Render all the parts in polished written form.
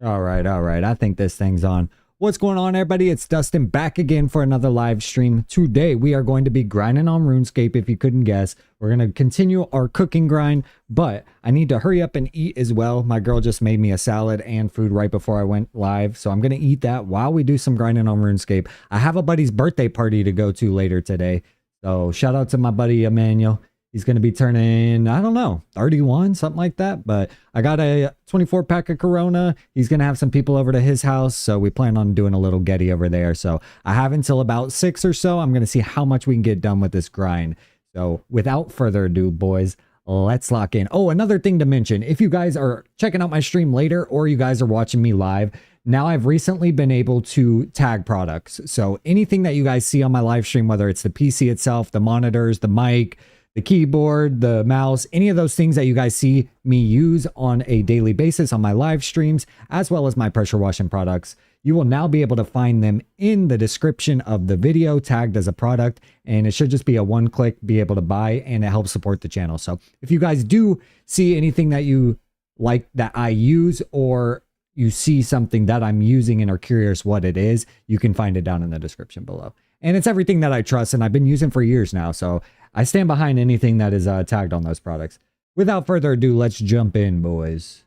All right, all right. I think this thing's on. What's going on, everybody? It's Dustin back again for another live stream. Today, we are going to be grinding on Runescape, if you couldn't guess. We're going to continue our cooking grind, but I need to hurry up and eat as well. My girl just made me a salad and food right before I went live, so I'm going to eat that while we do some grinding on Runescape. I have a buddy's birthday party to go to later today, so shout out to my buddy Emmanuel. He's going to be turning, I don't know, 31, something like that. But I got a 24 pack of Corona. He's going to have some people over to his house. So we plan on doing a little Getty over there. So I have until about 6 or so. I'm going to see how much we can get done with this grind. So without further ado, boys, let's lock in. Oh, another thing to mention. If you guys are checking out my stream later or you guys are watching me live, now I've recently been able to tag products. So anything that you guys see on my live stream, whether it's the PC itself, the monitors, the mic, the keyboard, the mouse, any of those things that you guys see me use on a daily basis on my live streams, as well as my pressure washing products, you will now be able to find them in the description of the video tagged as a product. And it should just be a one-click, be able to buy, and it helps support the channel. So if you guys do see anything that you like that I use, or you see something that I'm using and are curious what it is, you can find it down in the description below. And it's everything that I trust and I've been using for years now. So I stand behind anything that is tagged on those products. Without further ado, let's jump in, boys.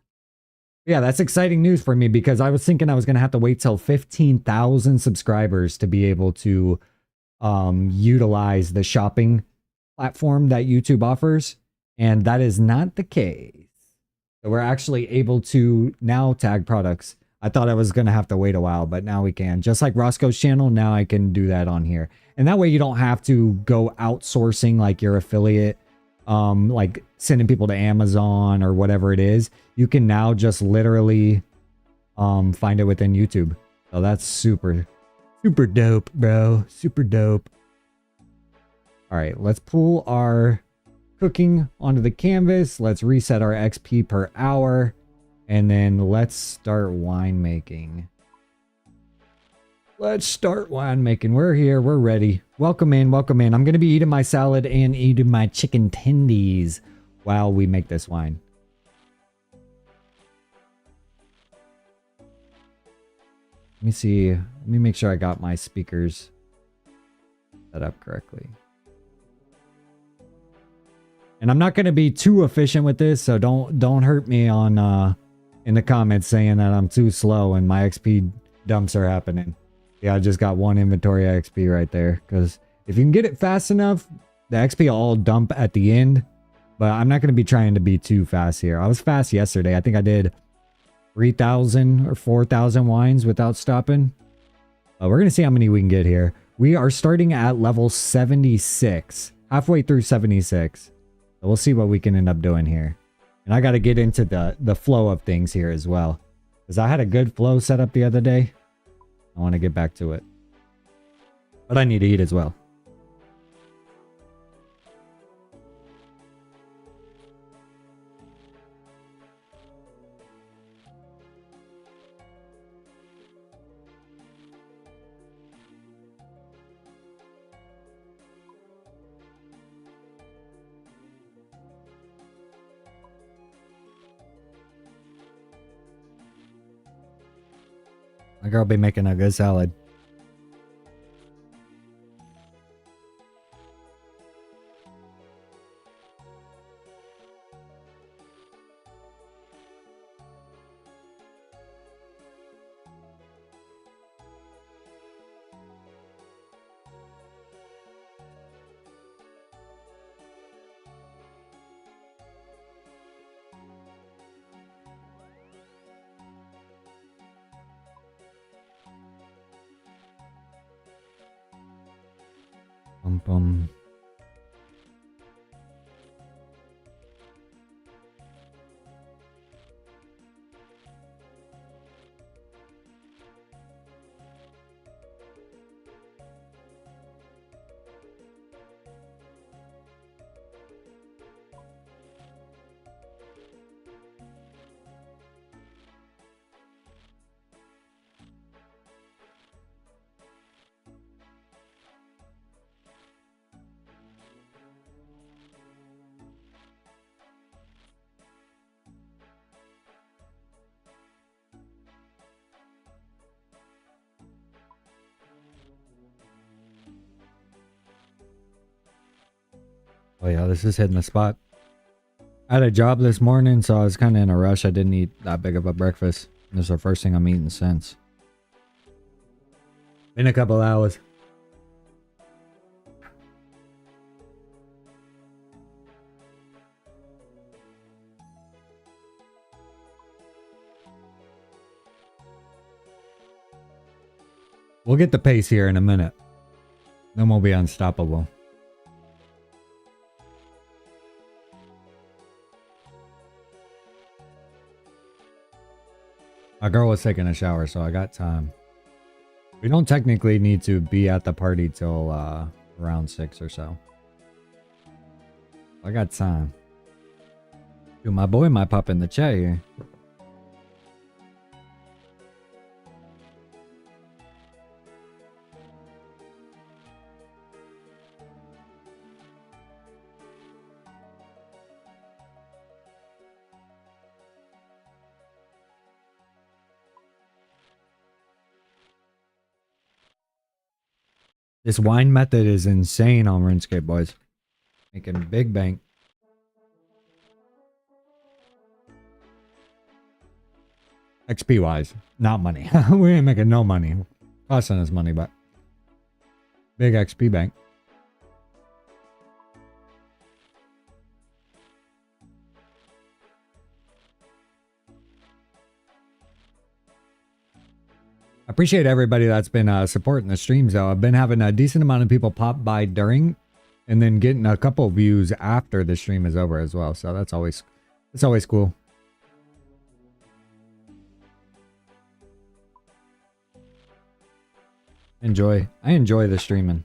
Yeah, that's exciting news for me because I was thinking I was going to have to wait till 15,000 subscribers to be able to utilize the shopping platform that YouTube offers. And that is not the case. So we're actually able to now tag products. I thought I was going to have to wait a while, but now we can. Just like Roscoe's channel, now I can do that on here. And that way you don't have to go outsourcing like your affiliate, like sending people to Amazon or whatever it is. You can now just literally find it within YouTube. So that's super dope, bro. Super dope. All right, let's pull our cooking onto the canvas. Let's reset our XP per hour. And then let's start winemaking. Let's start winemaking. We're here. We're ready. Welcome in. Welcome in. I'm going to be eating my salad and eating my chicken tendies while we make this wine. Let me see. Let me make sure I got my speakers set up correctly. And I'm not going to be too efficient with this, so don't hurt me on in the comments saying that I'm too slow and my XP dumps are happening. Yeah, I just got one inventory XP right there. Because if you can get it fast enough, the XP will all dump at the end. But I'm not going to be trying to be too fast here. I was fast yesterday. I think I did 3,000 or 4,000 wines without stopping. We're going to see how many we can get here. We are starting at level 76. Halfway through 76. So we'll see what we can end up doing here. And I got to get into the flow of things here as well. Because I had a good flow set up the other day. I want to get back to it. But I need to eat as well. My girl be making a good salad. Bum bum. Oh yeah, this is hitting the spot. I had a job this morning, so I was kind of in a rush. I didn't eat that big of a breakfast. This is the first thing I'm eating since. Been a couple hours. We'll get the pace here in a minute. Then we'll be unstoppable. My girl was taking a shower, so I got time. We don't technically need to be at the party till around 6 or so. I got time. Dude, my boy might pop in the chat here. This wine method is insane on RuneScape, boys. Making big bank. XP wise, not money. We ain't making no money. Costing us money, but big XP bank. I appreciate everybody that's been supporting the streams, though. I've been having a decent amount of people pop by during and then getting a couple views after the stream is over as well. So that's always cool. I enjoy the streaming.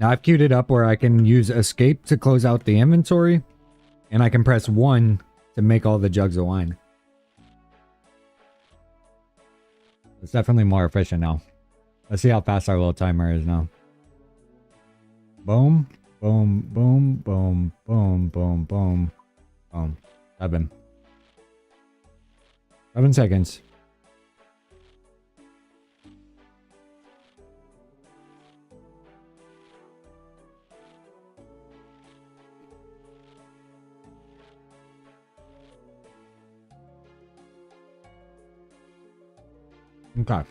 Now I've queued it up where I can use escape to close out the inventory, and I can press 1 to make all the jugs of wine. It's definitely more efficient now. Let's see how fast our little timer is now. Boom, boom, boom, boom, boom, boom, boom, boom. 7 seconds. Okay.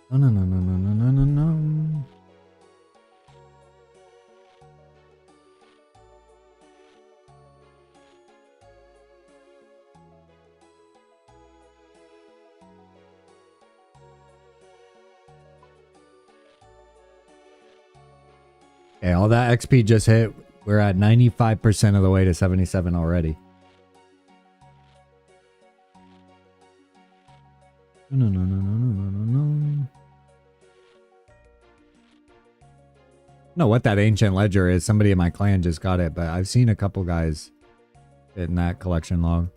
No, no, no, no, no, no, no, no. Okay, all that XP just hit. We're at 95% of the way to 77 already. No, no, no, no, no, no, no. Know what that ancient ledger is. Somebody in my clan just got it, but I've seen a couple guys in that collection log.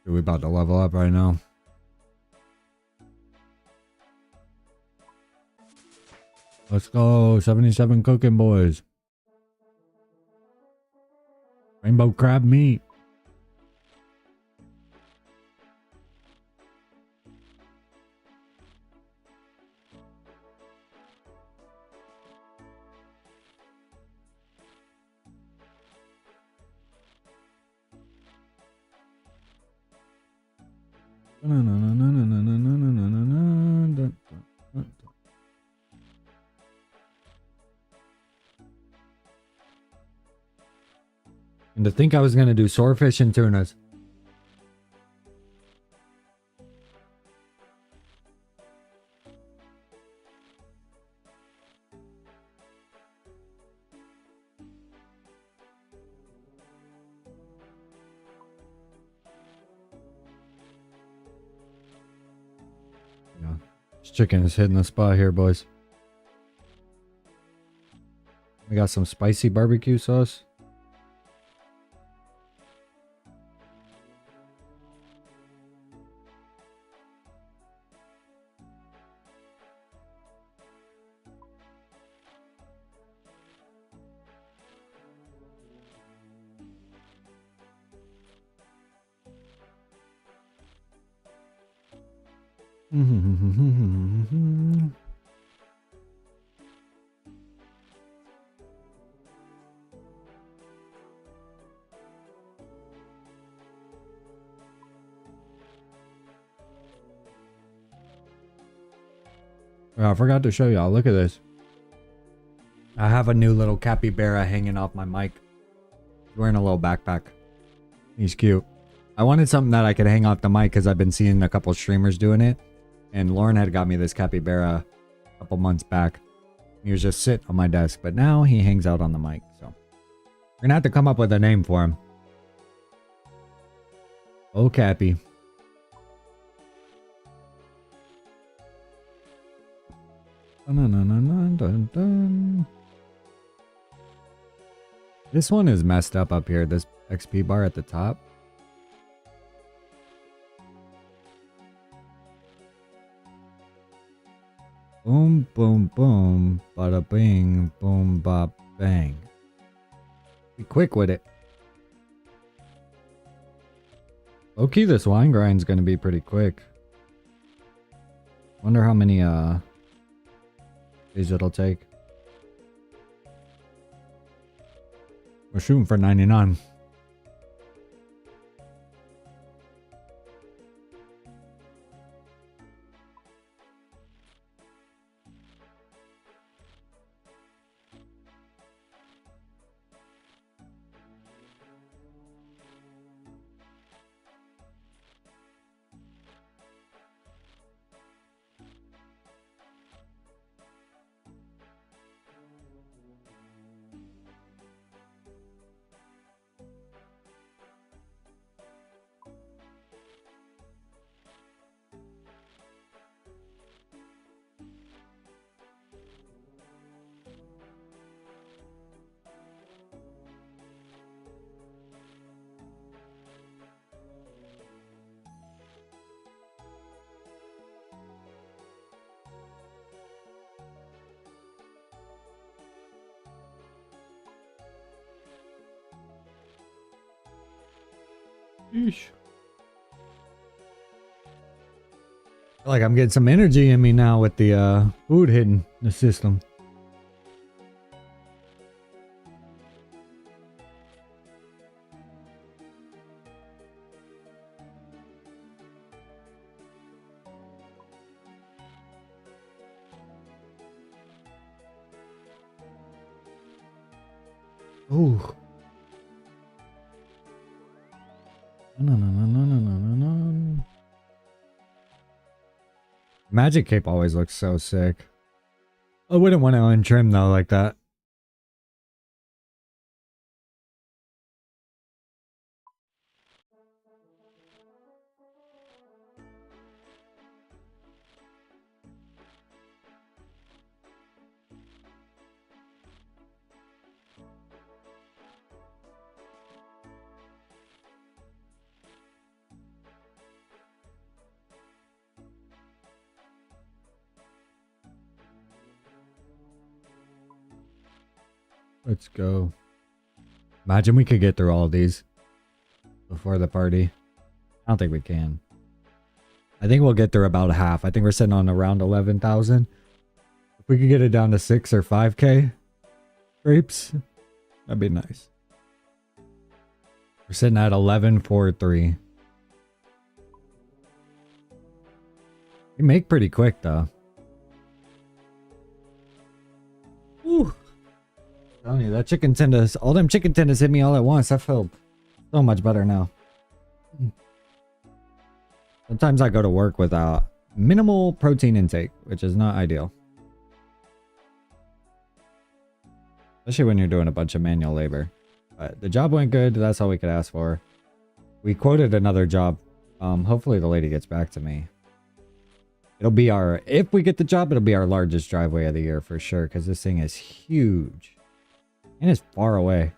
We're about to level up right now. Let's go. 77 cooking, boys. Rainbow crab meat. to think I was going to do swordfish and tunas. Yeah. This chicken is hitting the spot here, boys. We got some spicy barbecue sauce. Oh, I forgot to show y'all. Look at this. I have a new little capybara hanging off my mic. He's wearing a little backpack. He's cute. I wanted something that I could hang off the mic because I've been seeing a couple streamers doing it. And Lauren had got me this capybara a couple months back. He was just sitting on my desk. But now he hangs out on the mic. So we're going to have to come up with a name for him. Oh, Cappy. Dun, dun, dun, dun, dun. This one is messed up here. This XP bar at the top. Boom, boom, boom. Bada bing, boom, bop, bang. Be quick with it. Low-key, this wine grind's gonna be pretty quick. Wonder how many days it'll take. We're shooting for 99. Eesh. I feel like I'm getting some energy in me now with the food hitting the system. Ooh. No. Magic cape always looks so sick. I wouldn't want to untrim though like that. Let's go. Imagine we could get through all of these before the party. I don't think we can. I think we'll get through about half. I think we're sitting on around 11,000. If we could get it down to 6 or 5k grapes, that'd be nice. We're sitting at 11,403. We make pretty quick though. Ooh. Telling you, that chicken tenders, all them chicken tenders hit me all at once. I feel so much better now. Sometimes I go to work without minimal protein intake, which is not ideal. Especially when you're doing a bunch of manual labor. But the job went good. That's all we could ask for. We quoted another job. Hopefully the lady gets back to me. It'll be our, if we get the job, it'll be our largest driveway of the year for sure. Because this thing is huge. And it's far away.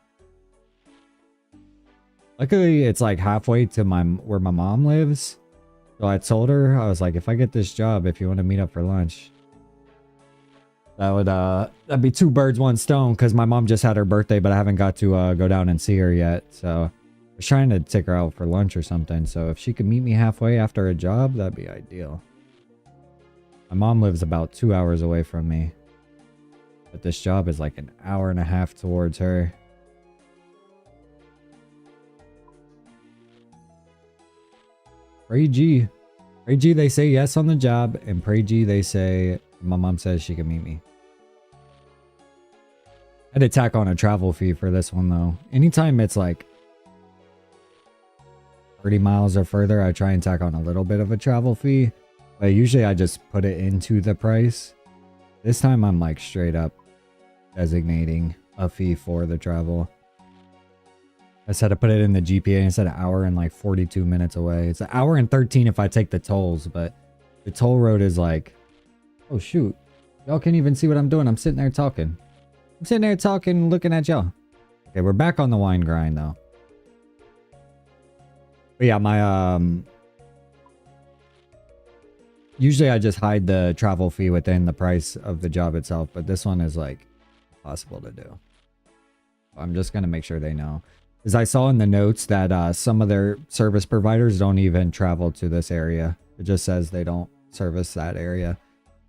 Luckily, it's like halfway to where my mom lives. So I told her, I was like, if I get this job, if you want to meet up for lunch. That'd be 2 birds, 1 stone. Because my mom just had her birthday, but I haven't got to go down and see her yet. So I was trying to take her out for lunch or something. So if she could meet me halfway after a job, that'd be ideal. My mom lives about 2 hours away from me. But this job is like an hour and a half towards her. Pray G. Pray G, they say yes on the job. And Pray G, they say, my mom says she can meet me. I had to tack on a travel fee for this one though. Anytime it's like 30 miles or further, I try and tack on a little bit of a travel fee. But usually I just put it into the price. This time I'm like straight up designating a fee for the travel. I said to put it in the GPA and it said an hour and like 42 minutes away. It's an hour and 13 if I take the tolls, but the toll road is like, oh shoot. Y'all can't even see what I'm doing. I'm sitting there talking. I'm sitting there talking, looking at y'all. Okay, we're back on the wine grind though. But yeah, my usually I just hide the travel fee within the price of the job itself, but this one is like impossible to do. I'm just gonna make sure they know. Because I saw in the notes that some of their service providers don't even travel to this area. It just says they don't service that area.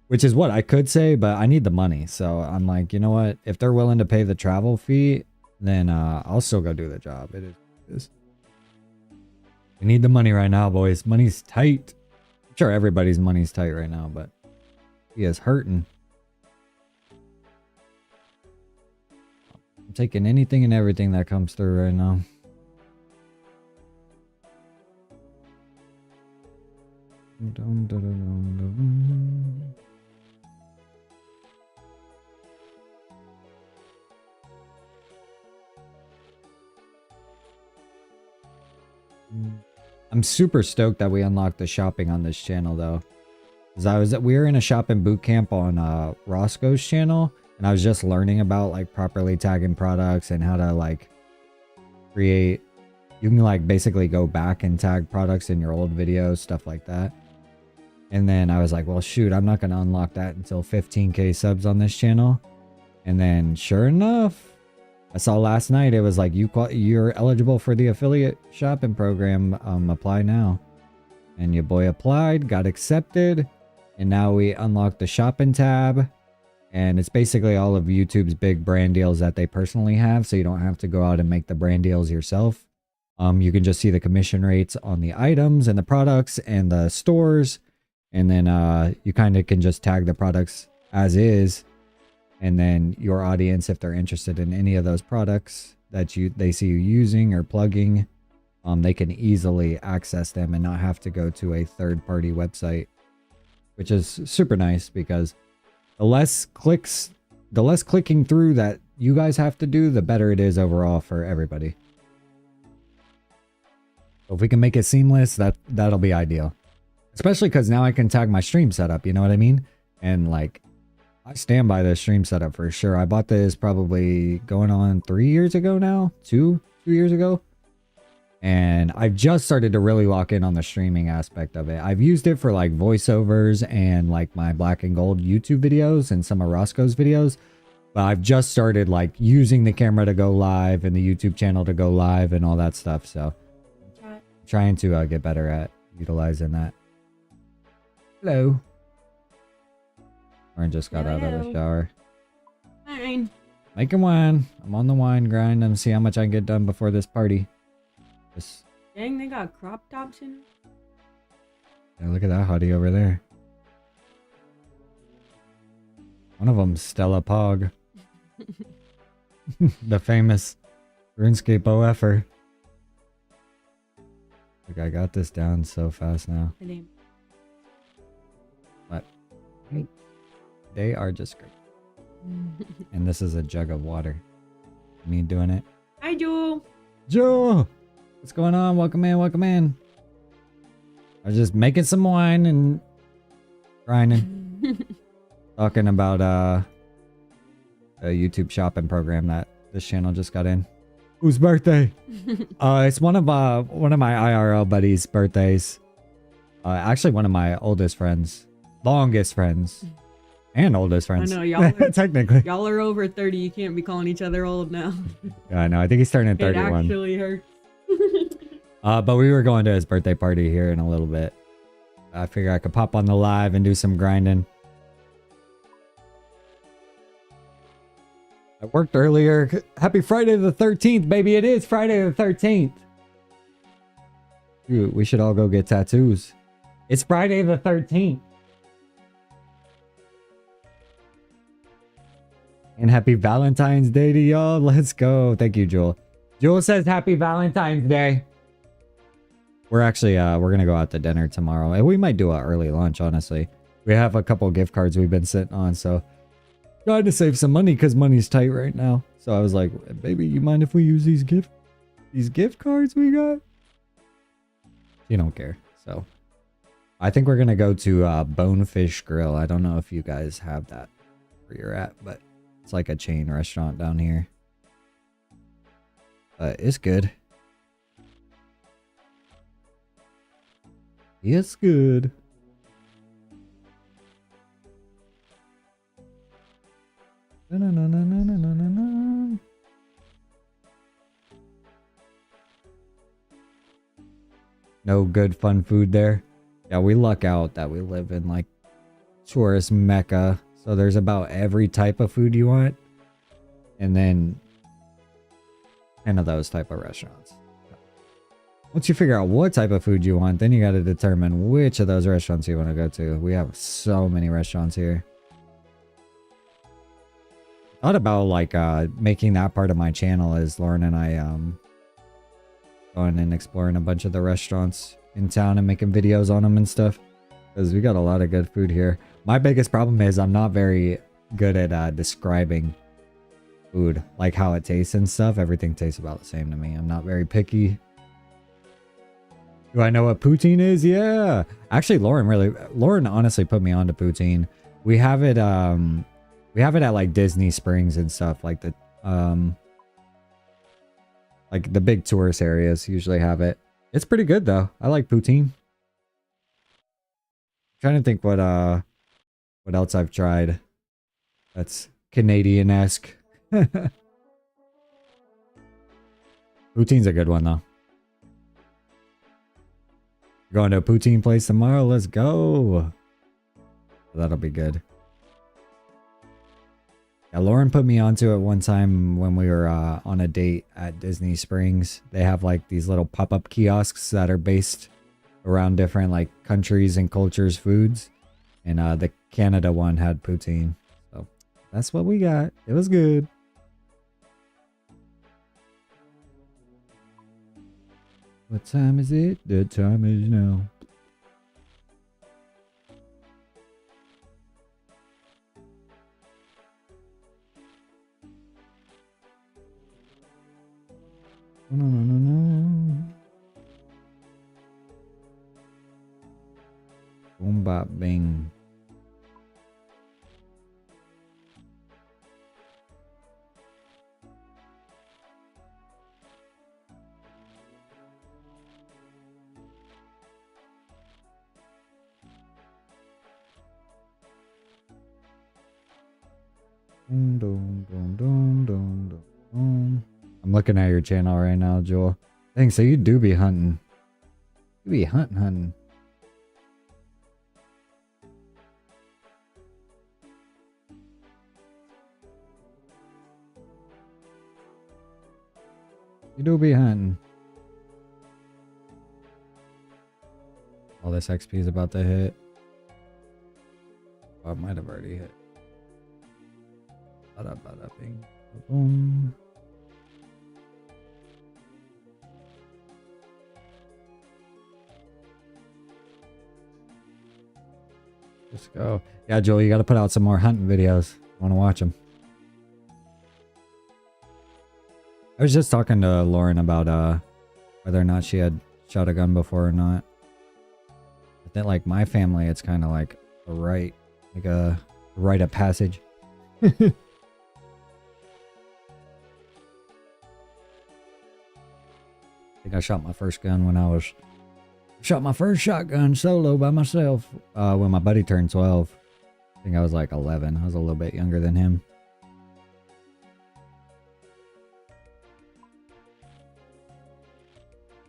Which is what I could say, but I need the money. So I'm like, you know what? If they're willing to pay the travel fee, then I'll still go do the job. It is. We need the money right now, boys. Money's tight. I'm sure everybody's money's tight right now, but he is hurting. I'm taking anything and everything that comes through right now. I'm super stoked that we unlocked the shopping on this channel though. Because we were in a shopping boot camp on Roscoe's channel, and I was just learning about like properly tagging products and how to like create, you can like basically go back and tag products in your old videos, stuff like that. And then I was like, well shoot, I'm not going to unlock that until 15k subs on this channel. And then sure enough, I saw last night it was like you're eligible for the affiliate shopping program. Apply now. And your boy applied, got accepted, and now we unlocked the shopping tab. And it's basically all of YouTube's big brand deals that they personally have, so you don't have to go out and make the brand deals yourself. You can just see the commission rates on the items and the products and the stores, and then you kind of can just tag the products as is. And then your audience, if they're interested in any of those products that they see you using or plugging, they can easily access them and not have to go to a third-party website, which is super nice because the less clicking through that you guys have to do, the better it is overall for everybody. So if we can make it seamless, that'll be ideal. Especially because now I can tag my stream setup, you know what I mean? And like, I stand by the stream setup for sure. I bought this probably going on 3 years ago now, two years ago. And I've just started to really lock in on the streaming aspect of it. I've used it for like voiceovers and like my black and gold YouTube videos and some of Roscoe's videos. But I've just started like using the camera to go live and the YouTube channel to go live and all that stuff. So I'm trying to get better at utilizing that. Hello. Lauren just got out of the shower. Fine. Making wine. I'm on the wine grind and see how much I can get done before this party. Just... Dang, they got crop tops in. Yeah, look at that hottie over there. One of them's Stella Pog. The famous RuneScape OFer. Like, I got this down so fast now. The name. But they are just great. And this is a jug of water. Me doing it. Hi, Joe. Joe! What's going on? Welcome in, welcome in. I was just making some wine and grinding. Talking about a YouTube shopping program that this channel just got in. Whose birthday? It's one of my IRL buddies' birthdays. Actually one of my oldest friends. Longest friends. And oldest friends. I know, y'all are, technically. y'all are over 30. You can't be calling each other old now. Yeah, I know. I think he's turning 31. It actually hurts. But we were going to his birthday party here in a little bit. I figured I could pop on the live and do some grinding. I worked earlier. Happy Friday the 13th, baby. It is Friday the 13th. Dude, we should all go get tattoos. It's Friday the 13th. And happy Valentine's Day to y'all. Let's go. Thank you, Jewel. Jewel says happy Valentine's Day. We're actually, we're going to go out to dinner tomorrow. And we might do an early lunch, honestly. We have a couple gift cards we've been sitting on, so trying to save some money because money's tight right now. So I was like, baby, you mind if we use these gift cards we got? You don't care. So I think we're going to go to Bonefish Grill. I don't know if you guys have that where you're at, but it's like a chain restaurant down here. It's good. It's good. No good fun food there. Yeah, we luck out that we live in like tourist mecca. So there's about every type of food you want. And then 10 of those type of restaurants. Once you figure out what type of food you want, then you got to determine which of those restaurants you want to go to. We have so many restaurants here. Thought about like making that part of my channel is Lauren and I going and exploring a bunch of the restaurants in town and making videos on them and stuff. Because we got a lot of good food here. My biggest problem is I'm not very good at describing food, like how it tastes and stuff. Everything tastes about the same to me. I'm not very picky. Do I know what poutine is? Yeah. Actually, Lauren honestly put me on to poutine. We have it at like Disney Springs and stuff, like the big tourist areas usually have it. It's pretty good though. I like poutine. Trying to think what else I've tried that's Canadian-esque. Poutine's a good one though. Going to a poutine place tomorrow. Let's go. That'll be good. Yeah, Lauren put me onto it one time when we were on a date at Disney Springs. They have like these little pop-up kiosks that are based around different like countries and cultures foods. And the Canada one had poutine. So that's what we got. It was good. What time is it? The time is now. No. Boom bop bing. I'm looking at your channel right now, Joel. Thanks. So you do be hunting. You be hunting. You do be hunting. All this XP is about to hit. Oh, it might have already hit. Bada bada bing. Boom. Let's go. Yeah, Joel, you got to put out some more hunting videos. I want to watch them. I was just talking to Lauren about whether or not she had shot a gun before or not. I think like my family, it's kind of like a rite of passage. I think I shot my first gun when shot my first shotgun solo by myself when my buddy turned 12. I think I was like 11. I was a little bit younger than him.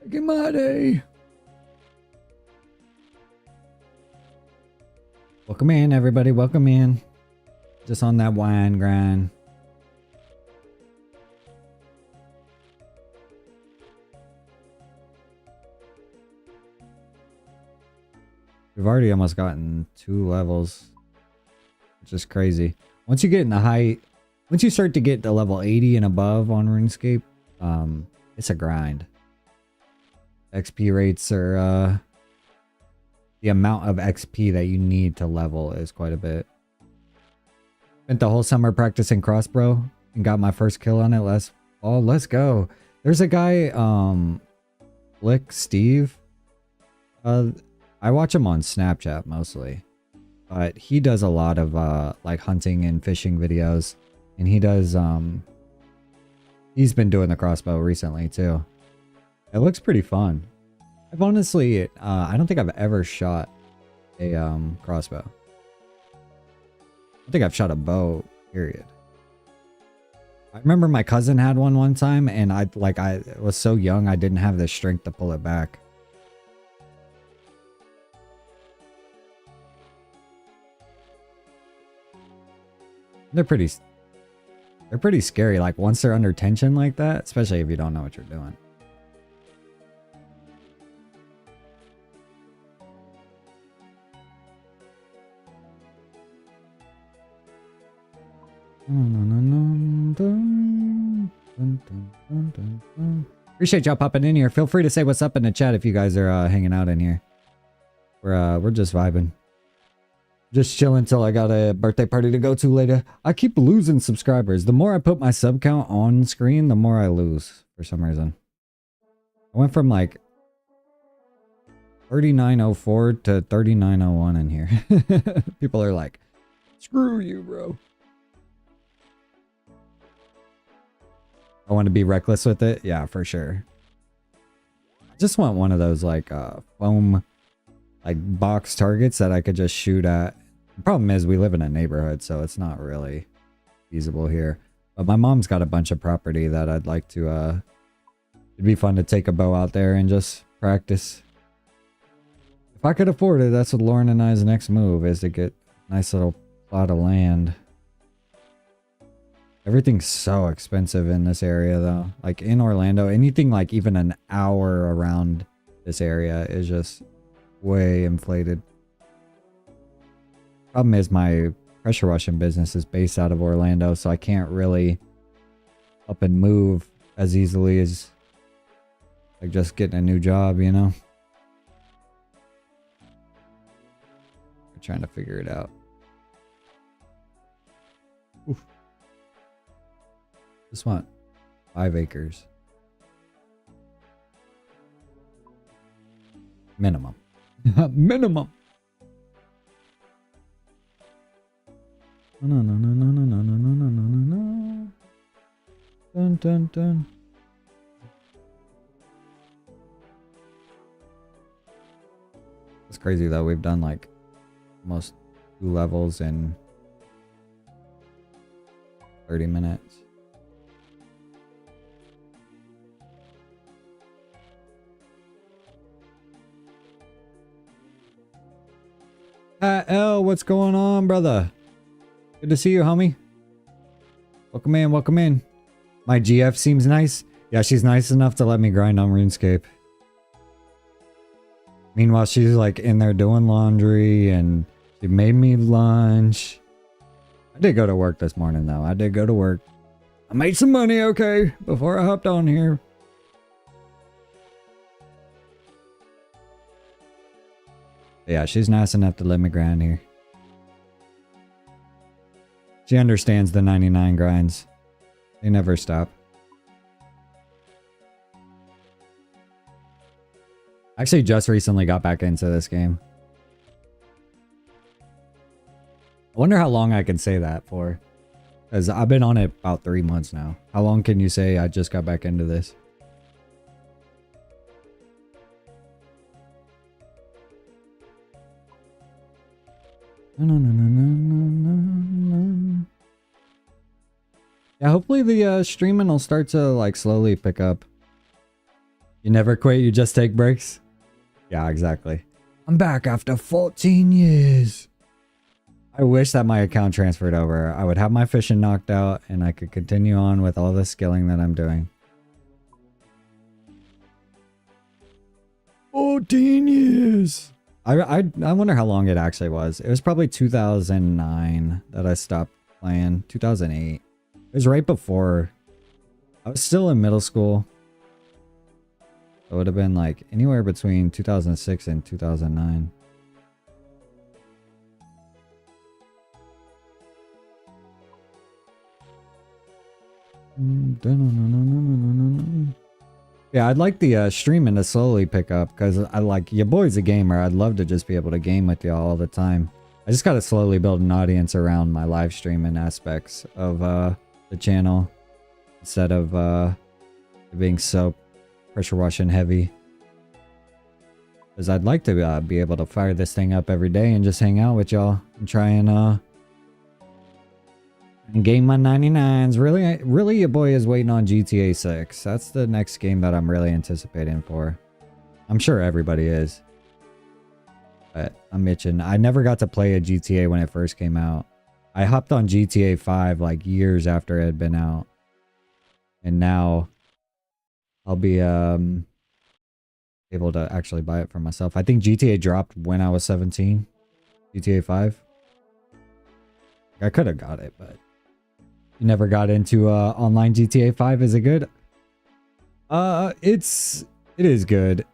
Get my day. Welcome in, everybody. Welcome in. Just on that wine grind. We've already almost gotten 2 levels, which is crazy. Once you get in the high, once you start to get to level 80 and above on RuneScape, it's a grind. XP rates are, the amount of XP that you need to level is quite a bit. Spent the whole summer practicing crossbow and got my first kill on it last fall. Let's go. There's a guy, Flick Steve. I watch him on Snapchat mostly, but he does a lot of like hunting and fishing videos, and he does he's been doing the crossbow recently too. It looks pretty fun. I've honestly I don't think I've ever shot a crossbow. I think I've shot a bow, period. I remember my cousin had one time, and I was so young I didn't have the strength to pull it back. They're pretty scary, like once they're under tension like that, especially if you don't know what you're doing. Appreciate y'all popping in here. Feel free to say what's up in the chat if you guys are hanging out in here. We're just vibing. Just chilling until I got a birthday party to go to later. I keep losing subscribers. The more I put my sub count on screen, the more I lose for some reason. I went from like 3904 to 3901 in here. People are like, screw you, bro. I want to be reckless with it. Yeah, for sure. I just want one of those like foam like box targets that I could just shoot at. The problem is we live in a neighborhood, so it's not really feasible here. But my mom's got a bunch of property that I'd like to it'd be fun to take a bow out there and just practice. If I could afford it, that's what Lauren and I's next move is, to get a nice little plot of land. Everything's so expensive in this area though. Like in Orlando, anything like even an hour around this area is just way inflated. Problem is my pressure washing business is based out of Orlando, so I can't really up and move as easily as like just getting a new job, you know? We're trying to figure it out. Oof. Just want 5 acres. Minimum. Minimum. No, no, no, no, no, no, no, no, no, no, no. Dun, dun, dun. It's crazy though. We've done like almost 2 levels in 30 minutes. L, what's going on, brother? Good to see you, homie. Welcome in, welcome in. My GF seems nice. Yeah, she's nice enough to let me grind on RuneScape. Meanwhile, she's like in there doing laundry and she made me lunch. I did go to work this morning though. I did go to work. I made some money, okay, before I hopped on here. Yeah, she's nice enough to let me grind here. She understands the 99 grinds. They never stop. Actually, just recently got back into this game. I wonder how long I can say that for. Because I've been on it about 3 months now. How long can you say I just got back into this? Yeah, hopefully the streaming will start to like slowly pick up. You never quit, you just take breaks? Yeah, exactly. I'm back after 14 years. I wish that my account transferred over. I would have my fishing knocked out and I could continue on with all the skilling that I'm doing. 14 years. I wonder how long it actually was. It was probably 2009 that I stopped playing. 2008. It was right before. I was still in middle school. It would have been like anywhere between 2006 and 2009. Yeah, I'd like the streaming to slowly pick up because I like your boy's a gamer. I'd love to just be able to game with y'all all the time. I just got to slowly build an audience around my live streaming aspects of the channel instead of it being so pressure washing heavy. Because I'd like to be able to fire this thing up every day and just hang out with y'all and try and game my 99s. Really, your boy is waiting on GTA 6. That's the next game that I'm really anticipating for. I'm sure everybody is. But I'm itching. I never got to play a GTA when it first came out. I hopped on GTA 5 like years after it had been out. And now I'll be able to actually buy it for myself. I think GTA dropped when I was 17. GTA 5. I could have got it, but you never got into online GTA 5. Is it good? It is good.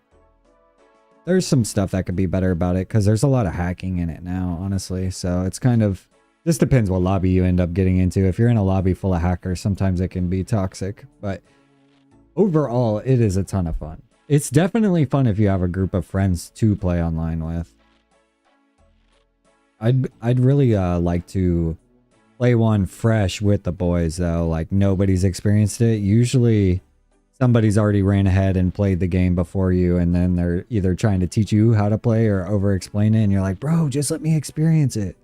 There's some stuff that could be better about it because there's a lot of hacking in it now, honestly. So it's kind of just depends what lobby you end up getting into. If you're in a lobby full of hackers, sometimes it can be toxic, but overall, it is a ton of fun. It's definitely fun if you have a group of friends to play online with. I'd really like to play one fresh with the boys though. Like nobody's experienced it. Usually somebody's already ran ahead and played the game before you, and then they're either trying to teach you how to play or over explain it, and you're like, bro, just let me experience it.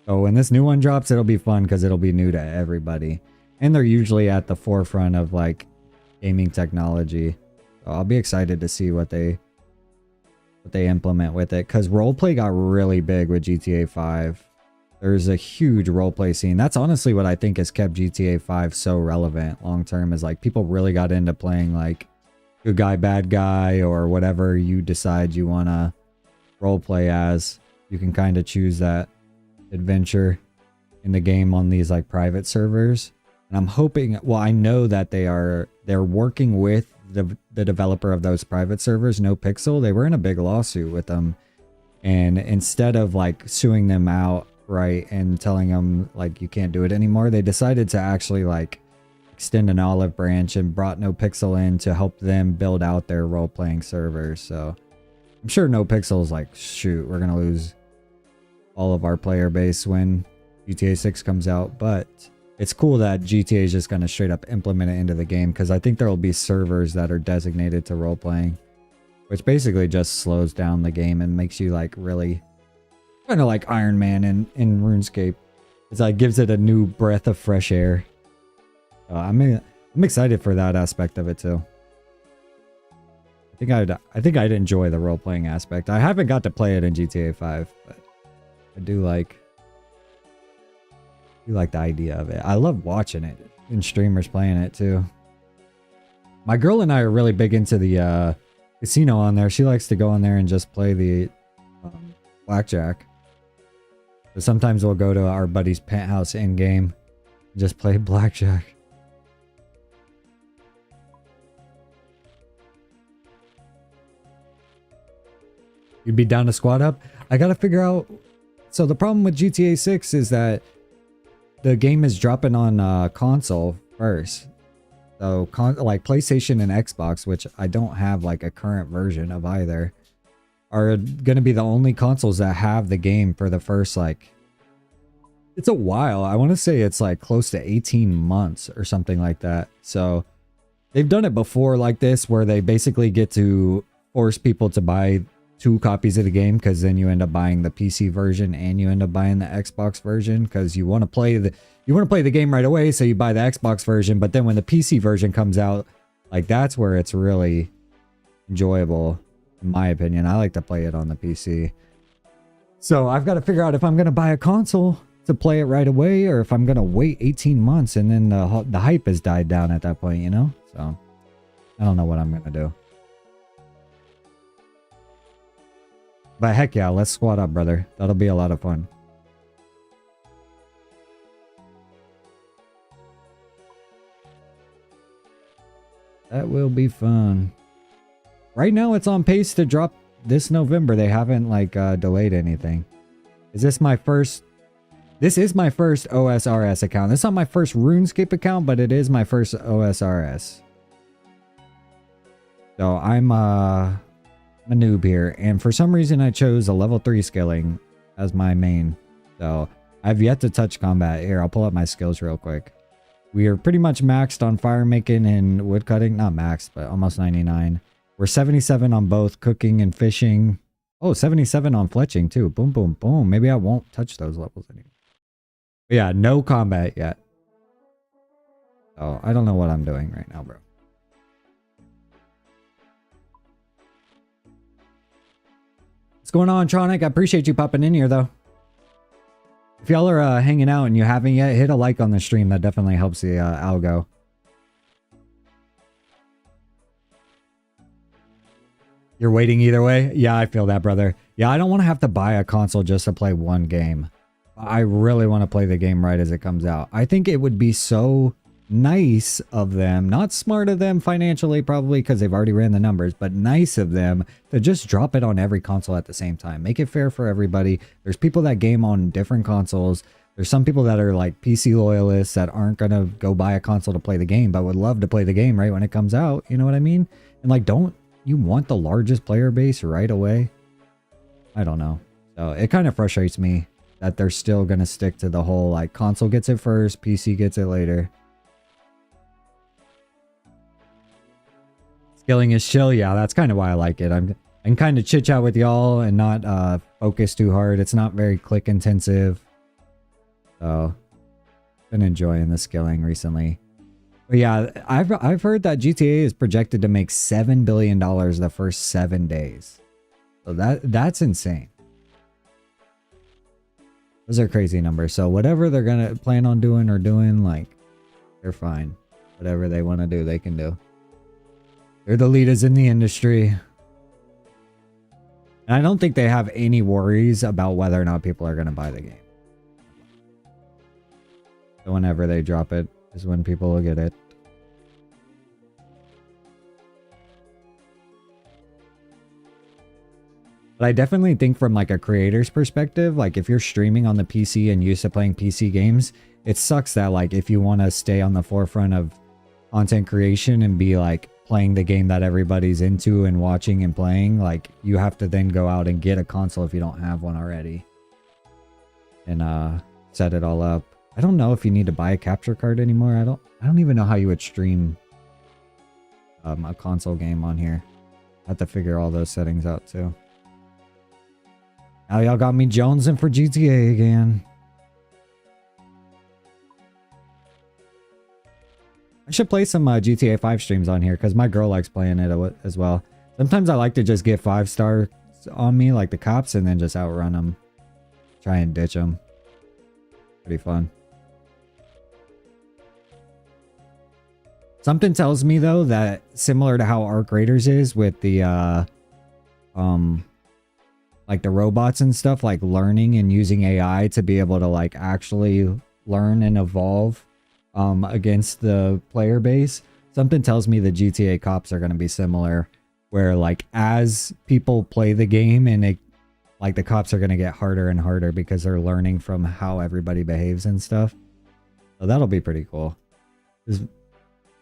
So when this new one drops, it'll be fun because it'll be new to everybody, and they're usually at the forefront of like gaming technology. So I'll be excited to see what they implement with it, because roleplay got really big with GTA 5. There's a huge roleplay scene. That's honestly what I think has kept GTA 5 so relevant long term, is like people really got into playing like good guy, bad guy, or whatever you decide you want to roleplay as. You can kind of choose that adventure in the game on these like private servers. And I'm hoping, well, I know that they're working with the developer of those private servers, No Pixel. They were in a big lawsuit with them, and instead of like suing them out right and telling them like you can't do it anymore, they decided to actually like extend an olive branch and brought No Pixel in to help them build out their role-playing servers. So I'm sure No Pixel's like, shoot, we're gonna lose all of our player base when GTA 6 comes out, but it's cool that GTA is just going to straight up implement it into the game, because I think there will be servers that are designated to role-playing, which basically just slows down the game and makes you like really kind of like Iron Man in RuneScape. It's like gives it a new breath of fresh air. I'm excited for that aspect of it too. I think I'd enjoy the role-playing aspect. I haven't got to play it in GTA 5, but I do like the idea of it. I love watching it and streamers playing it too. My girl and I are really big into the casino on there. She likes to go on there and just play the blackjack. So sometimes we'll go to our buddy's penthouse in game and just play blackjack. You'd be down to squad up? I gotta figure out. So the problem with GTA 6 is that the game is dropping on console first. So like PlayStation and Xbox, which I don't have like a current version of either, are gonna be the only consoles that have the game for the first like, it's a while. I want to say it's like close to 18 months or something like that. So they've done it before like this, where they basically get to force people to buy 2 copies of the game, because then you end up buying the PC version and you end up buying the Xbox version, because you want to play the game right away, so you buy the Xbox version. But then when the PC version comes out, like that's where it's really enjoyable, in my opinion. I like to play it on the PC. So I've got to figure out if I'm going to buy a console to play it right away, or if I'm going to wait 18 months and then the hype has died down at that point, you know? So I don't know what I'm going to do. But heck yeah, let's squad up, brother. That'll be a lot of fun. That will be fun. Right now it's on pace to drop this November. They haven't like delayed anything. Is this my first? This is my first OSRS account. This is not my first RuneScape account, but it is my first OSRS. So I'm a noob here, and for some reason I chose a level 3 scaling as my main. So I've yet to touch combat. Here, I'll pull up my skills real quick. We are pretty much maxed on fire making and wood cutting. Not maxed, but almost 99. We're 77 on both cooking and fishing. Oh, 77 on fletching too. Boom, boom, boom. Maybe I won't touch those levels anymore. But yeah, no combat yet. Oh, I don't know what I'm doing right now, bro. What's going on, Tronic? I appreciate you popping in here, though. If y'all are hanging out and you haven't yet, hit a like on the stream. That definitely helps the algo. You're waiting either way? Yeah, I feel that, brother. Yeah, I don't want to have to buy a console just to play one game. I really want to play the game right as it comes out. I think it would be so nice of them, not smart of them financially probably because they've already ran the numbers, but nice of them to just drop it on every console at the same time. Make it fair for everybody. There's people that game on different consoles. There's some people that are like PC loyalists that aren't going to go buy a console to play the game, but would love to play the game right when it comes out. You know what I mean? And like, don't you want the largest player base right away? I don't know. So it kind of frustrates me that they're still going to stick to the whole like console gets it first, PC gets it later. Skilling is chill. Yeah, that's kind of why I like it. I can kind of chit chat with y'all and not focus too hard. It's not very click intensive. So been enjoying the skilling recently. But yeah, I've heard that GTA is projected to make $7 billion the first 7 days. So that's insane. Those are crazy numbers. So whatever they're gonna plan on doing or doing, like, they're fine. Whatever they want to do, they can do. They're the leaders in the industry. And I don't think they have any worries about whether or not people are going to buy the game. So whenever they drop it is when people will get it. But I definitely think from like a creator's perspective, like if you're streaming on the PC and used to playing PC games, it sucks that like if you want to stay on the forefront of content creation and be like playing the game that everybody's into and watching and playing, like you have to then go out and get a console if you don't have one already. And set it all up. I don't know if you need to buy a capture card anymore. I don't even know how you would stream a console game on here. I have to figure all those settings out too. Now y'all got me jonesing for GTA again. I should play some GTA 5 streams on here because my girl likes playing it as well. Sometimes I like to just get 5-star on me like the cops and then just outrun them. Try and ditch them. Pretty fun. Something tells me though that similar to how Arc Raiders is with the like the robots and stuff, like learning and using AI to be able to like actually learn and evolve against the player base. Something tells me the GTA cops are going to be similar, where like as people play the game and it like the cops are going to get harder and harder because they're learning from how everybody behaves and stuff. So that'll be pretty cool. 'Cause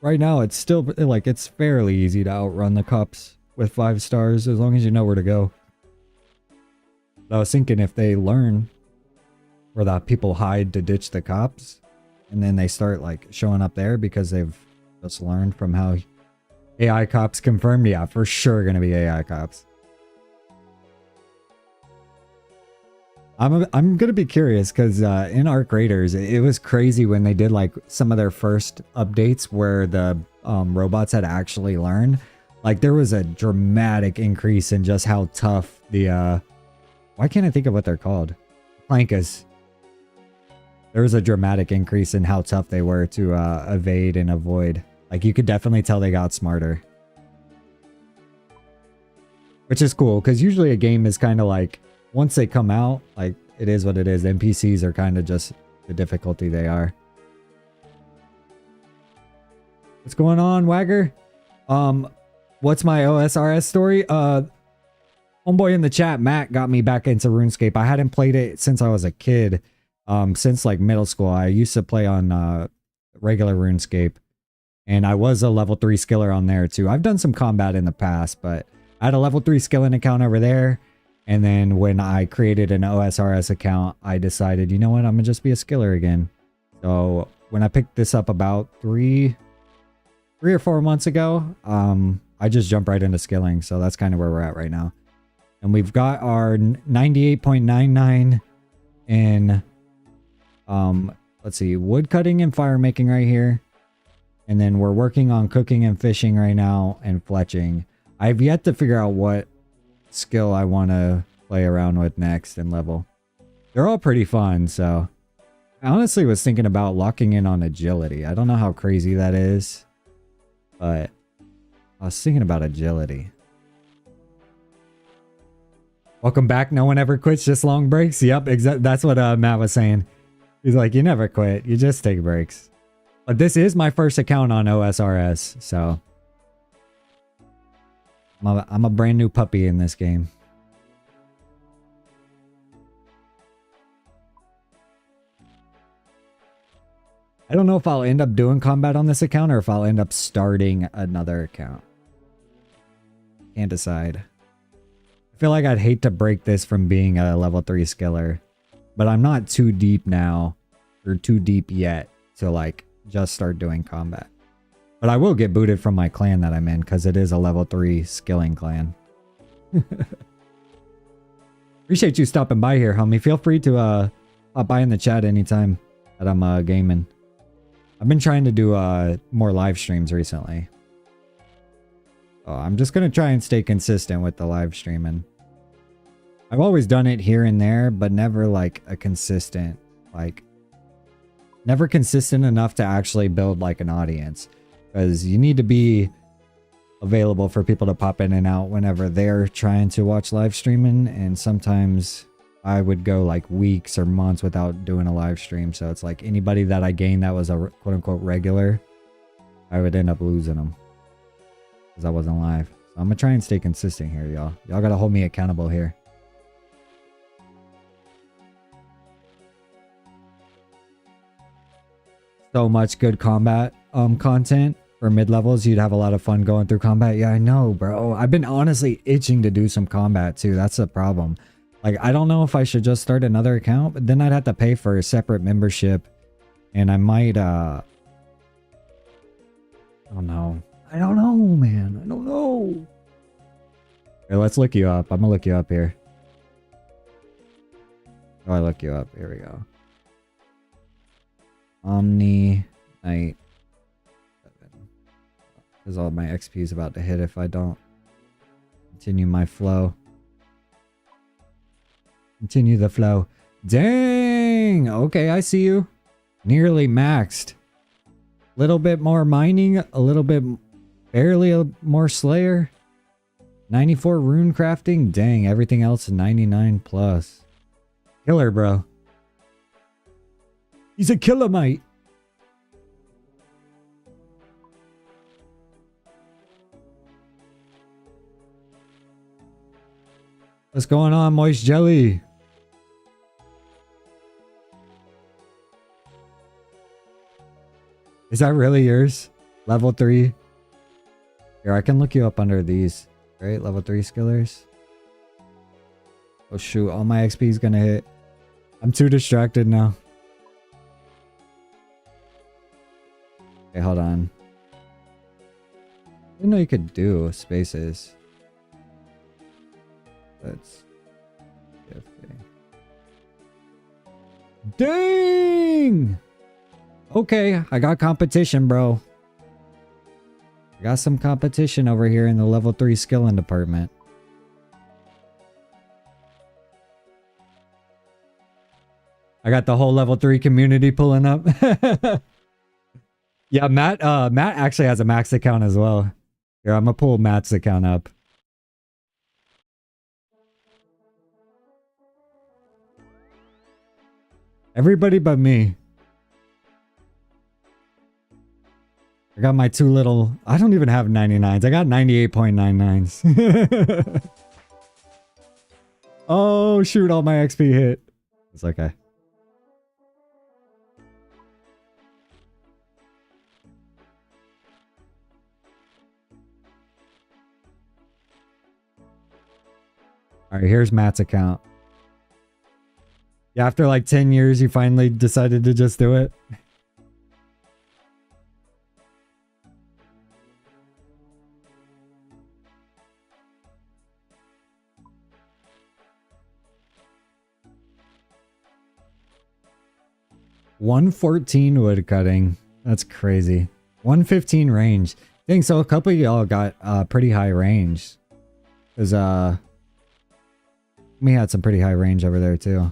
right now it's still like it's fairly easy to outrun the cops with 5 stars as long as you know where to go. But I was thinking if they learn where the people hide to ditch the cops and then they start like showing up there because they've just learned from how AI cops confirmed. Yeah, for sure going to be AI cops. I'm gonna be curious because in Arc Raiders it was crazy when they did like some of their first updates where the robots had actually learned. Like there was a dramatic increase in just how tough the why can't I think of what they're called? Plankas. There was a dramatic increase in how tough they were to evade and avoid. Like you could definitely tell they got smarter. Which is cool because usually a game is kind of like once they come out, like it is what it is. The NPCs are kind of just the difficulty they are. What's going on, Wagger? What's my OSRS story? Homeboy in the chat, Matt, got me back into RuneScape. I hadn't played it since I was a kid. Since like middle school. I used to play on regular RuneScape. And I was a level 3 skiller on there too. I've done some combat in the past, but I had a level 3 skilling account over there. And then when I created an OSRS account, I decided, you know what, I'm gonna just be a skiller again. So when I picked this up about three or 4 months ago, I just jumped right into skilling. So that's kind of where we're at right now. And we've got our 98.99 in, let's see, wood cutting and fire making right here. And then we're working on cooking and fishing right now and fletching. I've yet to figure out what skill I want to play around with next and level. They're all pretty fun, so I honestly was thinking about locking in on agility. I don't know how crazy that is, but I was thinking about agility. Welcome back. No one ever quits, just long breaks. Yep, exactly. That's what Matt was saying. He's like, you never quit, you just take breaks. But this is my first account on OSRS, so I'm a brand new puppy in this game. I don't know if I'll end up doing combat on this account or if I'll end up starting another account. Can't decide. I feel like I'd hate to break this from being a level 3 skiller, but I'm not too deep now, or too deep yet to like just start doing combat. But I will get booted from my clan that I'm in because it is a level 3 skilling clan. Appreciate you stopping by here, homie. Feel free to hop by in the chat anytime that I'm gaming. I've been trying to do more live streams recently. So I'm just going to try and stay consistent with the live streaming. I've always done it here and there, but never like a consistent, like never consistent enough to actually build like an audience. Because you need to be available for people to pop in and out whenever they're trying to watch live streaming. And sometimes I would go like weeks or months without doing a live stream. So it's like anybody that I gained that was a quote unquote regular, I would end up losing them because I wasn't live. So I'm going to try and stay consistent here, y'all. Y'all got to hold me accountable here. So much good combat content for mid-levels. You'd have a lot of fun going through combat. Yeah, I know, bro. I've been honestly itching to do some combat too. That's the problem. Like, I don't know if I should just start another account, but then I'd have to pay for a separate membership. And I might, I don't know. I don't know, man. I don't know. Here, let's look you up. I'm gonna look you up here. Oh, I look you up. Here we go. Omni Night 7. Because all my XP is about to hit if I don't continue my flow. Continue the flow. Dang! Okay, I see you. Nearly maxed. Little bit more mining, a little bit, barely more Slayer. 94 rune crafting. Dang, everything else 99 plus. Killer, bro. He's a killer, mate. What's going on, Moist Jelly? Is that really yours? Level 3? Here, I can look you up under these. Right? Level 3 skillers. Oh shoot, all my XP is gonna hit. I'm too distracted now. Okay, hold on. I didn't know you could do spaces. That's 50. Dang! Okay, I got competition, bro. I got some competition over here in the level 3 skilling department. I got the whole level 3 community pulling up. Yeah, Matt actually has a max account as well. Here, I'm gonna pull Matt's account up. Everybody but me. I got my two little... I don't even have 99s. I got 98.99s. Oh, shoot. All my XP hit. It's okay. Alright, here's Matt's account. Yeah, after like 10 years, you finally decided to just do it. $114 wood cutting. That's crazy. 115 range. Dang, so a couple of y'all got pretty high range. Because we had some pretty high range over there too.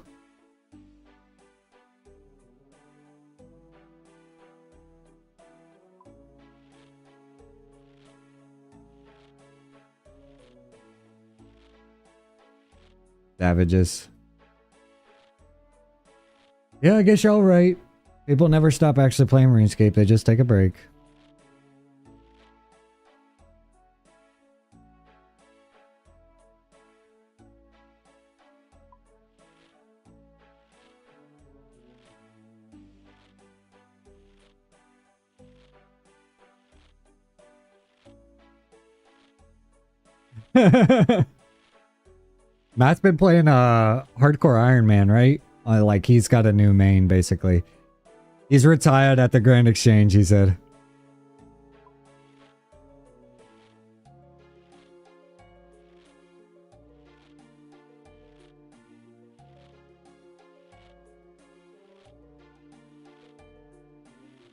Savages. Yeah, I guess y'all right. People never stop actually playing RuneScape. They just take a break. Matt's been playing Hardcore Iron Man, right? Like he's got a new main basically. He's retired at the Grand Exchange, he said.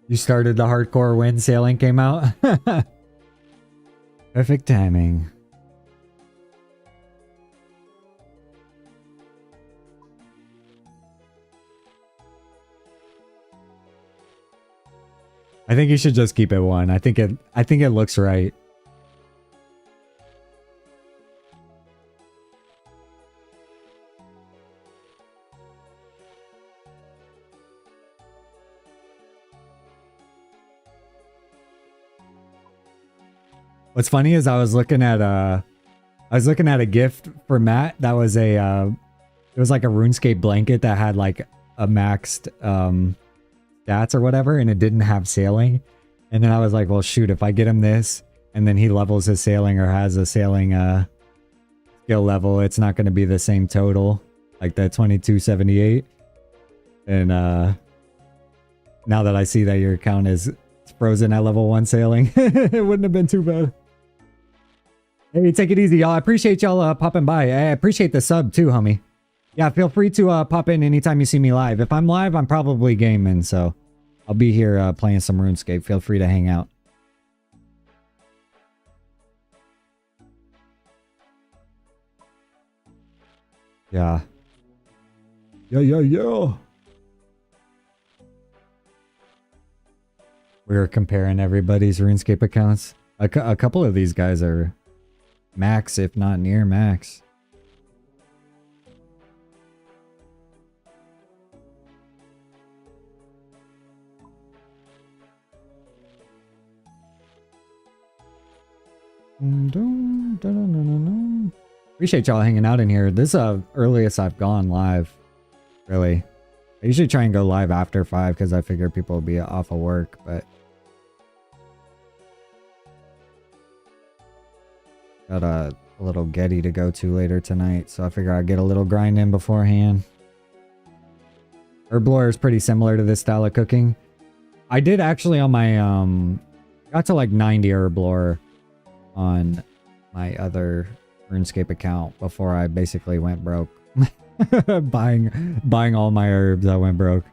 You started the hardcore when sailing came out? Perfect timing. I think you should just keep it one. I think it looks right. What's funny is I was looking at a gift for Matt that was a it was like a RuneScape blanket that had like a maxed stats or whatever, and it didn't have sailing. And then I was like, well shoot, if I get him this and then he levels his sailing or has a sailing skill level, it's not going to be the same total, like the 2278. And now that I see that your account is frozen at level 1 sailing, it wouldn't have been too bad. Hey, take it easy, y'all. I appreciate y'all popping by. I appreciate the sub too, homie. Yeah, feel free to pop in anytime you see me live. If I'm live, I'm probably gaming, so I'll be here playing some RuneScape. Feel free to hang out. Yeah. Yeah. We were comparing everybody's RuneScape accounts. A couple of these guys are max, if not near max. Appreciate y'all hanging out in here. This is earliest I've gone live, really. I usually try and go live after 5 because I figure people will be off of work, but got a little Getty to go to later tonight, so I figure I'd get a little grind in beforehand. Herb lore is pretty similar to this style of cooking. I did actually on my got to like 90 herb lore on my other RuneScape account before I basically went broke. buying all my herbs, I went broke.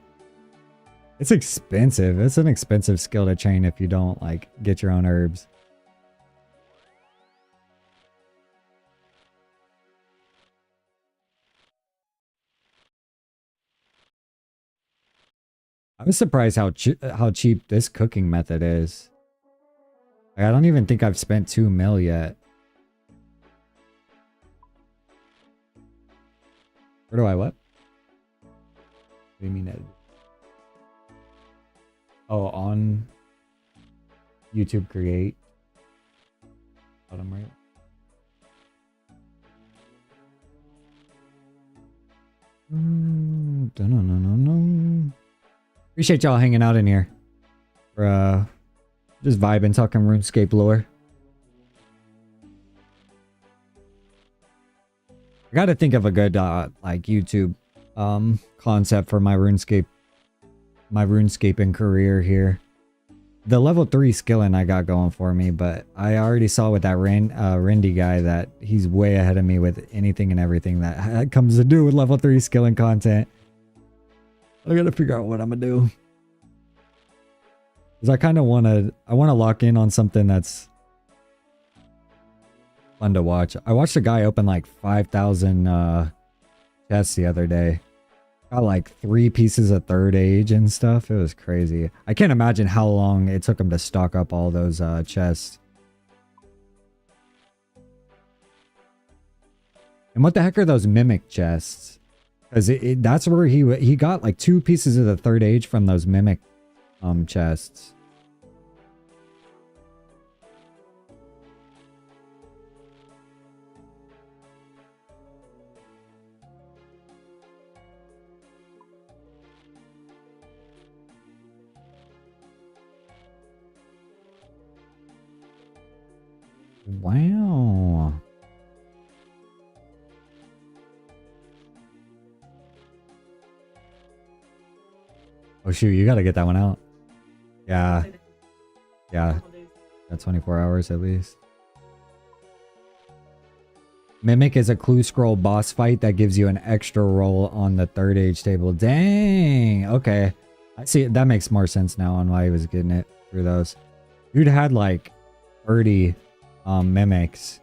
It's expensive. It's an expensive skill to train if you don't like get your own herbs. I was surprised how cheap this cooking method is. Like, I don't even think I've spent 2 mil yet. Where do I what? What do you mean? Oh, on YouTube Create. Bottom right. No. Appreciate y'all hanging out in here. We're just vibing, talking RuneScape lore. I gotta think of a good like YouTube concept for my RuneScaping career here. The level 3 skilling I got going for me, but I already saw with that Rindy guy that he's way ahead of me with anything and everything that comes to do with level 3 skilling content. I gotta figure out what I'm gonna do. Cause I kind of wanna lock in on something that's fun to watch. I watched a guy open like 5,000 chests the other day. Got like 3 pieces of 3rd age and stuff. It was crazy. I can't imagine how long it took him to stock up all those chests. And what the heck are those mimic chests? Because that's where he got like 2 pieces of the 3rd age from those mimic chests. Wow. Oh shoot, you gotta get that one out. Yeah. Yeah. Got 24 hours at least. Mimic is a clue scroll boss fight that gives you an extra roll on the 3rd age table. Dang. Okay. I see. That makes more sense now on why he was getting it through those. Dude had like 30 mimics.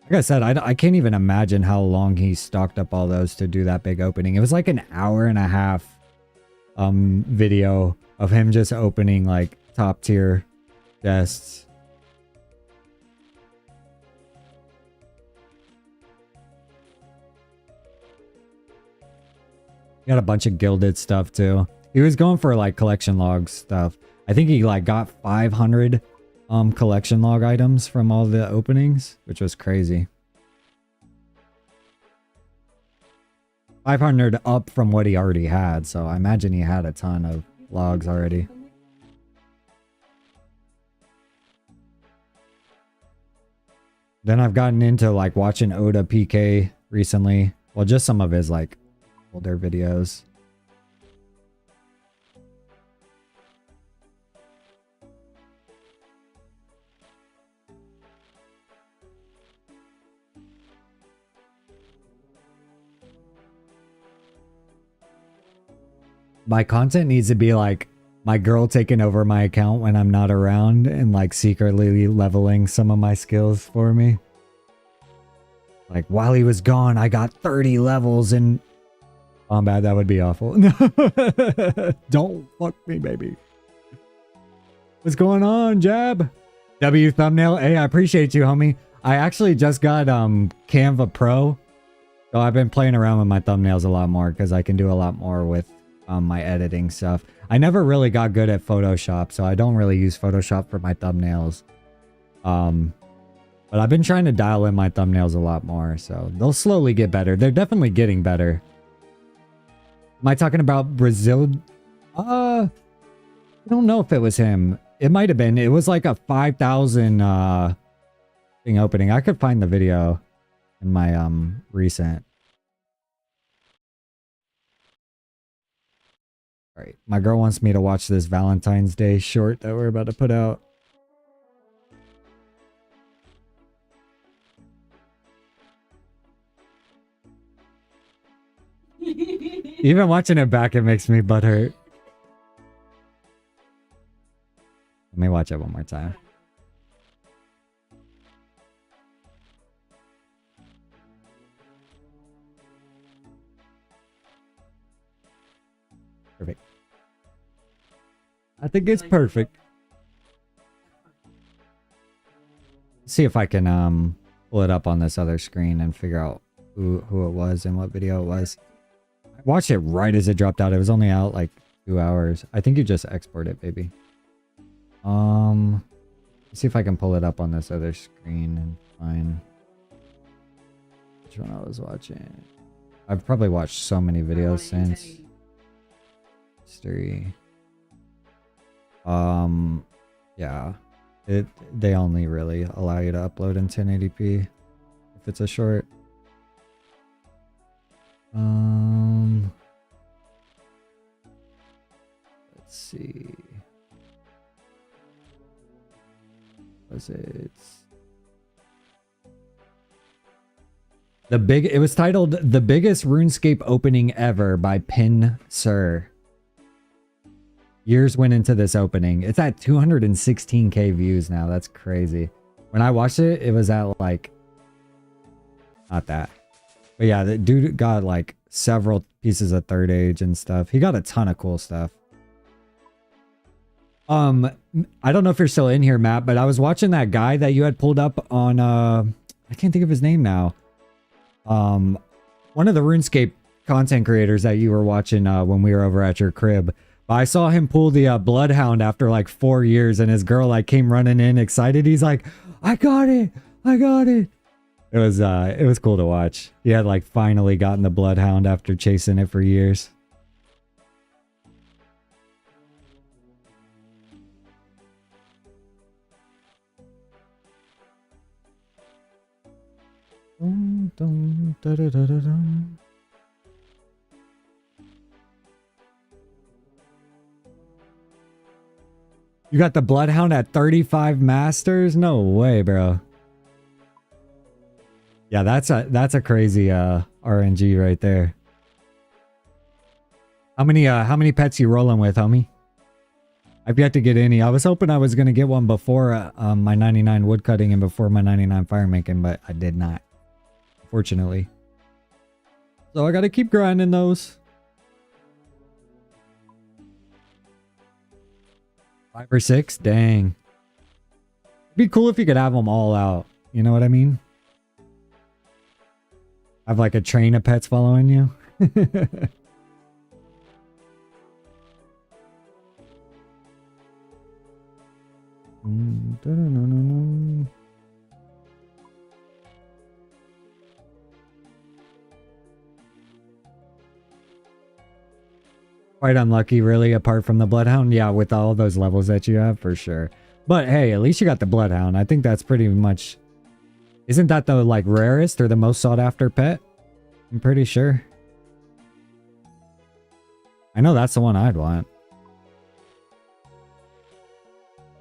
Like I said, I can't even imagine how long he stocked up all those to do that big opening. It was like an hour-and-a-half video of him just opening like top tier chests. He got a bunch of gilded stuff too. He was going for like collection log stuff. I think he like got 500 collection log items from all the openings, which was crazy. 500 up from what he already had, so I imagine he had a ton of logs already. Then I've gotten into like watching Oda PK recently. Well, just some of his like older videos. My content needs to be like my girl taking over my account when I'm not around and like secretly leveling some of my skills for me. Like while he was gone, I got 30 levels in combat. That would be awful. Don't fuck me, baby. What's going on, Jab? W thumbnail. Hey, I appreciate you, homie. I actually just got Canva Pro. So I've been playing around with my thumbnails a lot more because I can do a lot more with my editing stuff. I never really got good at Photoshop, so I don't really use Photoshop for my thumbnails. But I've been trying to dial in my thumbnails a lot more, so they'll slowly get better. They're definitely getting better. Am I talking about Brazil? I don't know if it was him. It might have been. It was like a 5,000 thing opening. I could find the video in my recent. All right, my girl wants me to watch this Valentine's Day short that we're about to put out. Even watching it back, it makes me butthurt. Let me watch it one more time. Perfect. I think it's perfect. See if I can pull it up on this other screen and figure out who it was and what video it was. I watched it right as it dropped out. It was only out like 2 hours. I think you just export it, baby. Let's see if I can pull it up on this other screen and find which one I was watching. I've probably watched so many videos since. History. Yeah. They only really allow you to upload in 1080p if it's a short. Let's see. Was it it was titled The Biggest Runescape Opening Ever by Pin Sir. Years went into this opening. It's at 216k views now. That's crazy. When I watched it, it was at like not that. But yeah, the dude got like several pieces of third age and stuff. He got a ton of cool stuff. I don't know if you're still in here, Matt, but I was watching that guy that you had pulled up on I can't think of his name now. One of the RuneScape content creators that you were watching when we were over at your crib. But I saw him pull the Bloodhound after like 4 years, and his girl like came running in excited. He's like, I got it. I got it. It was cool to watch. He had like finally gotten the Bloodhound after chasing it for years. Dun, dun, da, da, da, da, dun. You got the Bloodhound at 35 masters? No way, bro. Yeah, that's a crazy RNG right there. How many pets you rolling with, homie? I've yet to get any. I was hoping I was gonna get one before my 99 woodcutting and before my 99 fire making, but I did not. Fortunately. So I gotta keep grinding those. 5 or 6? Dang. It'd be cool if you could have them all out. You know what I mean? Have like a train of pets following you. Quite unlucky, really, apart from the Bloodhound. Yeah, with all those levels that you have, for sure. But hey, at least you got the Bloodhound. I think that's pretty much... Isn't that the, like, rarest or the most sought-after pet? I'm pretty sure. I know that's the one I'd want.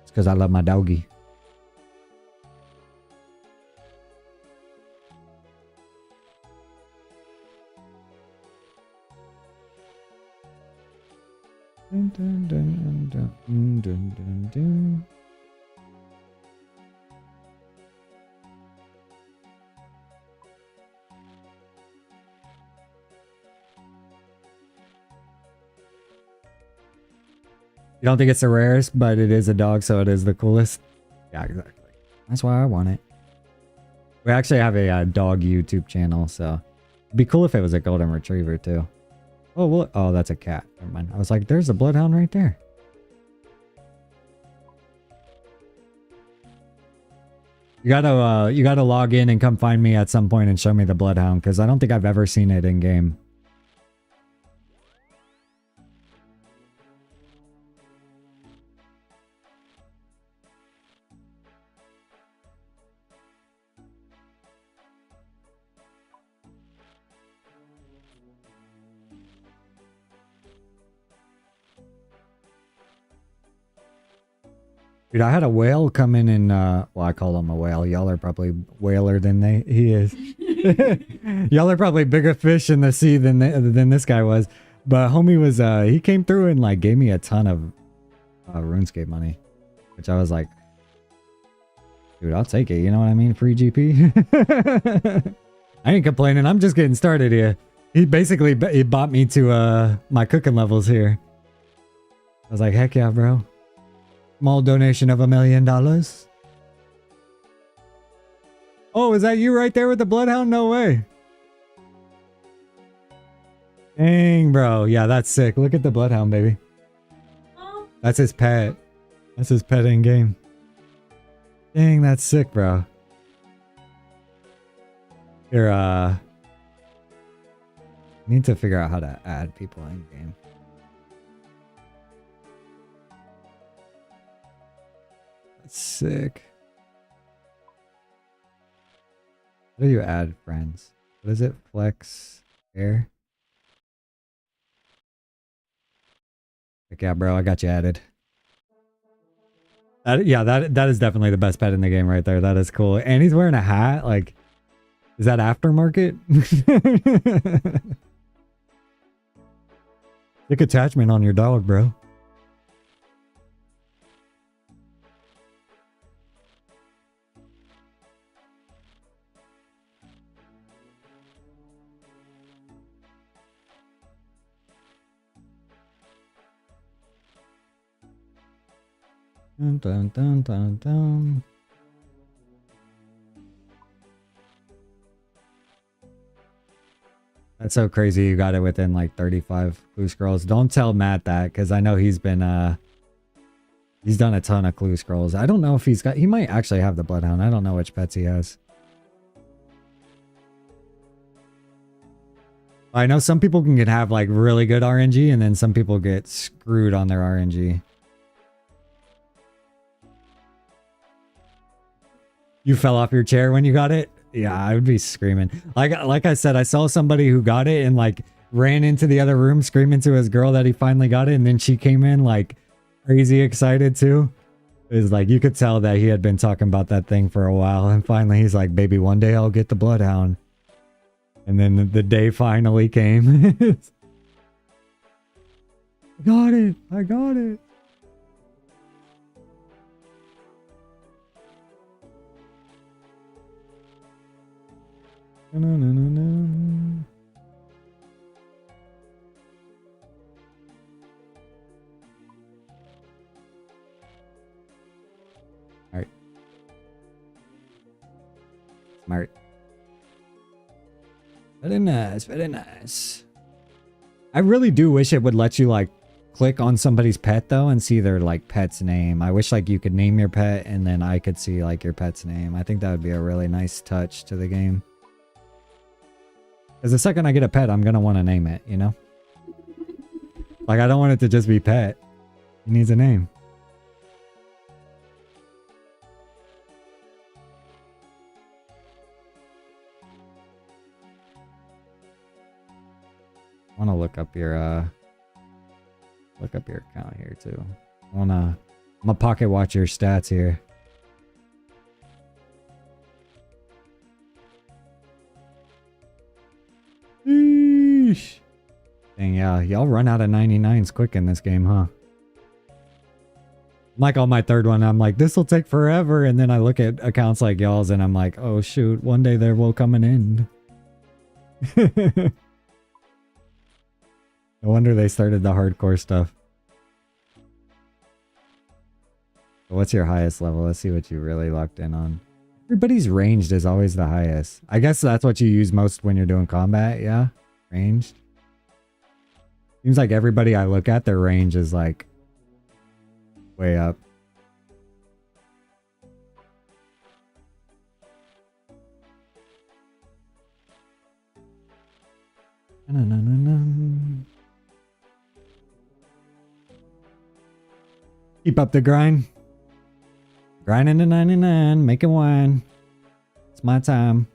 It's because I love my doggy. Dun, dun, dun, dun, dun, dun, dun. You don't think it's the rarest, but it is a dog, so it is the coolest. Yeah, exactly. That's why I want it. We actually have a dog YouTube channel, so it'd be cool if it was a golden retriever too. Oh, well, oh, that's a cat. Never mind. I was like, there's a Bloodhound right there. You gotta log in and come find me at some point and show me the Bloodhound, because I don't think I've ever seen it in game. Dude, I had a whale come in and, well, I call him a whale. Y'all are probably whaler than he is. Y'all are probably bigger fish in the sea than this guy was. But homie was, he came through and like gave me a ton of RuneScape money. Which I was like, dude, I'll take it. You know what I mean? Free GP. I ain't complaining. I'm just getting started here. He basically, he bought me to my cooking levels here. I was like, heck yeah, bro. Small donation of $1 million. Oh, is that you right there with the Bloodhound? No way. Dang, bro. Yeah, that's sick. Look at the Bloodhound, baby. That's his pet. That's his pet in game. Dang, that's sick, bro. Here, need to figure out how to add people in game. Sick. How do you add friends? What is it? Flex air? Like, yeah, bro, I got you added. Yeah, that is definitely the best pet in the game right there. That is cool. And he's wearing a hat. Like, is that aftermarket? Sick attachment on your dog, bro. Dun, dun, dun, dun, dun. That's so crazy you got it within like 35 clue scrolls. Don't tell Matt that, because I know he's been he's done a ton of clue scrolls. I don't know if he might actually have the Bloodhound. I don't know which pets he has. I know some people can have like really good RNG, and then some people get screwed on their RNG. You fell off your chair when you got it? Yeah, I would be screaming. Like I said, I saw somebody who got it and like ran into the other room screaming to his girl that he finally got it, and then she came in like crazy excited too. It was like you could tell that he had been talking about that thing for a while, and finally he's like, baby, one day I'll get the Bloodhound. And then the day finally came. I got it. I got it. No, no, no, no. All right. Smart. Very nice. Very nice. I really do wish it would let you like click on somebody's pet though and see their like pet's name. I wish like you could name your pet and then I could see like your pet's name. I think that would be a really nice touch to the game. Because the second I get a pet, I'm going to want to name it, you know? Like, I don't want it to just be pet. It needs a name. I want to look up your account here too. I'm gonna pocket watch your stats here. Eesh. Dang, yeah, y'all run out of 99s quick in this game, huh? Like on my third one, I'm like, this will take forever, and then I look at accounts like y'all's and I'm like, oh shoot, one day there will come an end. No wonder they started the hardcore stuff. What's your highest level? Let's see what you really locked in on. Everybody's ranged is always the highest. I guess that's what you use most when you're doing combat, yeah? Ranged. Seems like everybody I look at, their range is like way up. Keep up the grind. Grinding to 99, making wine. It's my time.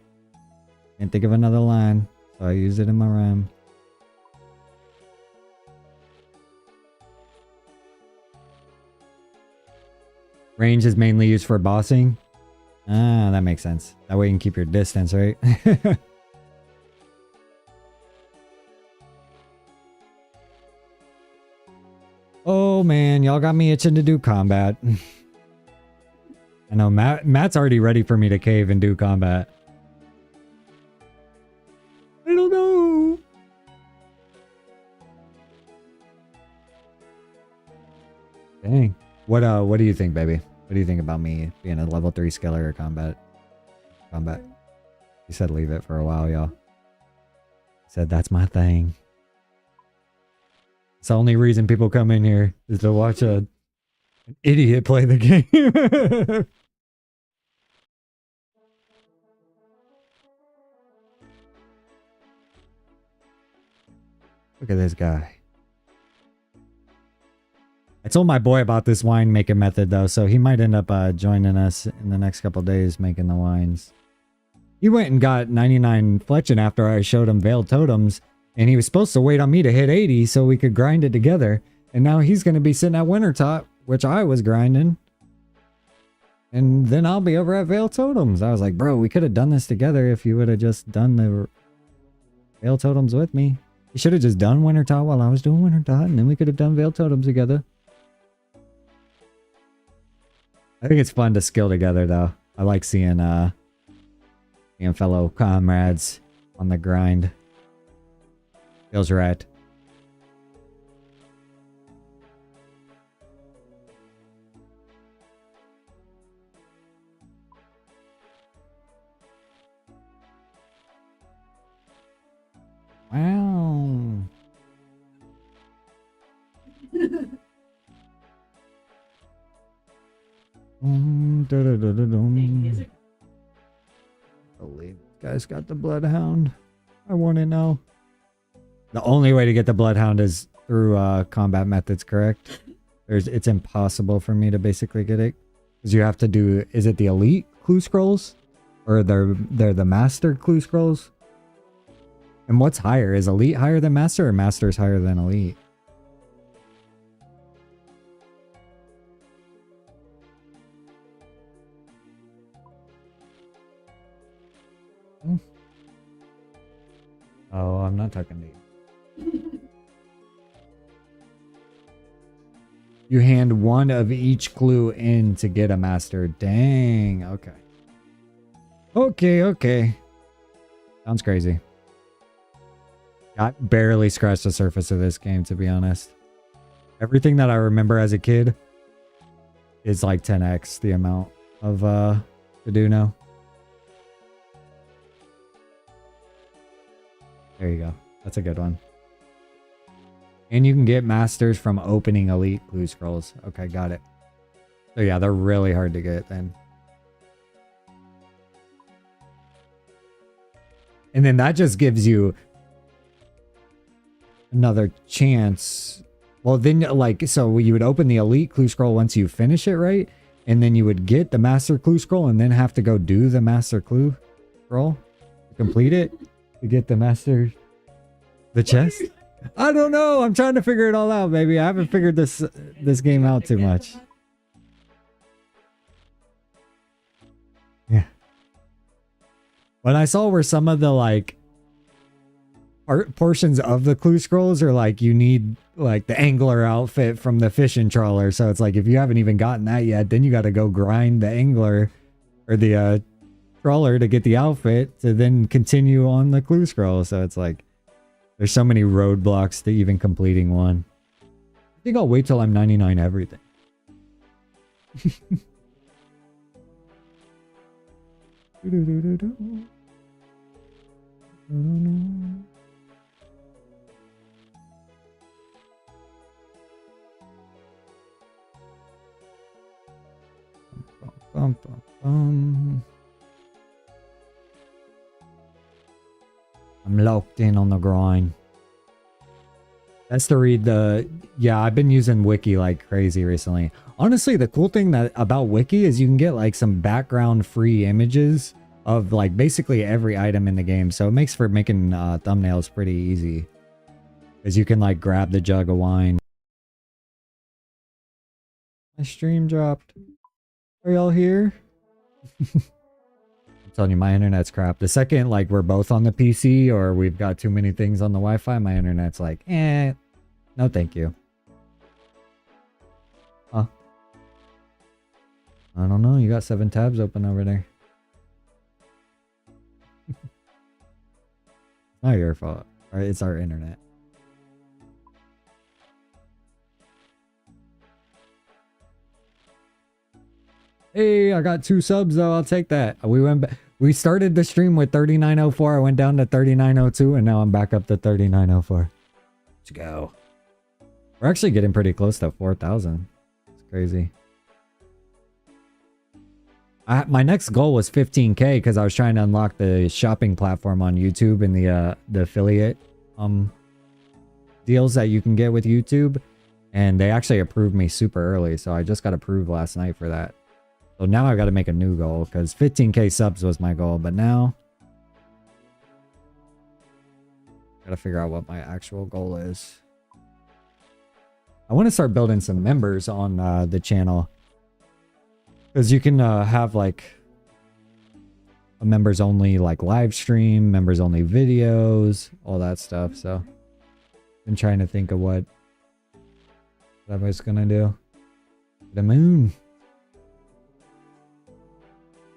Can't think of another line, so I use it in my rhyme. Range is mainly used for bossing. Ah, that makes sense. That way you can keep your distance, right? Oh man, y'all got me itching to do combat. I know Matt's already ready for me to cave and do combat. I don't know. Dang. What do you think, baby? What do you think about me being a level 3 skiller or combat? Combat. You said leave it for a while, y'all. Said that's my thing. It's the only reason people come in here is to watch an idiot play the game. Look at this guy. I told my boy about this wine making method though, so he might end up joining us in the next couple days making the wines. He went and got 99 fletching after I showed him veiled totems, and he was supposed to wait on me to hit 80 so we could grind it together. And now he's going to be sitting at Wintertop, which I was grinding. And then I'll be over at veiled totems. I was like, bro, we could have done this together if you would have just done the veiled totems with me. You should have just done Wintertop while I was doing Wintertop, and then we could have done veiled totems together. I think it's fun to skill together, though. I like seeing fellow comrades on the grind. Feels right. Wow. Believe guys got the bloodhound. I want to know. The only way to get the bloodhound is through combat methods, correct? It's impossible for me to basically get it because you have to do. Is it the elite clue scrolls or they're the master clue scrolls? And what's higher? Is elite higher than master or master is higher than elite? Oh, I'm not talking to you. You hand one of each clue in to get a master. Dang. Okay. Okay. Sounds crazy. I barely scratched the surface of this game, to be honest. Everything that I remember as a kid is like 10x the amount of to do now. There you go. That's a good one. And you can get masters from opening elite clue scrolls. Okay, got it. So yeah, they're really hard to get then. And then that just gives you another chance. Well, then like, so you would open the elite clue scroll once you finish it, right? And then you would get the master clue scroll and then have to go do the master clue scroll to complete it. To get the master, the chest. I don't know. I'm trying to figure it all out, baby. I haven't figured this game out too much. Yeah. But I saw where some of the like portions of the clue scrolls are like you need like the angler outfit from the fishing trawler. So it's like if you haven't even gotten that yet, then you got to go grind the angler or the trawler to get the outfit to then continue on the clue scroll. So it's like there's so many roadblocks to even completing one. I think I'll wait till I'm 99 everything. I'm locked in on the grind. That's to read the... Yeah, I've been using Wiki like crazy recently. Honestly, the cool thing about Wiki is you can get like some background free images of like basically every item in the game. So it makes for making thumbnails pretty easy. Because you can like grab the jug of wine. My stream dropped. Are y'all here? I'm telling you, my internet's crap. The second like we're both on the PC or we've got too many things on the Wi-Fi, my internet's like, no thank you. Huh? I don't know. You got 7 tabs open over there. Not your fault. All right, it's our internet. Hey, I got 2 subs though. I'll take that. We started the stream with 3904. I went down to 3902 and now I'm back up to 3904. Let's go. We're actually getting pretty close to 4,000. It's crazy. My next goal was 15K because I was trying to unlock the shopping platform on YouTube and the affiliate deals that you can get with YouTube. And they actually approved me super early. So I just got approved last night for that. So now I've got to make a new goal because 15K subs was my goal. But now I got to figure out what my actual goal is. I want to start building some members on the channel. Because you can have like a members only like live stream, members only videos, all that stuff. So I'm trying to think of what I was gonna do. The moon.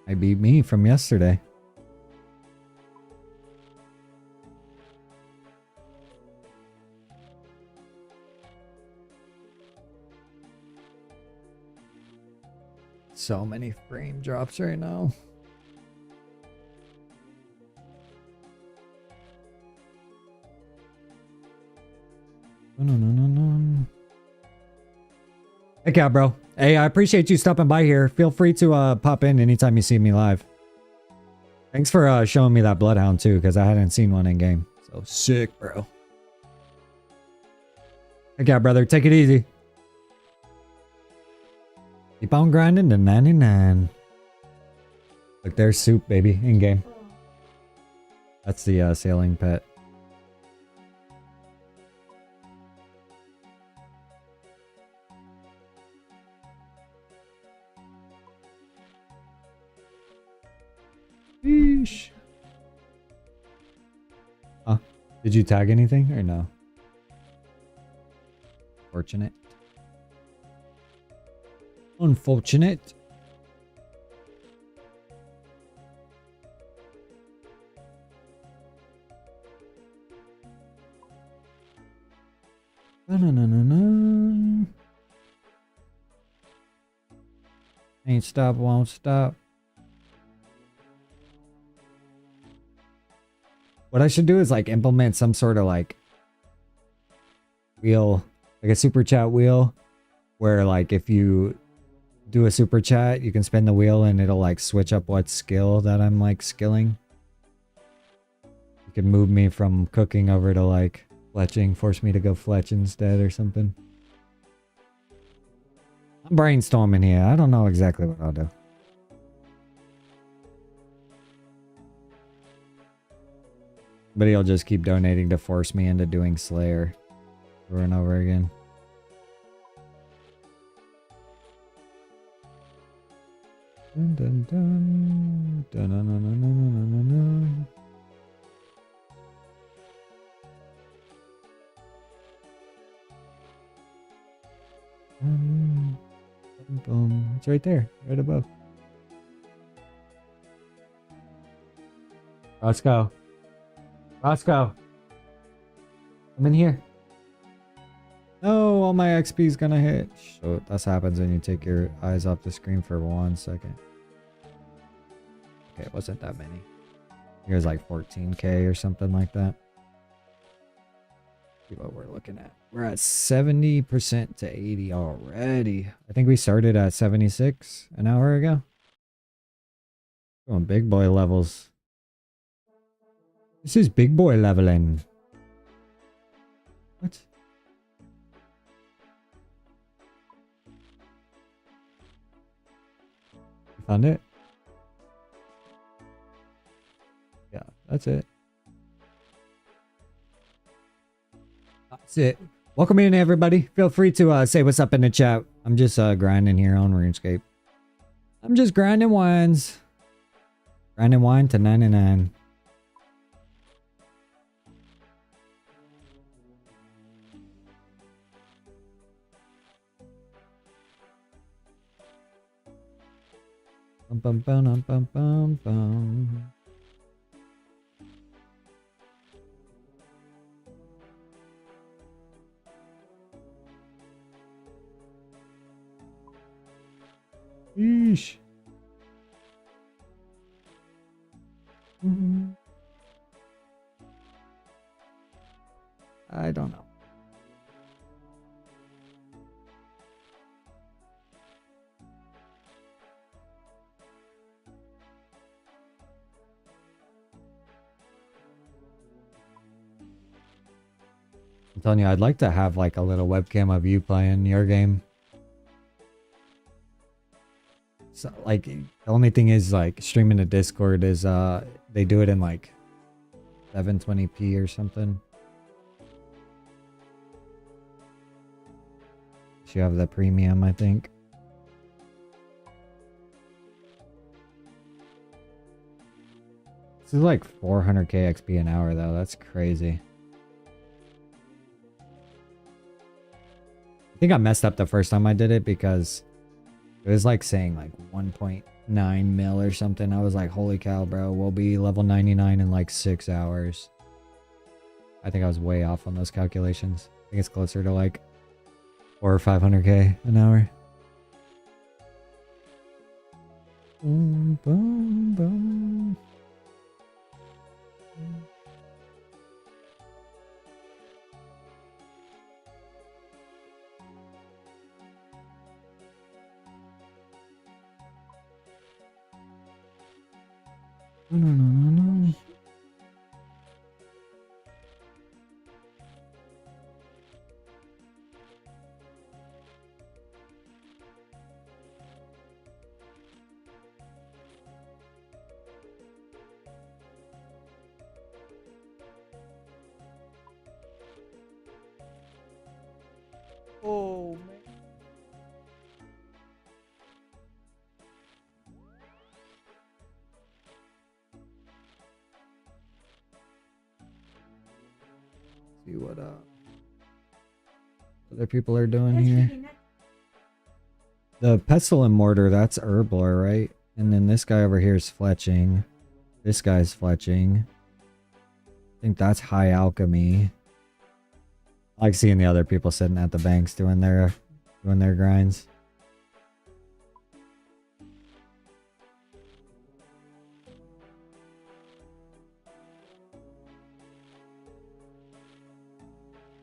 I beat me from yesterday. So many frame drops right now. No. Heck yeah, bro. Hey, I appreciate you stopping by here. Feel free to pop in anytime you see me live. Thanks for showing me that Bloodhound too, because I hadn't seen one in game. So sick, bro. Heck yeah, brother. Take it easy. Keep on grinding to 99. Look, there's Soup, baby, in game. That's the sailing pet. Sheesh. Huh? Did you tag anything or no? Fortunate. Unfortunate. No. Ain't stop, won't stop. What I should do is like implement some sort of like wheel, like a super chat wheel, where like if you do a super chat, you can spin the wheel and it'll like switch up what skill that I'm like skilling. You can move me from cooking over to like fletching, force me to go fletch instead or something. I'm brainstorming here. I don't know exactly what I'll do. But he'll just keep donating to force me into doing Slayer over and over again. Dun, dun, dun. Dun, dun, dun, dun, dun, dun, dun. Boom. It's right there, right above. Roscoe. Roscoe. I'm in here. No, all my XP's gonna hit. So that's what happens when you take your eyes off the screen for 1 second. Okay, it wasn't that many. It was like 14K or something like that. See what we're looking at. We're at 70% to 80 already. I think we started at 76 an hour ago. Going big boy levels. This is big boy leveling. What? Found it. Yeah, that's it. That's it. Welcome in, everybody. Feel free to say what's up in the chat. I'm just grinding here on RuneScape. I'm just grinding wines. Grinding wine to 99. Bum, bum, bum, bum, bum, bum. Yeesh. I don't know. I'm telling you, I'd like to have like a little webcam of you playing your game. So like the only thing is like streaming to Discord is they do it in like 720p or something. You have the premium, I think. This is like 400k XP an hour though. That's crazy. I think I messed up the first time I did it because it was like saying like 1.9 mil or something. I was like, holy cow, bro, we'll be level 99 in like 6 hours. I think I was way off on those calculations. I think it's closer to like 400 or 500k an hour. Boom, boom, boom. No. Oh, man. See what other people are doing here. The pestle and mortar, that's herbler, right? And then this guy over here is fletching. This guy's fletching. I think that's high alchemy. I like seeing the other people sitting at the banks doing their grinds.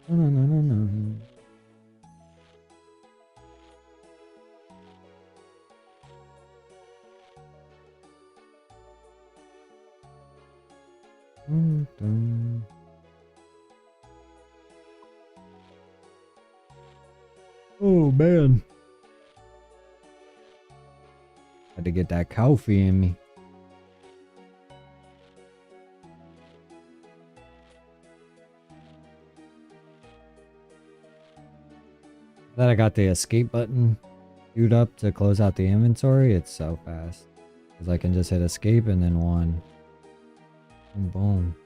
No. Oh man. Had to get that coffee in me. That I got the escape button queued up to close out the inventory. It's so fast. Because I can just hit escape and then one. Boom, boom.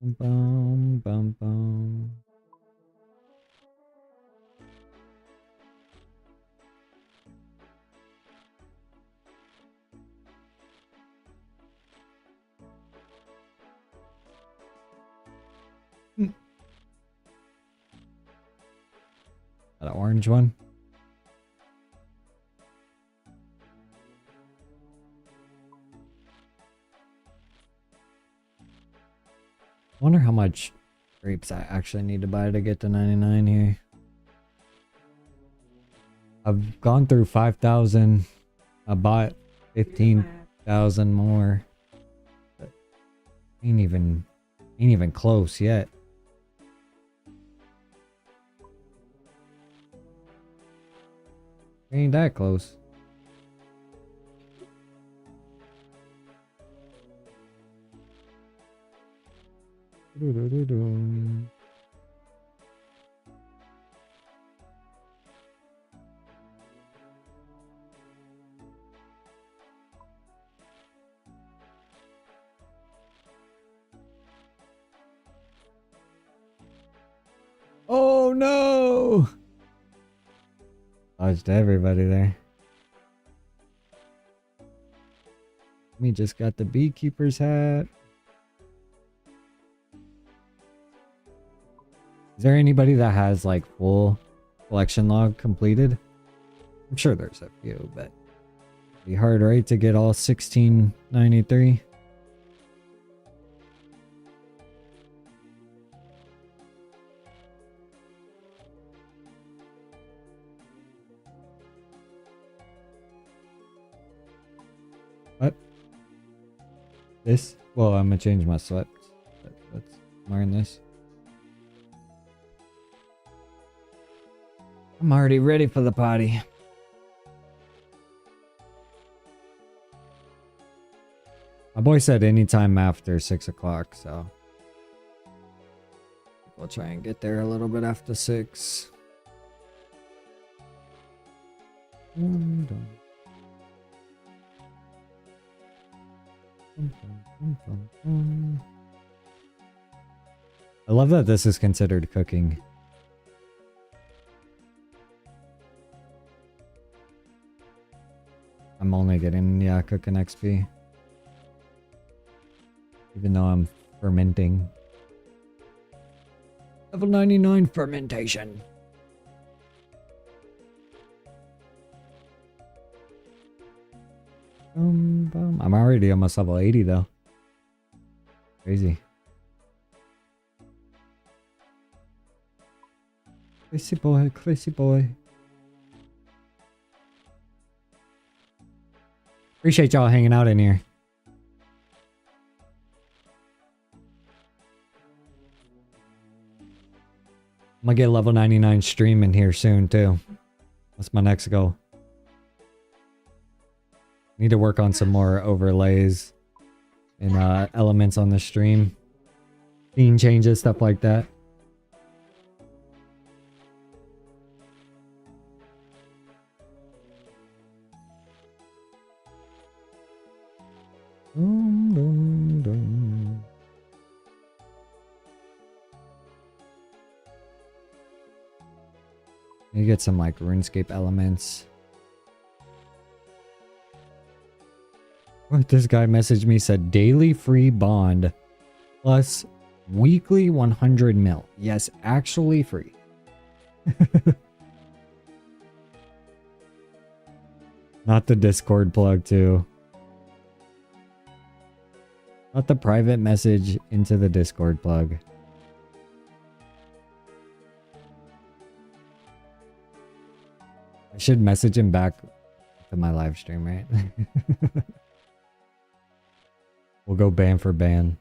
Bum, bum, bum. That orange one. Wonder how much grapes I actually need to buy to get to 99 here. I've gone through 5,000 I bought 15,000 more. But ain't even close yet. Ain't that close. Oh no! Dodged everybody there. We just got the beekeeper's hat. Is there anybody that has like full collection log completed? I'm sure there's a few, but it'd be hard, right, to get all 1693. What? This? Well, I'm gonna change my sweats. Let's learn this. I'm already ready for the potty. My boy said anytime after 6 o'clock, so we'll try and get there a little bit after 6. I love that this is considered cooking. I'm only getting, yeah, cooking XP. Even though I'm fermenting. Level 99 fermentation. I'm already almost level 80 though. Crazy. Crazy boy, crazy boy. Appreciate y'all hanging out in here. I'm gonna get level 99 stream in here soon too. That's my next goal. Need to work on some more overlays and elements on the stream. Scene changes, stuff like that. You get some like Runescape elements. What this guy messaged me, said daily free bond plus weekly 100 mil. Yes, actually free. Not the Discord plug too. Not the private message into the Discord plug. I should message him back to my live stream, right? We'll go ban for ban.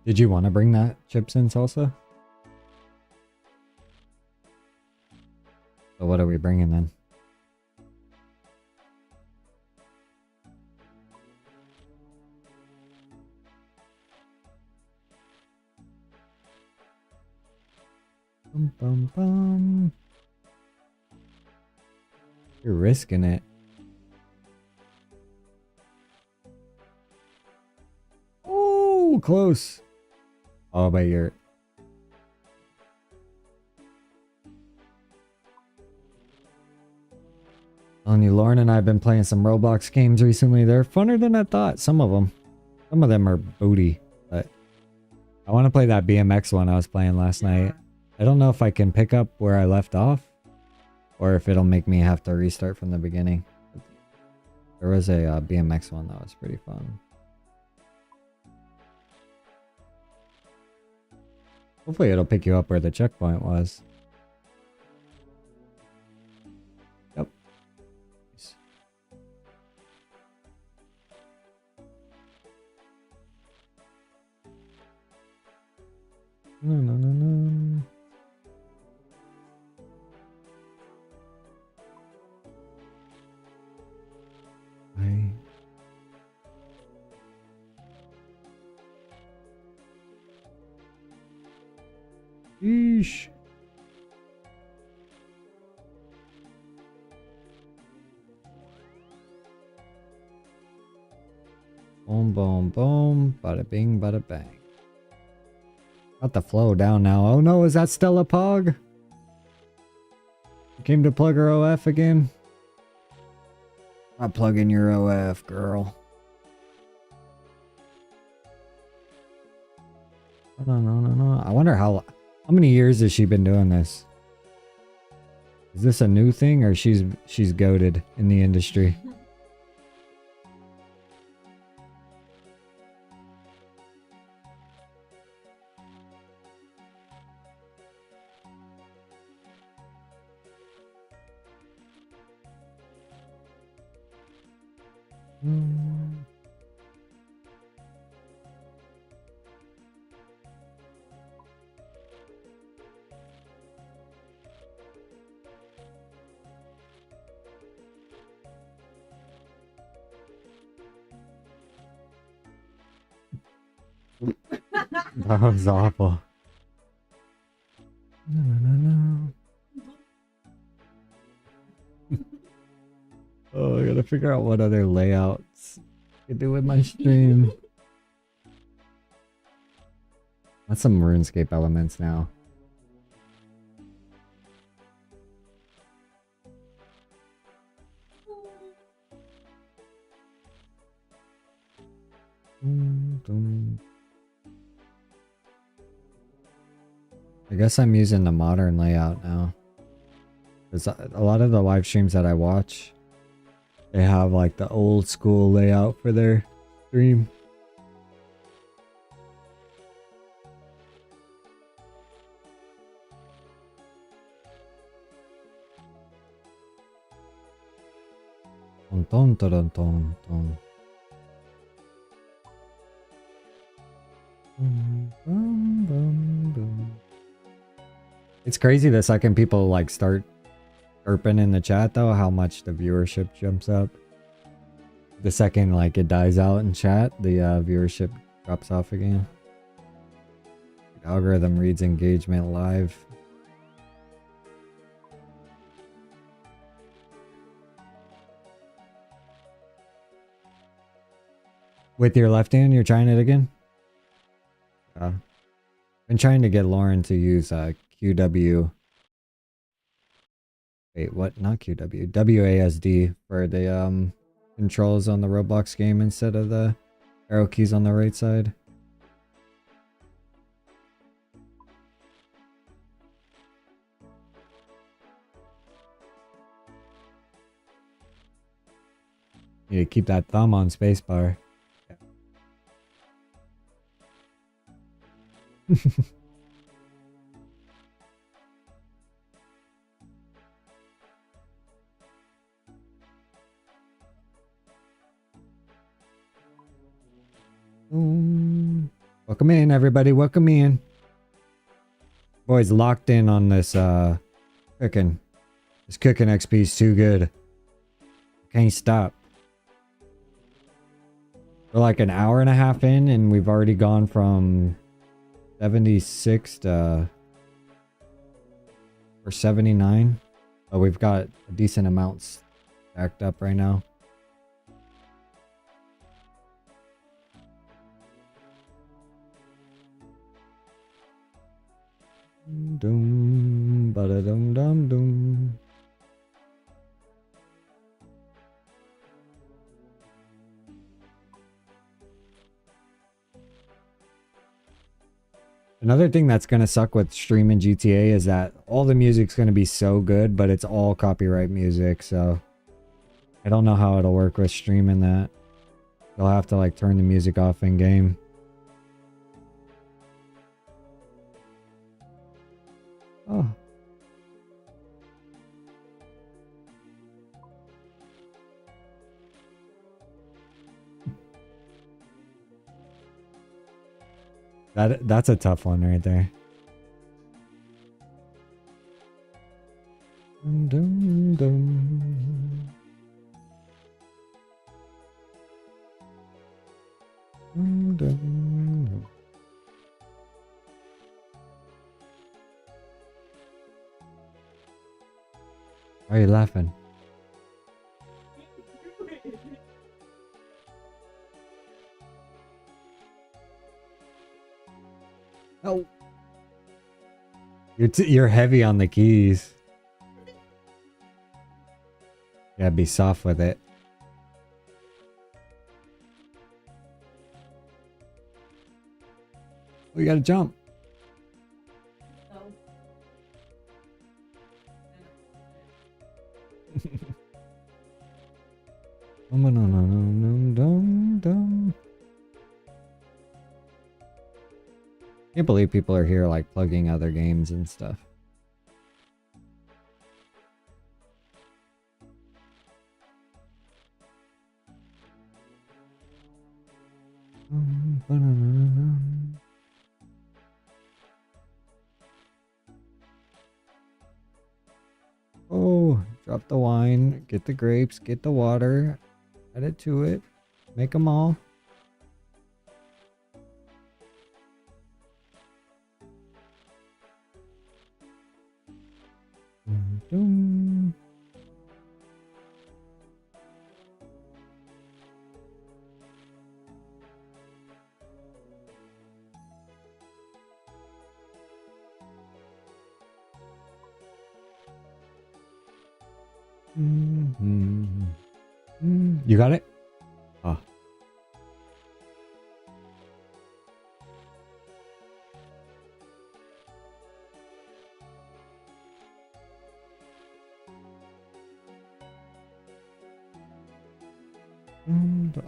Did you want to bring that chips and salsa? So what are we bringing then? Bum, bum, bum. You're risking it. Oh, close. Oh, but you're... Telling you, Lauren and I have been playing some Roblox games recently. They're funner than I thought. Some of them are booty, but I want to play that BMX one I was playing last night. I don't know if I can pick up where I left off. or if it'll make me have to restart from the beginning. There was a BMX one that was pretty fun. Hopefully it'll pick you up where the checkpoint was. Yep. No. Right. Yeesh. Boom, boom, boom. Bada bing, bada bang. Got the flow down now. Oh no, is that Stella Pog? You came to plug her OF again? I'll plug in your OF, girl. No. I wonder how many years has she been doing this? Is this a new thing or she's goated in the industry? That was awful. No. Oh, I gotta figure out what other layouts I can do with my stream. That's some RuneScape elements now. I guess I'm using the modern layout now. Because a lot of the live streams that I watch, they have like the old school layout for their stream. Ton, ton, ton, ton, ton. It's crazy the second people like start chirping in the chat though, how much the viewership jumps up. The second like it dies out in chat, the viewership drops off again. The algorithm reads engagement live. With your left hand, you're trying it again? Been trying to get Lauren to use QW. Wait, what? Not QW. WASD for the controls on the Roblox game instead of the arrow keys on the right side. You need to keep that thumb on spacebar. Welcome in, everybody. Welcome in. Boys locked in on this cooking. This cooking XP is too good. Can't stop. We're like an hour and a half in, and we've already gone from 76 to or 79. But we've got a decent amount stacked up right now. Doom, bada dum dum dum. Another thing that's going to suck with streaming GTA is that all the music's going to be so good, but it's all copyright music, so I don't know how it'll work with streaming that. You'll have to like turn the music off in game. Oh. That's a tough one right there. Dum, dum, dum. Dum, dum. Why are you laughing? Oh. You're heavy on the keys. You gotta be soft with it. We gotta jump. Can't believe people are here like plugging other games and stuff. Oh, drop the wine, get the grapes, get the water, add it to it, make them all. Dum. You got it? Oh.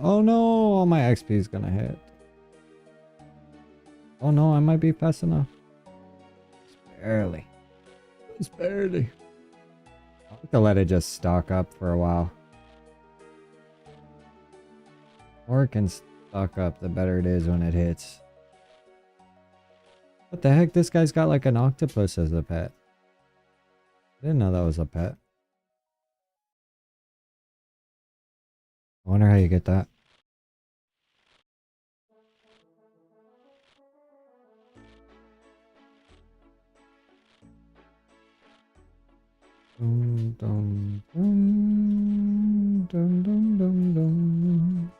Oh no, all my XP is gonna hit. Oh no, I might be fast enough. Just barely. Just barely. I'll have to let it just stock up for a while. The more it can stock up, the better it is when it hits. What the heck? This guy's got like an octopus as a pet. I didn't know that was a pet. I wonder how you get that. Dum, dum, dum, dum, dum, dum, dum.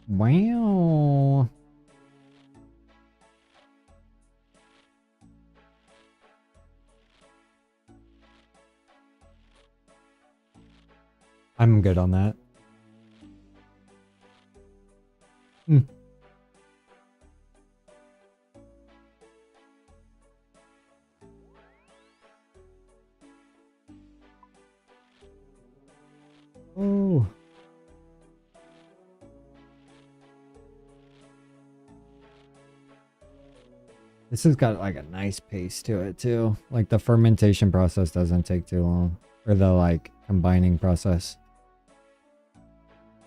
Wow. I'm good on that. Oh. This has got like a nice pace to it too. Like the fermentation process doesn't take too long. Or the like combining process.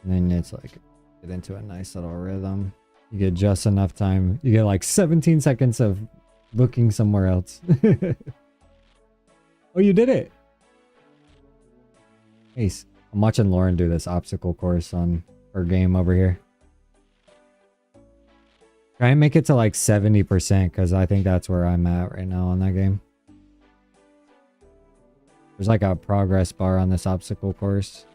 And then it's like get into a nice little rhythm. You get just enough time. You get like 17 seconds of looking somewhere else. Oh, you did it. Ace. I'm watching Lauren do this obstacle course on her game over here. Try and make it to like 70% because I think that's where I'm at right now on that game. There's like a progress bar on this obstacle course.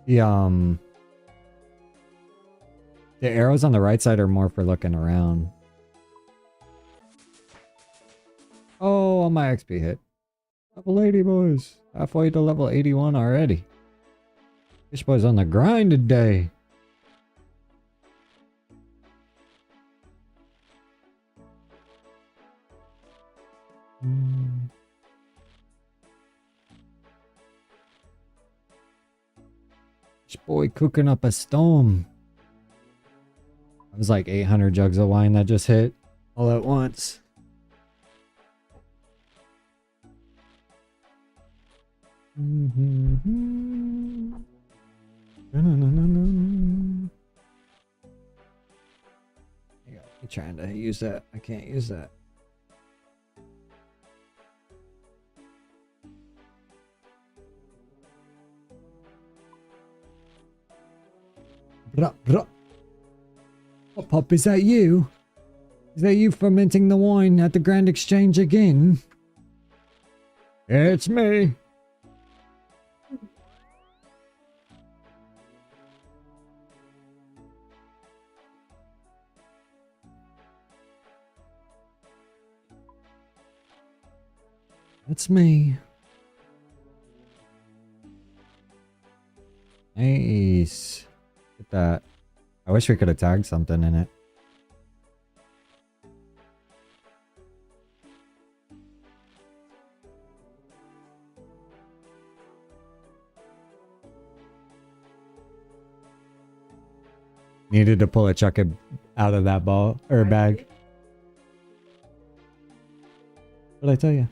The the arrows on the right side are more for looking around. Oh, all my XP hit. Level 80, boys. Halfway to level 81 already. This boy's on the grind today. This boy cooking up a storm. It was like 800 jugs of wine that just hit all at once. I'm trying to use that. I can't use that. Bruh, bruh. What, Pop, is that you? Is that you fermenting the wine at the Grand Exchange again? It's me. It's me. Nice. Look at that. I wish we could have tagged something in it. Needed to pull a chuck out of that ball or bag. What'd I tell you?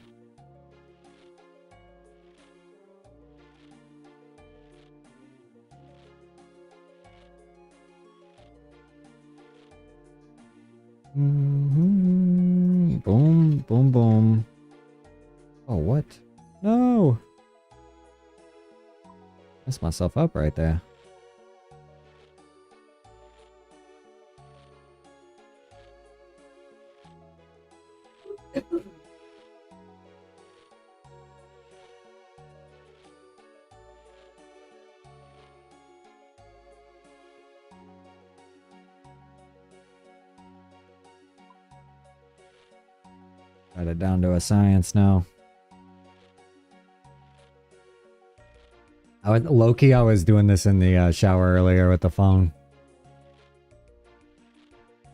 Boom, boom, boom. Oh, what? No! Messed myself up right there. Got it down to a science now. Low-key, I was doing this in the shower earlier with the phone.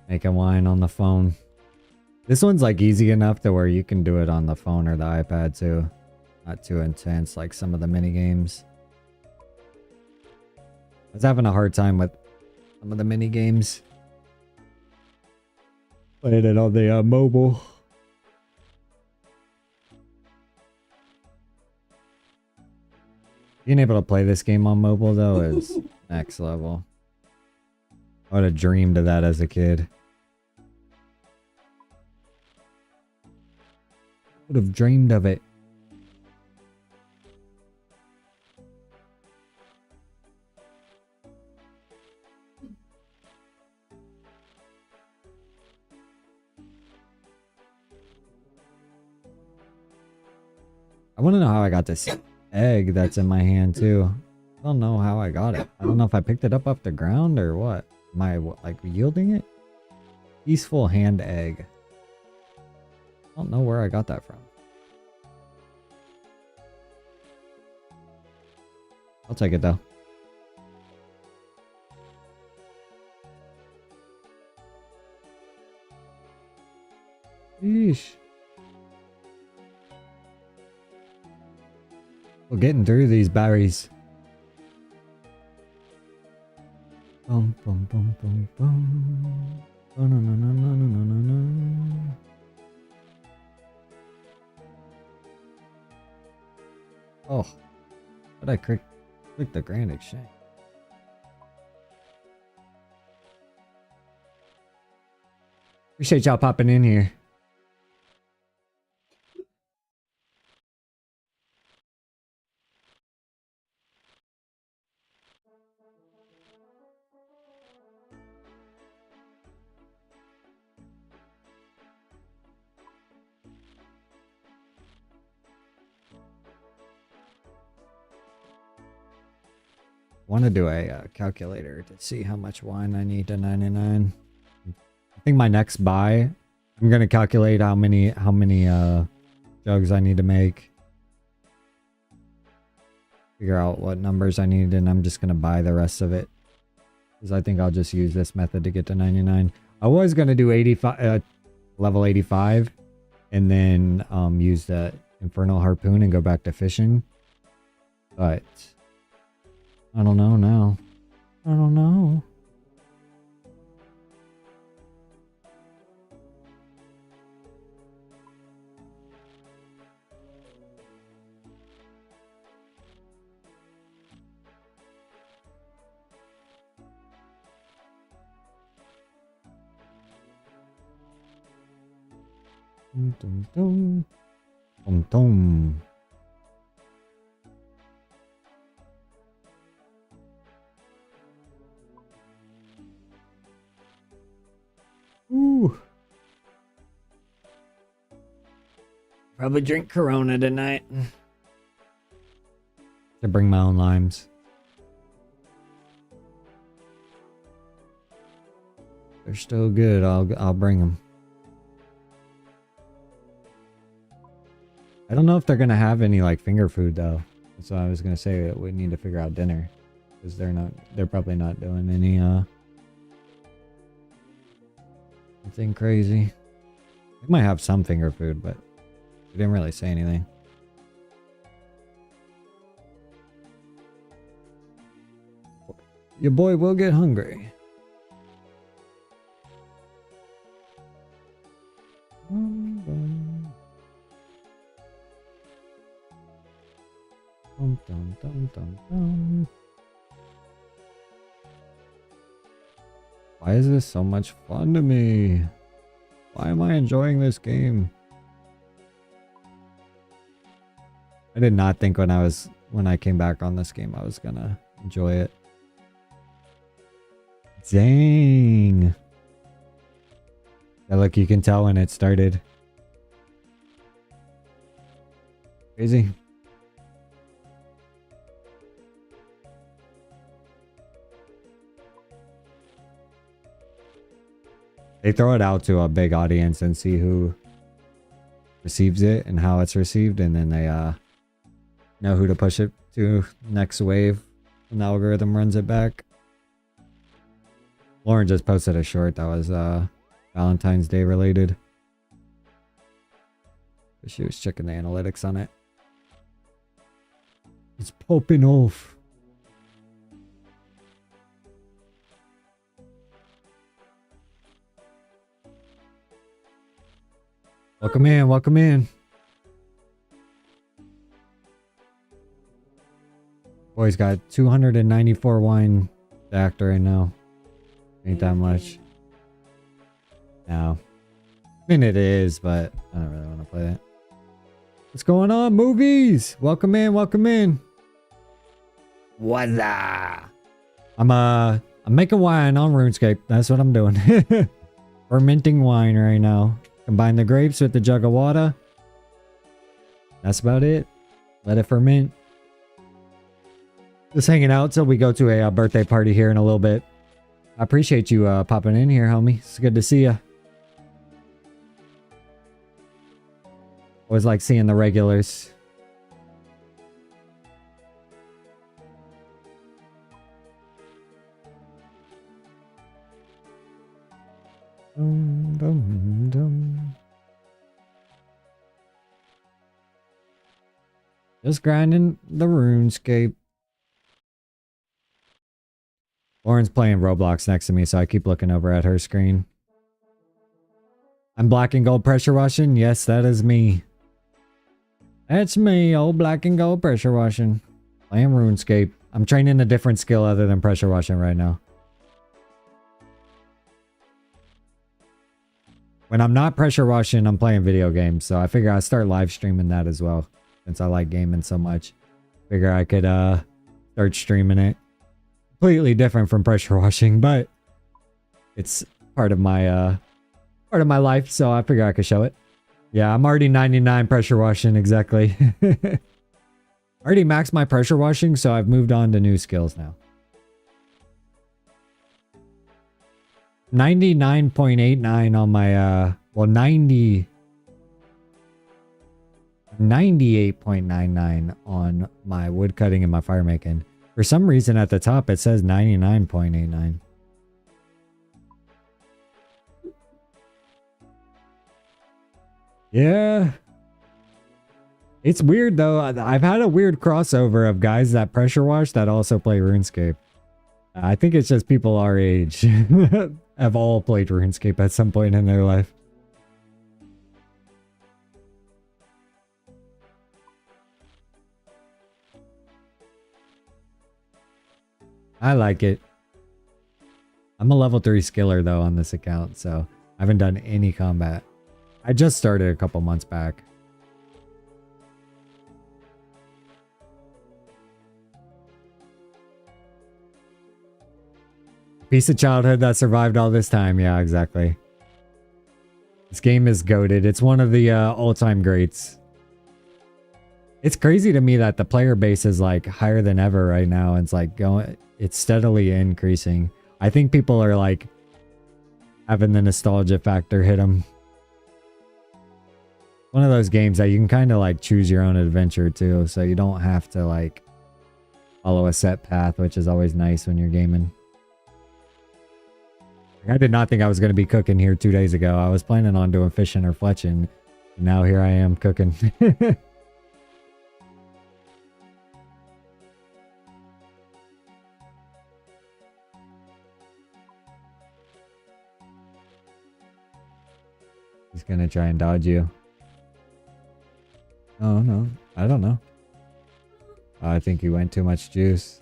Making wine on the phone. This one's like easy enough to where you can do it on the phone or the iPad too. Not too intense like some of the mini games. I was having a hard time with some of the mini games. Played it on the mobile. Being able to play this game on mobile though is next level. I would have dreamed of that as a kid. Would have dreamed of it. I want to know how I got this egg that's in my hand too. I don't know how I got it. I don't know if I picked it up off the ground or what. Am I like yielding it? Peaceful hand egg. I don't know where I got that from. I'll take it though. Yeesh. We're getting through these berries. Bum, bum, bum, bum, bum. Oh, no, no, no, no, no, no, no, no. Oh, but I click the Grand Exchange. Appreciate y'all popping in here. want to do a calculator to see how much wine I need to 99. I think my next buy, I'm gonna calculate how many jugs I need to make. Figure out what numbers I need, and I'm just gonna buy the rest of it. Because I think I'll just use this method to get to 99. I was gonna do 85, level 85, and then use the Infernal Harpoon and go back to fishing. But I don't know now. I don't know. Dum, dum, dum. Dum, dum. Ooh. Probably drink Corona tonight. To bring my own limes. They're still good. I'll bring them. I don't know if they're gonna have any like finger food though. So I was gonna say that we need to figure out dinner because they're probably not doing any anything crazy. They might have some finger food, but they didn't really say anything. Your boy will get hungry. Dum, dum, dum, dum, dum. Why is this so much fun to me? Why am I enjoying this game? I did not think when I came back on this game I was gonna enjoy it. Dang. Yeah, look, you can tell when it started. Crazy. They throw it out to a big audience and see who receives it and how it's received, and then they know who to push it to next wave when the algorithm runs it back. Lauren just posted a short that was Valentine's Day related. She was checking the analytics on it. It's popping off. Welcome in, welcome in. Boy's got 294 wine stacked right now. Ain't that much. No. I mean, it is, but I don't really want to play that. What's going on, movies? Welcome in, welcome in. What's up? I'm making wine on RuneScape. That's what I'm doing. Fermenting wine right now. Combine the grapes with the jug of water. That's about it. Let it ferment. Just hanging out till we go to a birthday party here in a little bit. I appreciate you popping in here, homie. It's good to see you. Always like seeing the regulars. Dum, dum, dum. Just grinding the RuneScape. Lauren's playing Roblox next to me, so I keep looking over at her screen. I'm black and gold pressure washing. Yes, that is me. That's me, old black and gold pressure washing. Playing RuneScape. I'm training a different skill other than pressure washing right now. When I'm not pressure washing, I'm playing video games. So I figure I'll start live streaming that as well. Since I like gaming so much. Figure I could start streaming it. Completely different from pressure washing, but it's part of my life, so I figure I could show it. Yeah, I'm already 99 pressure washing, exactly. Already maxed my pressure washing, so I've moved on to new skills now. 99.89 on my well 98.99 on my wood cutting and my fire making. For some reason at the top it says 99.89. Yeah. It's weird though. I've had a weird crossover of guys that pressure wash that also play RuneScape. I think it's just people our age have all played RuneScape at some point in their life. I like it. I'm a level 3 skiller though on this account, so I haven't done any combat. I just started a couple months back. Piece of childhood that survived all this time. Yeah, exactly. This game is goated. It's one of the all-time greats. It's crazy to me that the player base is like higher than ever right now. It's like it's steadily increasing. I think people are like having the nostalgia factor hit them. One of those games that you can kind of like choose your own adventure too, so you don't have to like follow a set path, which is always nice when you're gaming. I did not think I was going to be cooking here 2 days ago. I was planning on doing fishing or fletching. And now here I am cooking. He's going to try and dodge you. Oh, no. I don't know. I think he went too much juice.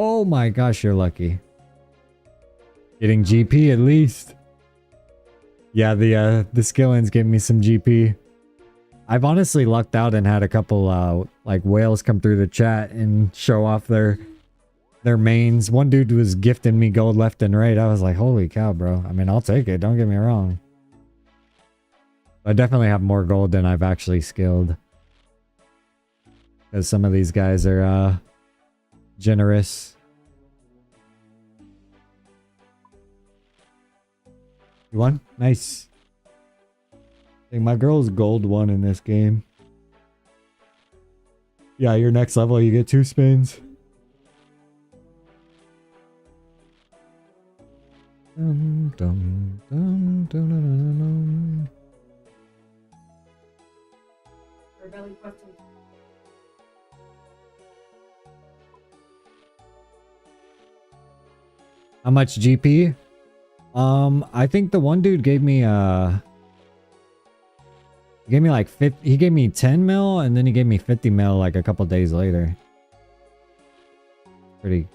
Oh my gosh, you're lucky. Getting GP at least. Yeah, the skillings gave me some GP. I've honestly lucked out and had a couple like whales come through the chat and show off their mains. One dude was gifting me gold left and right. I was like, holy cow, bro. I mean, I'll take it. Don't get me wrong. I definitely have more gold than I've actually skilled. Because some of these guys are generous. You won? Nice. I think my girl's gold 1 in this game. Yeah, your next level you get 2 spins. Dum, dum, dum, dum, dum, dum, dum. How much GP? I think the one dude gave me like 50, he gave me 10 mil and then he gave me 50 mil like a couple days later. Pretty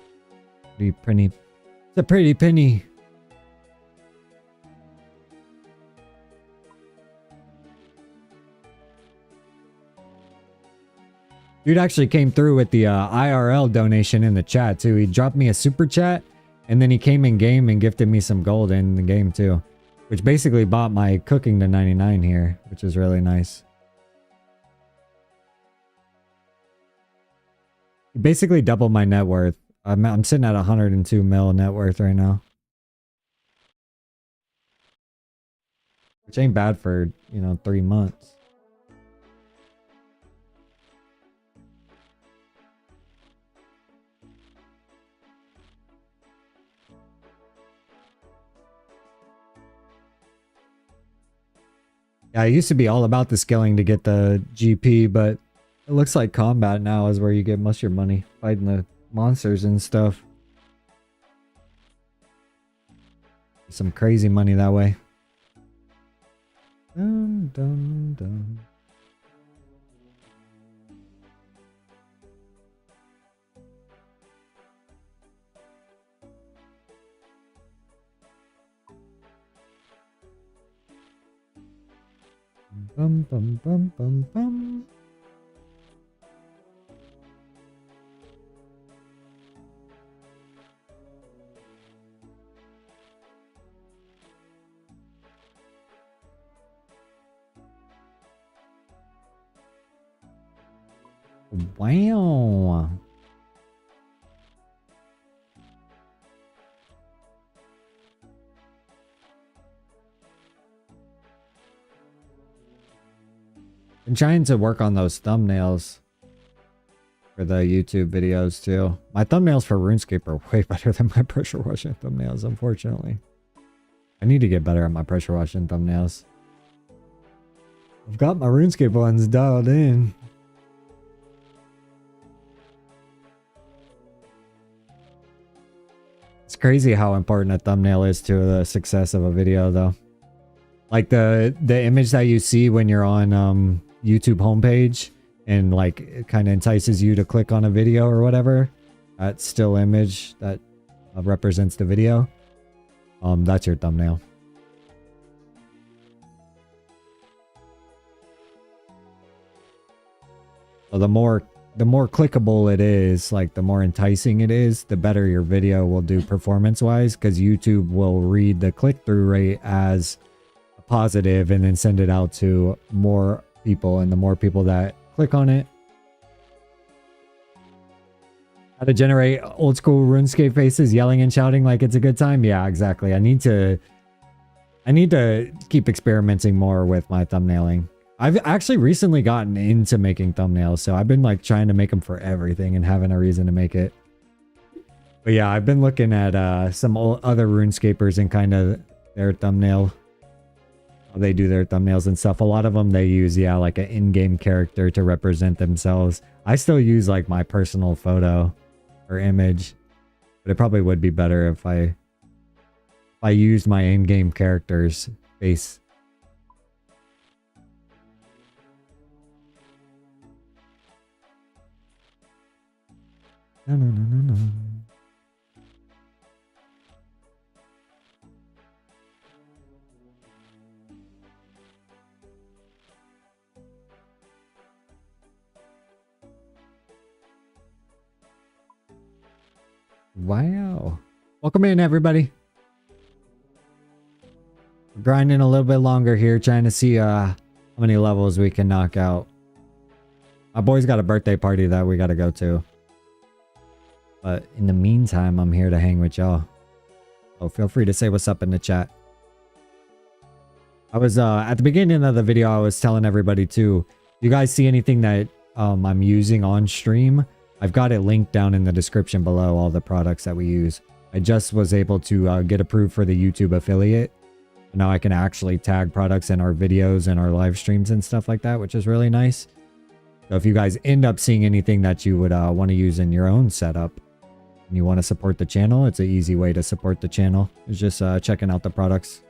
penny. It's a pretty penny. Dude actually came through with the IRL donation in the chat too. He dropped me a super chat and then he came in game and gifted me some gold in the game too. Which basically bought my cooking to 99 here, which is really nice. Basically doubled my net worth. I'm sitting at 102 mil net worth right now. Which ain't bad for, 3 months. Yeah, it used to be all about the skilling to get the GP, but it looks like combat now is where you get most of your money, fighting the monsters and stuff. Some crazy money that way. Dun, dun, dun. Bum bum bum bum bum. Wow. Been trying to work on those thumbnails for the YouTube videos too. My thumbnails for RuneScape are way better than my pressure washing thumbnails, unfortunately. I need to get better at my pressure washing thumbnails. I've got my RuneScape ones dialed in. It's crazy how important a thumbnail is to the success of a video though. Like the image that you see when you're on YouTube homepage and like it kind of entices you to click on a video or whatever. That still image that represents the video. That's your thumbnail. So the more clickable it is, like the more enticing it is, the better your video will do performance-wise, because YouTube will read the click-through rate as a positive and then send it out to more people, and the more people that click on it. How to generate old school RuneScape faces yelling and shouting like it's a good time? Yeah, exactly. I need to keep experimenting more with my thumbnailing. I've actually recently gotten into making thumbnails, so I've been like trying to make them for everything and having a reason to make it. But yeah, I've been looking at some other RuneScapers and kind of their thumbnail. How they do their thumbnails and stuff. A lot of them they use, yeah, like an in-game character to represent themselves. I still use like my personal photo or image, but it probably would be better if I used my in-game character's face. No, no, no, no, no. Wow. Welcome in, everybody. We're grinding a little bit longer here, trying to see how many levels we can knock out. My boy's got a birthday party that we got to go to. But in the meantime, I'm here to hang with y'all. So feel free to say what's up in the chat. I was, at the beginning of the video, I was telling everybody too, you guys see anything that I'm using on stream, I've got it linked down in the description below, all the products that we use. I just was able to get approved for the YouTube affiliate. Now I can actually tag products in our videos and our live streams and stuff like that, which is really nice. So if you guys end up seeing anything that you would want to use in your own setup, and you want to support the channel, it's an easy way to support the channel. It's just checking out the products.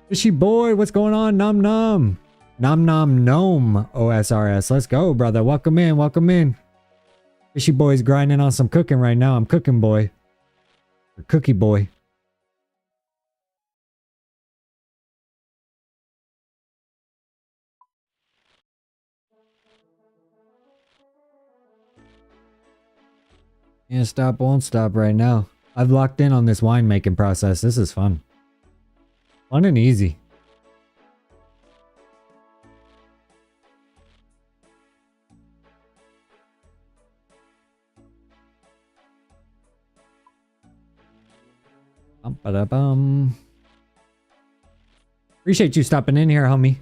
Fishy boy, what's going on? Nom nom. Nom nom gnome OSRS. Let's go, brother. Welcome in, welcome in. Fishy boy's grinding on some cooking right now. I'm cooking boy. Or cookie boy. Can't stop, won't stop right now. I've locked in on this winemaking process. This is fun. Fun and easy. Bum-ba-da-bum. Appreciate you stopping in here, homie.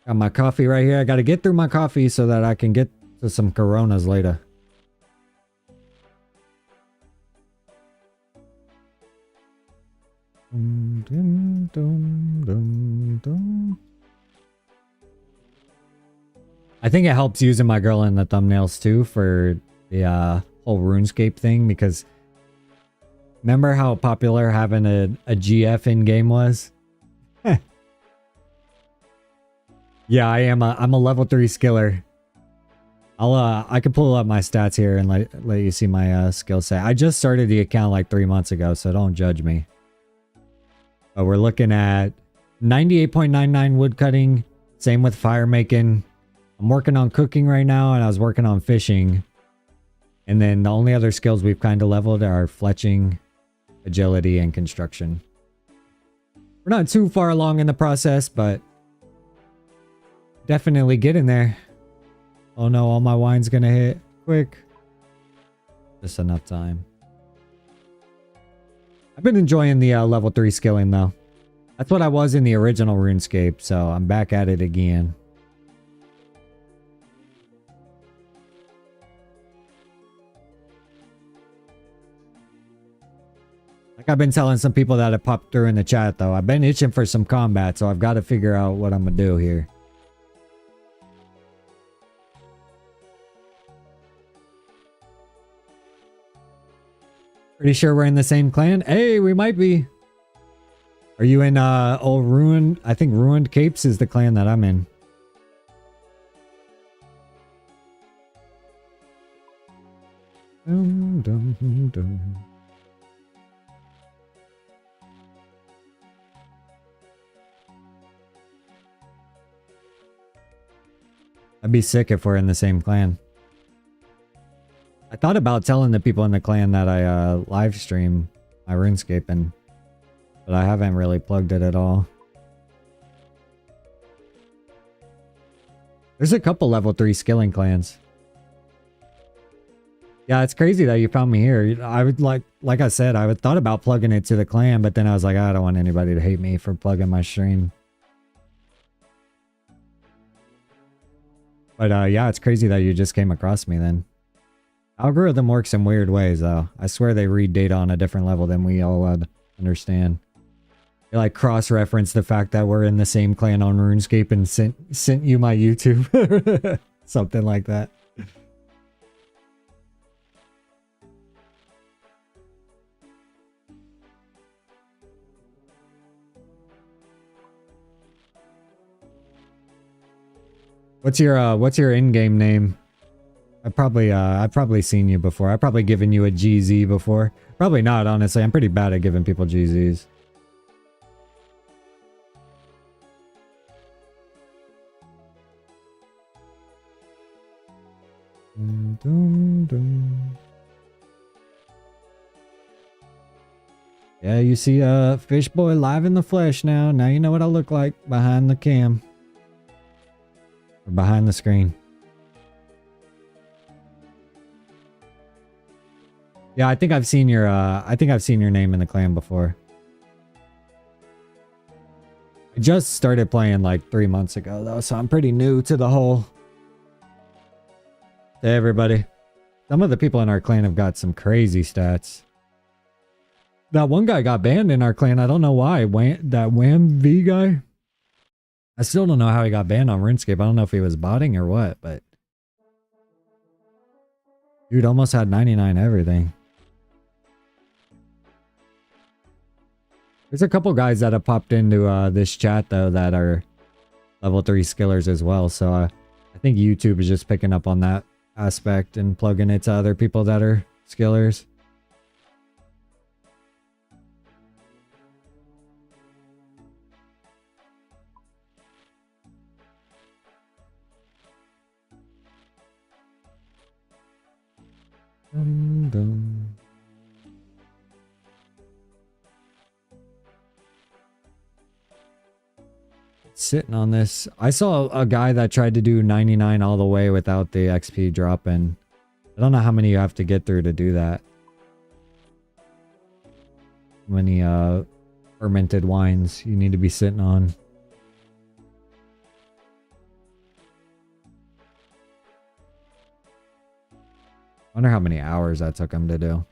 Got my coffee right here. I got to get through my coffee so that I can get to some Coronas later. Dum, dum, dum, dum. I think it helps using my girl in the thumbnails too for the whole RuneScape thing, because remember how popular having a GF in game was? Yeah, I'm a level 3 skiller. I can pull up my stats here and let you see my skill set. I just started the account like 3 months ago, so don't judge me. But we're looking at 98.99 wood cutting, same with fire making. I'm working on cooking right now, and I was working on fishing. And then the only other skills we've kind of leveled are fletching, agility, and construction. We're not too far along in the process, but definitely getting there. Oh no, all my wine's gonna hit quick. Just enough time. I've been enjoying the level 3 skilling though. That's what I was in the original RuneScape, so I'm back at it again. Like I've been telling some people that have popped through in the chat, though. I've been itching for some combat, so I've got to figure out what I'm going to do here. Pretty sure we're in the same clan. Hey, we might be. Are you in old Ruined? I think Ruined Capes is the clan that I'm in. Dum, dum, dum. I'd be sick if we're in the same clan. I thought about telling the people in the clan that I live stream my RuneScape, but I haven't really plugged it at all. There's a couple level 3 skilling clans. Yeah, it's crazy that you found me here. I would like I said, I thought about plugging it to the clan, but then I was like, I don't want anybody to hate me for plugging my stream. But yeah, it's crazy that you just came across me then. Algorithm works in weird ways, though. I swear they read data on a different level than we all understand. They like cross-reference the fact that we're in the same clan on RuneScape and sent you my YouTube. Something like that. What's your in-game name? I've probably seen you before. I've probably given you a GZ before. Probably not, honestly. I'm pretty bad at giving people GZs. Dum, dum, dum. Yeah, you see Fish Boy live in the flesh now. Now you know what I look like behind the cam. Or behind the screen. Yeah, I think I've seen your name in the clan before. I just started playing like 3 months ago though, so I'm pretty new to the whole. Hey everybody. Some of the people in our clan have got some crazy stats. That one guy got banned in our clan. I don't know why. That Wham V guy. I still don't know how he got banned on RuneScape. I don't know if he was botting or what, but dude almost had 99 everything. There's a couple guys that have popped into this chat though that are level 3 skillers as well. So I think YouTube is just picking up on that aspect and plugging it to other people that are skillers. Dum, dum. Sitting on this. I saw a guy that tried to do 99 all the way without the XP dropping. I don't know how many you have to get through to do that. How many fermented wines you need to be sitting on. Wonder how many hours that took him to do.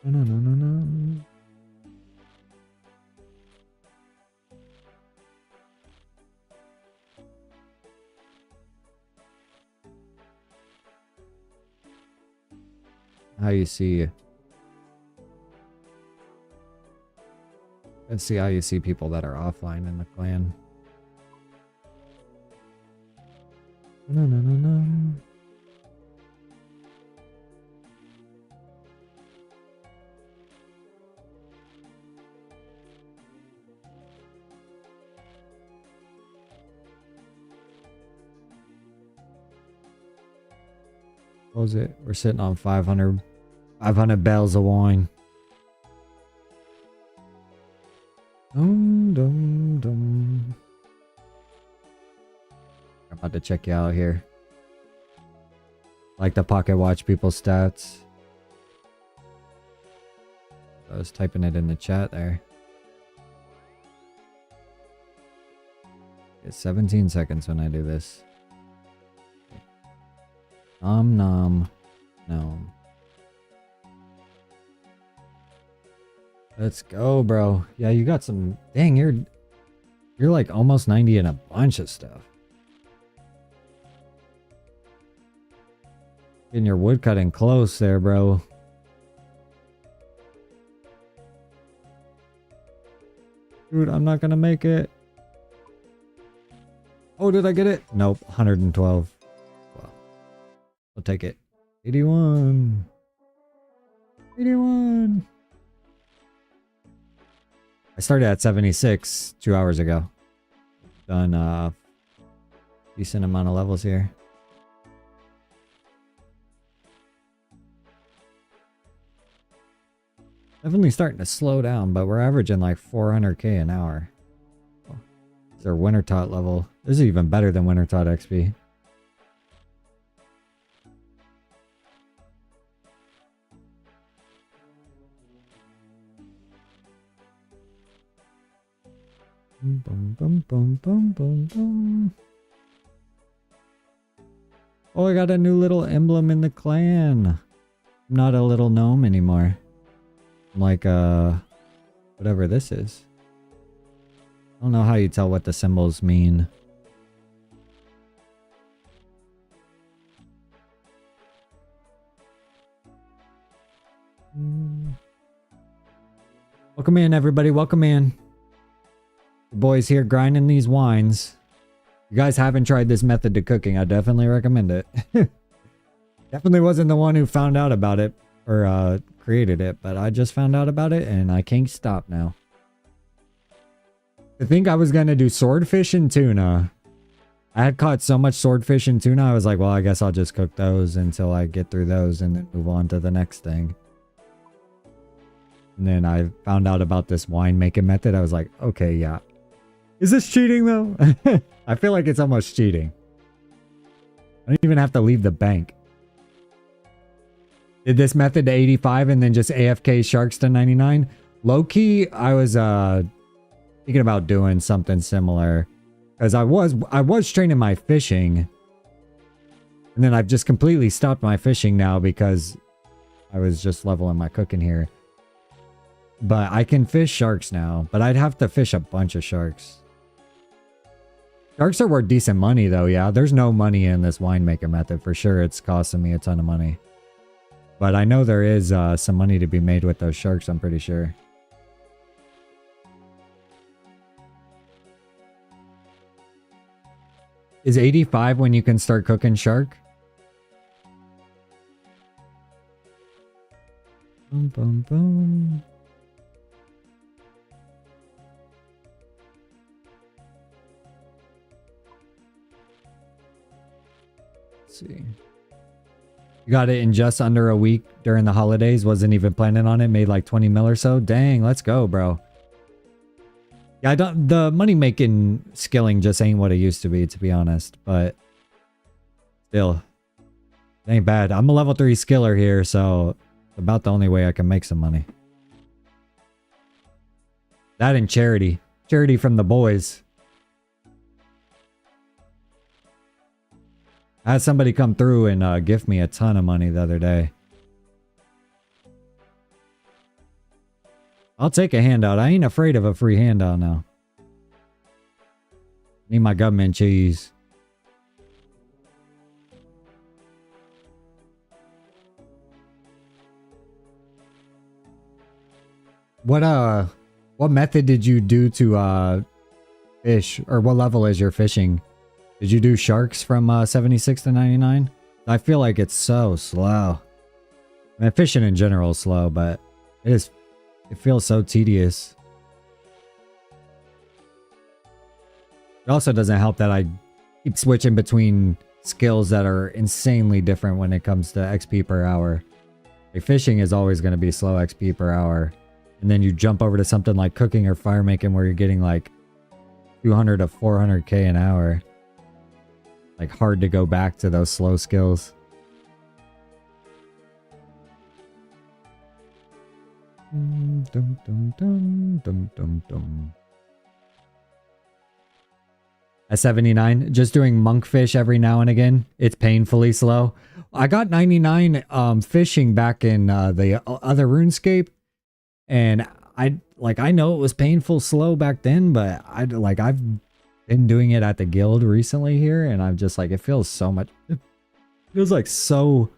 No, no, no, no. How you see? Let's see how you see people that are offline in the clan. No, no, no, no. What was it? We're sitting on 500 barrels of wine. Dum, dum, dum. Grab About to check you out here. Like to pocket watch people's stats. I was typing it in the chat there. It's 17 seconds when I do this. Nom nom nom. Let's go, bro. Yeah, you got some. Dang, you're like almost 90 in a bunch of stuff. Getting your wood cutting close there, bro. Dude, I'm not gonna make it. Oh, did I get it? Nope, 112. Well, I'll take it. 81. 81. I started at 76 2 hours ago. Done decent amount of levels here. Definitely starting to slow down, but we're averaging like 400k an hour. Oh, this is our winter tot level. This is even better than winter tot XP. Boom, boom, boom, boom, boom, boom. Oh, I got a new little emblem in the clan. I'm not a little gnome anymore. I'm like, whatever this is. I don't know how you tell what the symbols mean. Welcome in, everybody. Welcome in. The boys here grinding these wines. If you guys haven't tried this method to cooking, I definitely recommend it. Definitely wasn't the one who found out about it or created it, but I just found out about it and I can't stop now. I think I was going to do swordfish and tuna. I had caught so much swordfish and tuna, I was like, well, I guess I'll just cook those until I get through those and then move on to the next thing. And then I found out about this wine making method. I was like, okay, yeah. Is this cheating though? I feel like it's almost cheating. I don't even have to leave the bank. Did this method to 85 and then just AFK sharks to 99? Low key, I was thinking about doing something similar. Because I was training my fishing. And then I've just completely stopped my fishing now because I was just leveling my cooking here. But I can fish sharks now. But I'd have to fish a bunch of sharks. Sharks are worth decent money though, yeah. There's no money in this winemaker method for sure. It's costing me a ton of money. But I know there is some money to be made with those sharks, I'm pretty sure. Is 85 when you can start cooking shark? Boom, boom, boom. Let's see. You got it in just under a week during the holidays. Wasn't even planning on it. Made like 20 mil or so. Dang, let's go, bro. Yeah, the money making skilling just ain't what it used to be honest. But still, it ain't bad. I'm a level 3 skiller here, so about the only way I can make some money. That and charity. Charity from the boys. I had somebody come through and gift me a ton of money the other day. I'll take a handout. I ain't afraid of a free handout now. Need my government cheese. What method did you do to fish, or what level is your fishing? Did you do sharks from 76 to 99? I feel like it's so slow. I mean, fishing in general is slow, but it feels so tedious. It also doesn't help that I keep switching between skills that are insanely different when it comes to XP per hour. Like fishing is always going to be slow XP per hour. And then you jump over to something like cooking or fire making where you're getting like 200 to 400k an hour. like hard to go back to those slow skills. Dum, dum, dum, dum, dum, dum. At 79, just doing monkfish every now and again. It's painfully slow. I got 99 fishing back in the other RuneScape, and I know it was painful slow back then, but I've been doing it at the guild recently here, and I'm just like, it feels so much. It feels like so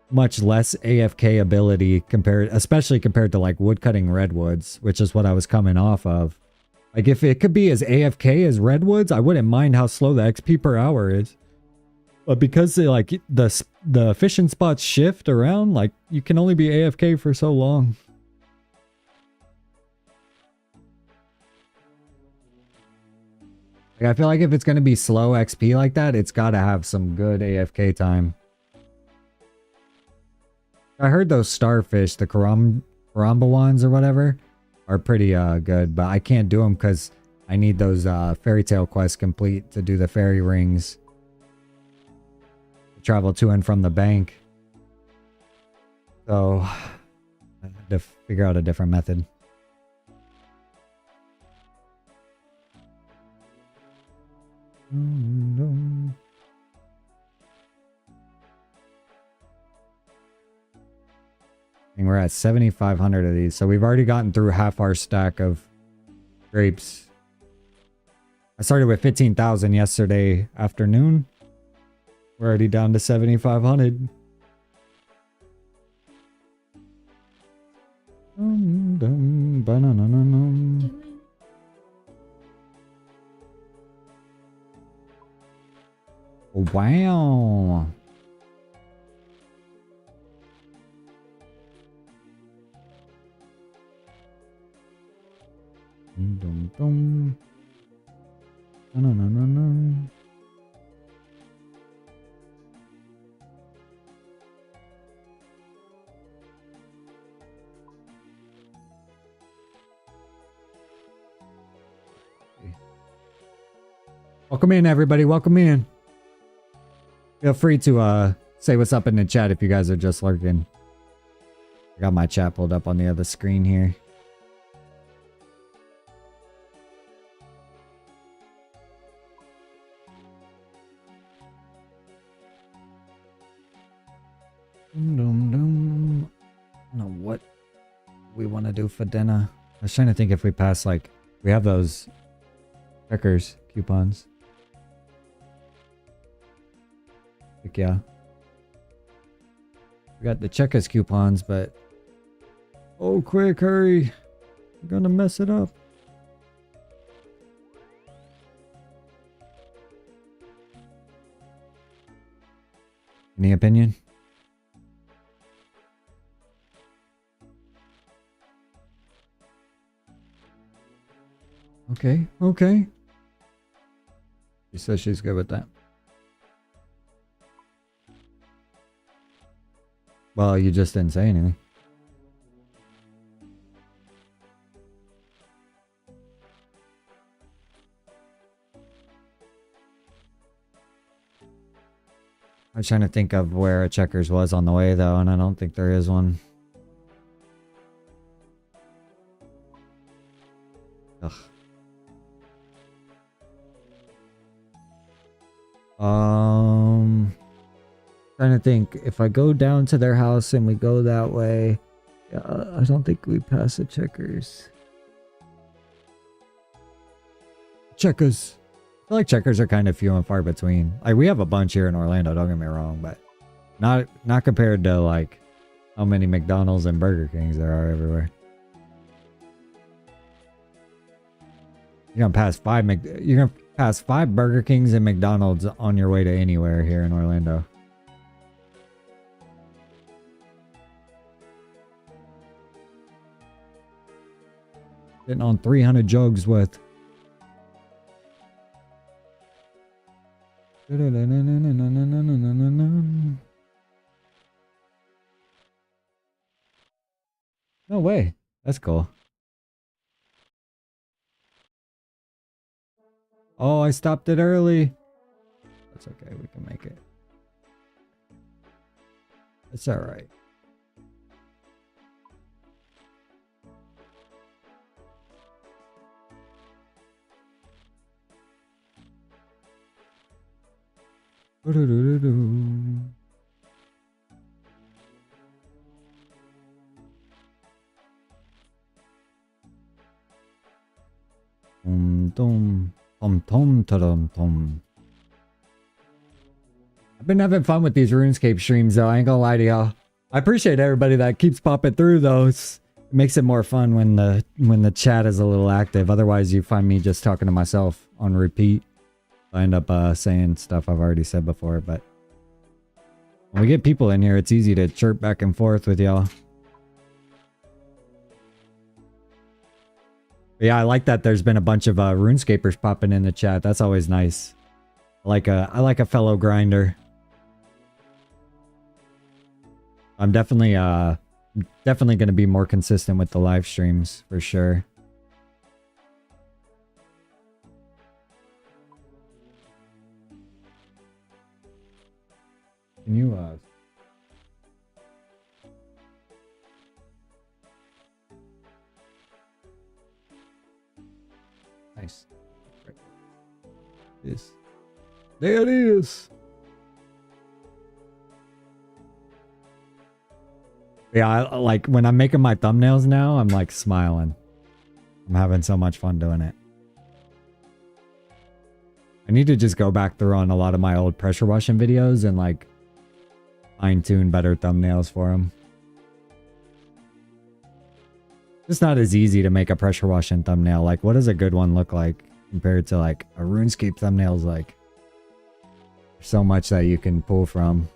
much less AFK ability especially compared to like woodcutting redwoods, which is what I was coming off of. Like, if it could be as AFK as redwoods, I wouldn't mind how slow the XP per hour is. But because like the fishing spots shift around, like you can only be AFK for so long. Like, I feel like if it's going to be slow XP like that, it's got to have some good AFK time. I heard those starfish, the Karambawans or whatever, are pretty good, but I can't do them because I need those fairy tale quests complete to do the fairy rings. To travel to and from the bank. So I had to figure out a different method. And we're at 7,500 of these. So we've already gotten through half our stack of grapes. I started with 15,000 yesterday afternoon. We're already down to 7,500. Wow. Dum dum. No, no, no, no. Welcome in, everybody. Welcome in. Feel free to say what's up in the chat if you guys are just lurking. I got my chat pulled up on the other screen here. Dum, dum. I don't know what we want to do for dinner. I was trying to think if we pass, like, we have those checkers coupons. Heck yeah. We got the checkers coupons, but oh, quick, hurry. I'm gonna mess it up. Any opinion? Okay, okay. She says she's good with that. Well, you just didn't say anything. I was trying to think of where a Checkers was on the way, though, and I don't think there is one. Ugh. Trying to think, if I go down to their house and we go that way, I don't think we pass the Checkers. Checkers. I feel like Checkers are kind of few and far between. Like, we have a bunch here in Orlando, don't get me wrong, but not compared to like how many McDonald's and Burger Kings there are everywhere. You're gonna pass five Burger Kings and McDonald's on your way to anywhere here in Orlando. Sitting on 300 jugs worth. No way. That's cool. Oh, I stopped it early. It's okay. We can make it. It's all right. Tom, tom, tom, tom, tom. I've been having fun with these RuneScape streams, though. I ain't gonna lie to y'all. I appreciate everybody that keeps popping through, though. It makes it more fun when the chat is a little active. Otherwise, you find me just talking to myself on repeat. I end up saying stuff I've already said before, but when we get people in here, it's easy to chirp back and forth with y'all. Yeah, I like that there's been a bunch of RuneScapers popping in the chat. That's always nice. I like a fellow grinder. I'm definitely going to be more consistent with the live streams for sure. Can you nice. Yes. There it is. Yeah, I like when I'm making my thumbnails now, I'm like smiling. I'm having so much fun doing it. I need to just go back through on a lot of my old pressure washing videos and like fine-tune better thumbnails for them. It's not as easy to make a pressure washing thumbnail. Like, what does a good one look like compared to like a RuneScape thumbnail's like so much that you can pull from.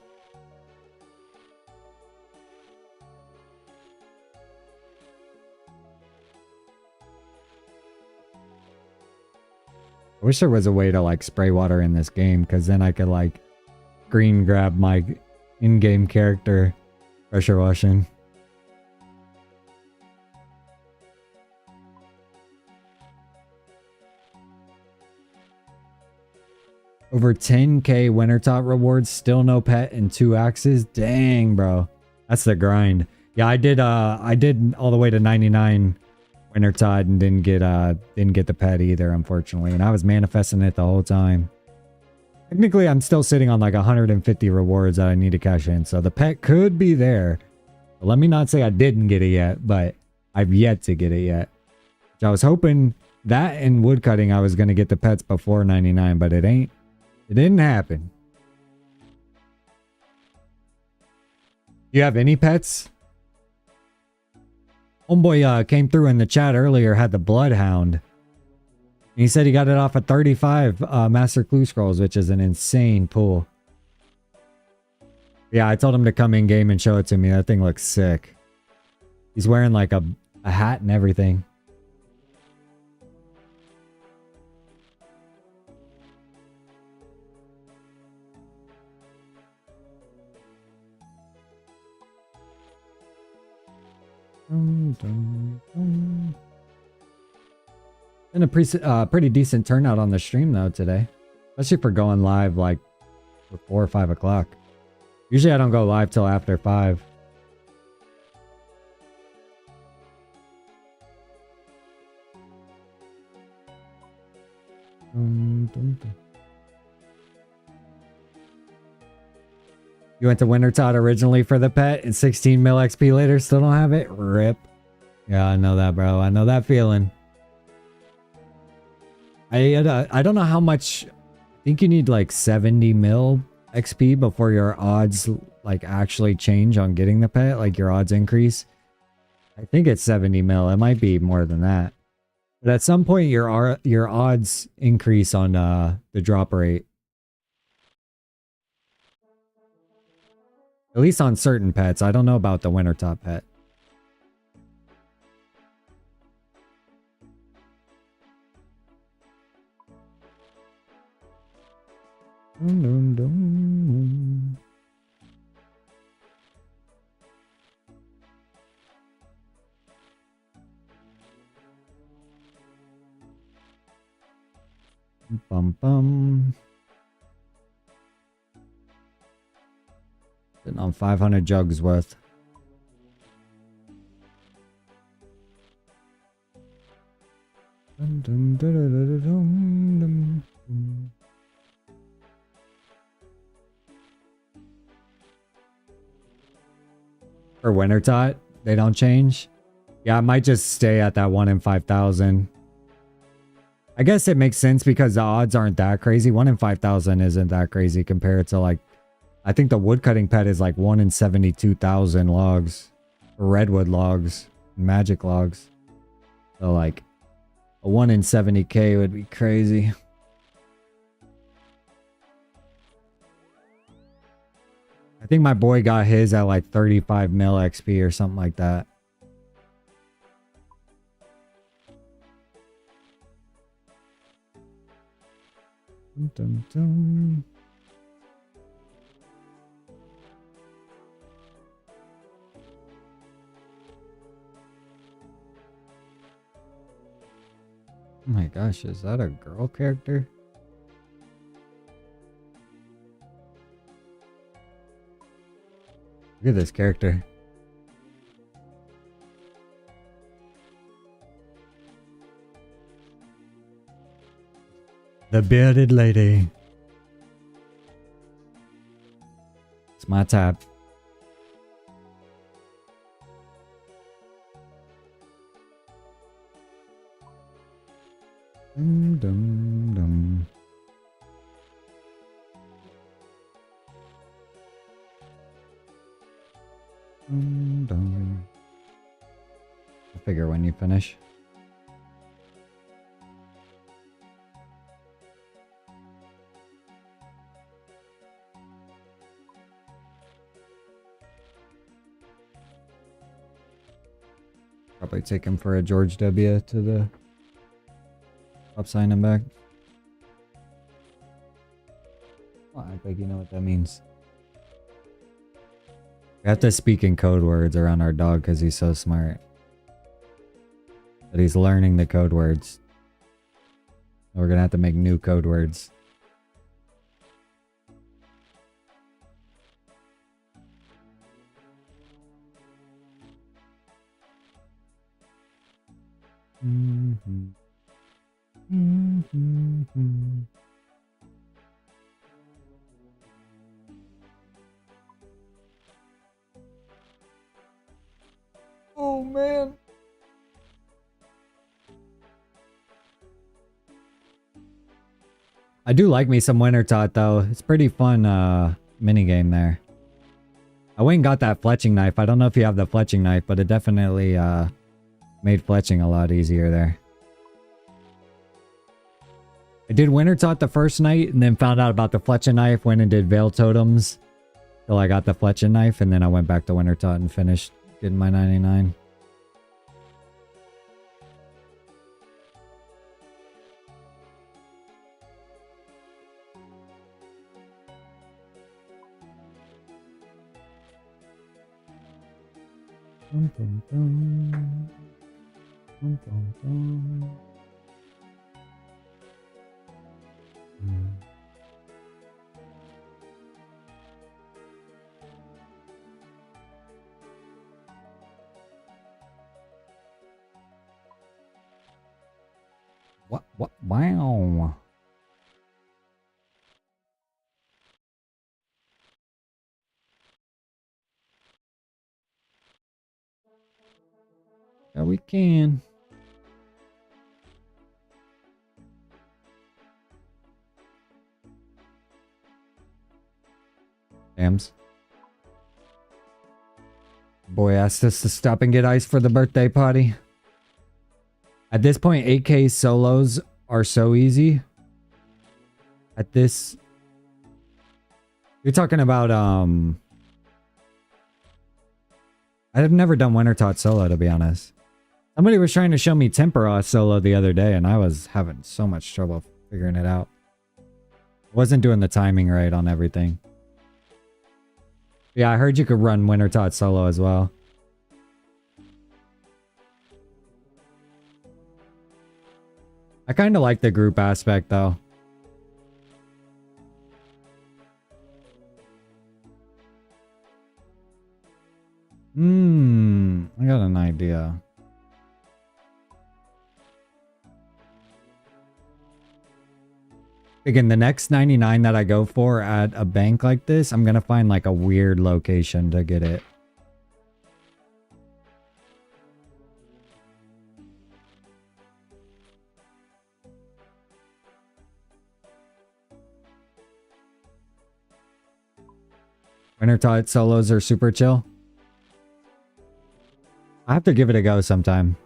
I wish there was a way to like spray water in this game, because then I could like green grab my in-game character pressure washing. Over 10k Wintertop rewards, still no pet and 2 axes. Dang, bro. That's the grind. Yeah, I did all the way to 99 Wintertide and didn't get the pet either, unfortunately. And I was manifesting it the whole time. Technically, I'm still sitting on like 150 rewards that I need to cash in. So the pet could be there. But let me not say I didn't get it yet, but I've yet to get it yet. Which I was hoping that and woodcutting I was going to get the pets before 99, but it ain't. It didn't happen. You have any pets? Homeboy came through in the chat earlier, had the Bloodhound. He said he got it off of 35 Master Clue Scrolls, which is an insane pull. Yeah, I told him to come in game and show it to me. That thing looks sick. He's wearing like a hat and everything. Been a pretty decent turnout on the stream though today, especially for going live like 4 or 5 o'clock. Usually I don't go live till after 5. You went to Wintertod originally for the pet and 16 mil XP later, still don't have it? RIP. Yeah, I know that, bro. I know that feeling. I don't know how much. I think you need like 70 mil XP before your odds like actually change on getting the pet, like your odds increase. I think it's 70 mil. It might be more than that. But at some point your odds increase on the drop rate. At least on certain pets. I don't know about the Wintertop pet. Dum, dum, dum. Bum bum. on 500 jugs worth. Dun, dun, dun, dun, dun, dun, dun, dun. For winter tot, they don't change. Yeah, I might just stay at that 1 in 5,000. I guess it makes sense because the odds aren't that crazy. 1 in 5,000 isn't that crazy compared to like, I think the woodcutting pet is like 1 in 72,000 logs. Redwood logs, magic logs. So like a 1 in 70k would be crazy. I think my boy got his at like 35 mil XP or something like that. Dun, dun, dun. Oh my gosh, is that a girl character? Look at this character. The bearded lady. It's my type. Dum dum dum. Dum dum. I'll figure when you finish. Probably take him for a George W to the stop sign him back. Oh, I think you know what that means. We have to speak in code words around our dog because he's so smart. But he's learning the code words. We're gonna have to make new code words. Mm-hmm. Mm-hmm. Oh man. I do like me some Winter Tot though. It's pretty fun mini game there. I went and got that fletching knife. I don't know if you have the fletching knife, but it definitely made fletching a lot easier there. I did Winter Tot the first night and then found out about the fletching knife, went and did Veil Totems till I got the fletching knife, and then I went back to Winter Tot and finished getting my 99. Dun, dun, dun. Dun, dun, dun. What? Wow. Yeah, we can. Dams. Boy asked us to stop and get ice for the birthday party. At this point, 8K solos are so easy. At this... You're talking about, I've never done Winter Tot solo, to be honest. Somebody was trying to show me Tempera solo the other day, and I was having so much trouble figuring it out. Wasn't doing the timing right on everything. Yeah, I heard you could run Winter Tot solo as well. I kind of like the group aspect, though. idea. Again, the next 99 that I go for at a bank like this, I'm gonna find like a weird location to get it. Winter Tide solos are super chill. I have to give it a go sometime.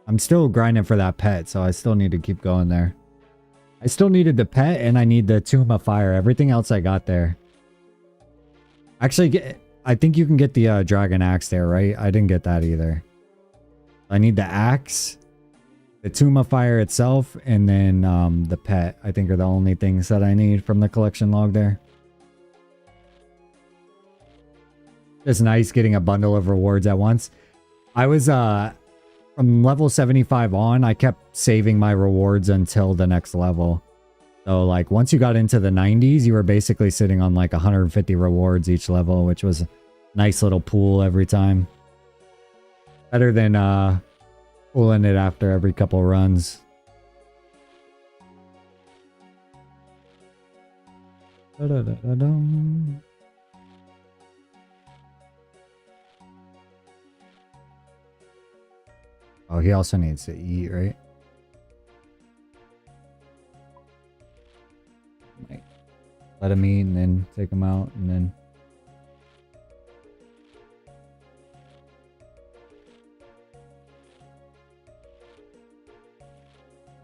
I'm still grinding for that pet, so I still need to keep going there. I still needed the pet, and I need the Tomb of Fire. Everything else I got there. Actually, I think you can get the Dragon Axe there, right? I didn't get that either. I need the axe, the Tomb of Fire itself, and then the pet. I think are the only things that I need from the collection log there. It's nice getting a bundle of rewards at once. I was from level 75 on, I kept saving my rewards until the next level. So like once you got into the 90s, you were basically sitting on like 150 rewards each level, which was a nice little pool every time. Better than pulling it after every couple runs. Da-da-da-da-dum. Oh, he also needs to eat, right? Might let him eat and then take him out and then...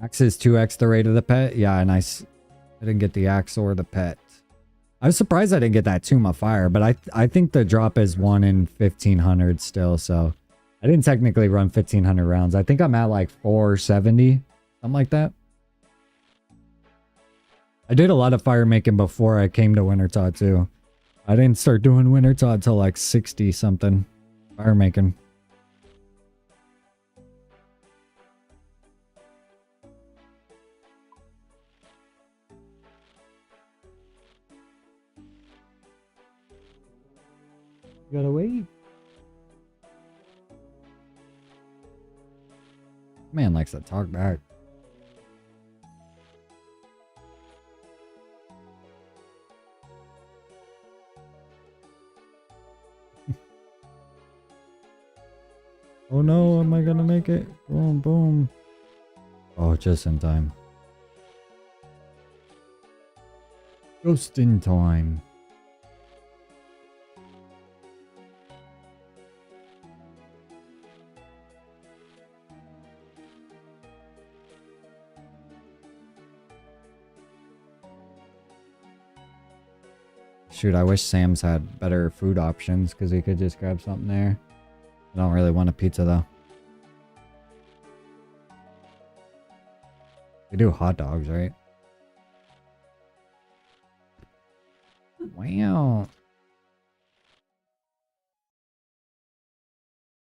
Axe is 2x the rate of the pet? Yeah, and I didn't get the axe or the pet. I was surprised I didn't get that Tomb of Fire, but I think the drop is 1 in 1500 still, so... I didn't technically run 1500 rounds. I think I'm at like 470, something like that. I did a lot of fire making before I came to Wintertod too. I didn't start doing Wintertod till like 60 something fire making. You gotta wait. Man likes to talk back. Oh no, am I gonna make it? Boom, boom. Oh, just in time. Just in time. Shoot, I wish Sam's had better food options because he could just grab something there. I don't really want a pizza though. They do hot dogs, right? Wow.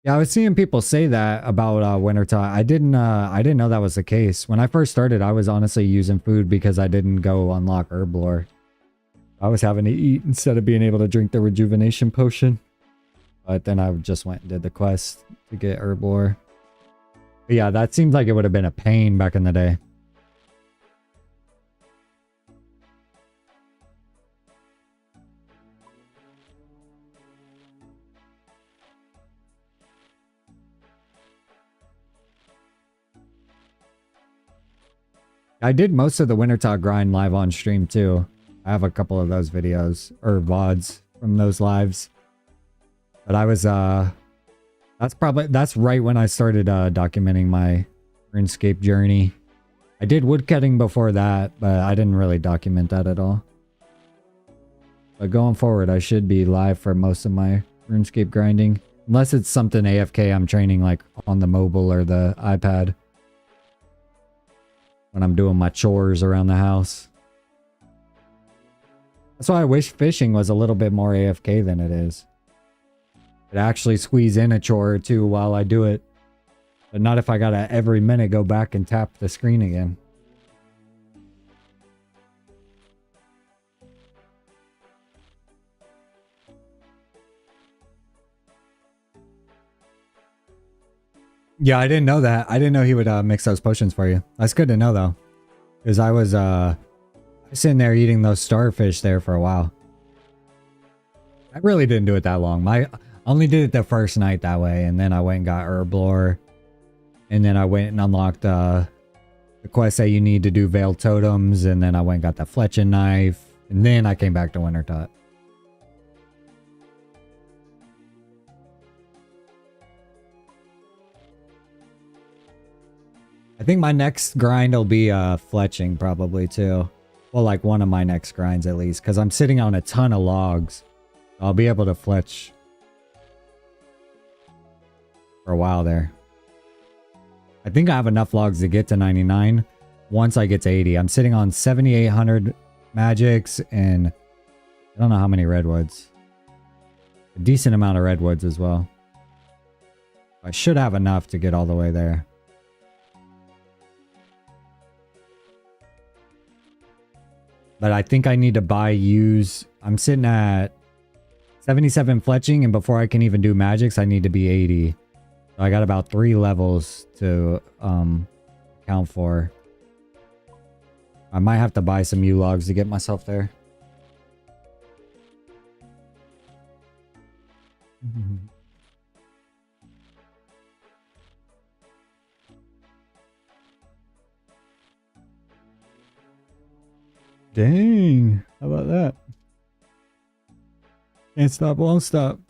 Yeah, I was seeing people say that about Wintertide. I didn't know that was the case. When I first started, I was honestly using food because I didn't go unlock herb lore. I was having to eat instead of being able to drink the rejuvenation potion. But then I just went and did the quest to get herb lore. But yeah, that seems like it would have been a pain back in the day. I did most of the Wintertide grind live on stream too. I have a couple of those videos or VODs from those lives. But I was that's right when I started documenting my RuneScape journey. I did woodcutting before that, but I didn't really document that at all. But going forward, I should be live for most of my RuneScape grinding. Unless it's something AFK I'm training like on the mobile or the iPad. When I'm doing my chores around the house. That's why I wish fishing was a little bit more AFK than it is. I'd actually squeeze in a chore or two while I do it. But not if I gotta every minute go back and tap the screen again. Yeah, I didn't know that. I didn't know he would mix those potions for you. That's good to know though. Because I was sitting there eating those starfish there for a while. I really didn't do it that long. I only did it the first night that way, and then I went and got Herblore. And then I went and unlocked the quest that you need to do Veiled Totems, and then I went and got the Fletching Knife, and then I came back to Wintertot. I think my next grind will be fletching probably too. Well, like one of my next grinds at least, because I'm sitting on a ton of logs. I'll be able to fletch for a while there. I think I have enough logs to get to 99 once I get to 80. I'm sitting on 7,800 magics and I don't know how many redwoods. A decent amount of redwoods as well. I should have enough to get all the way there. But I think I need to use... I'm sitting at 77 fletching, and before I can even do magics, I need to be 80. So I got about 3 levels to count for. I might have to buy some U-logs to get myself there. Dang, how about that? Can't stop, won't stop.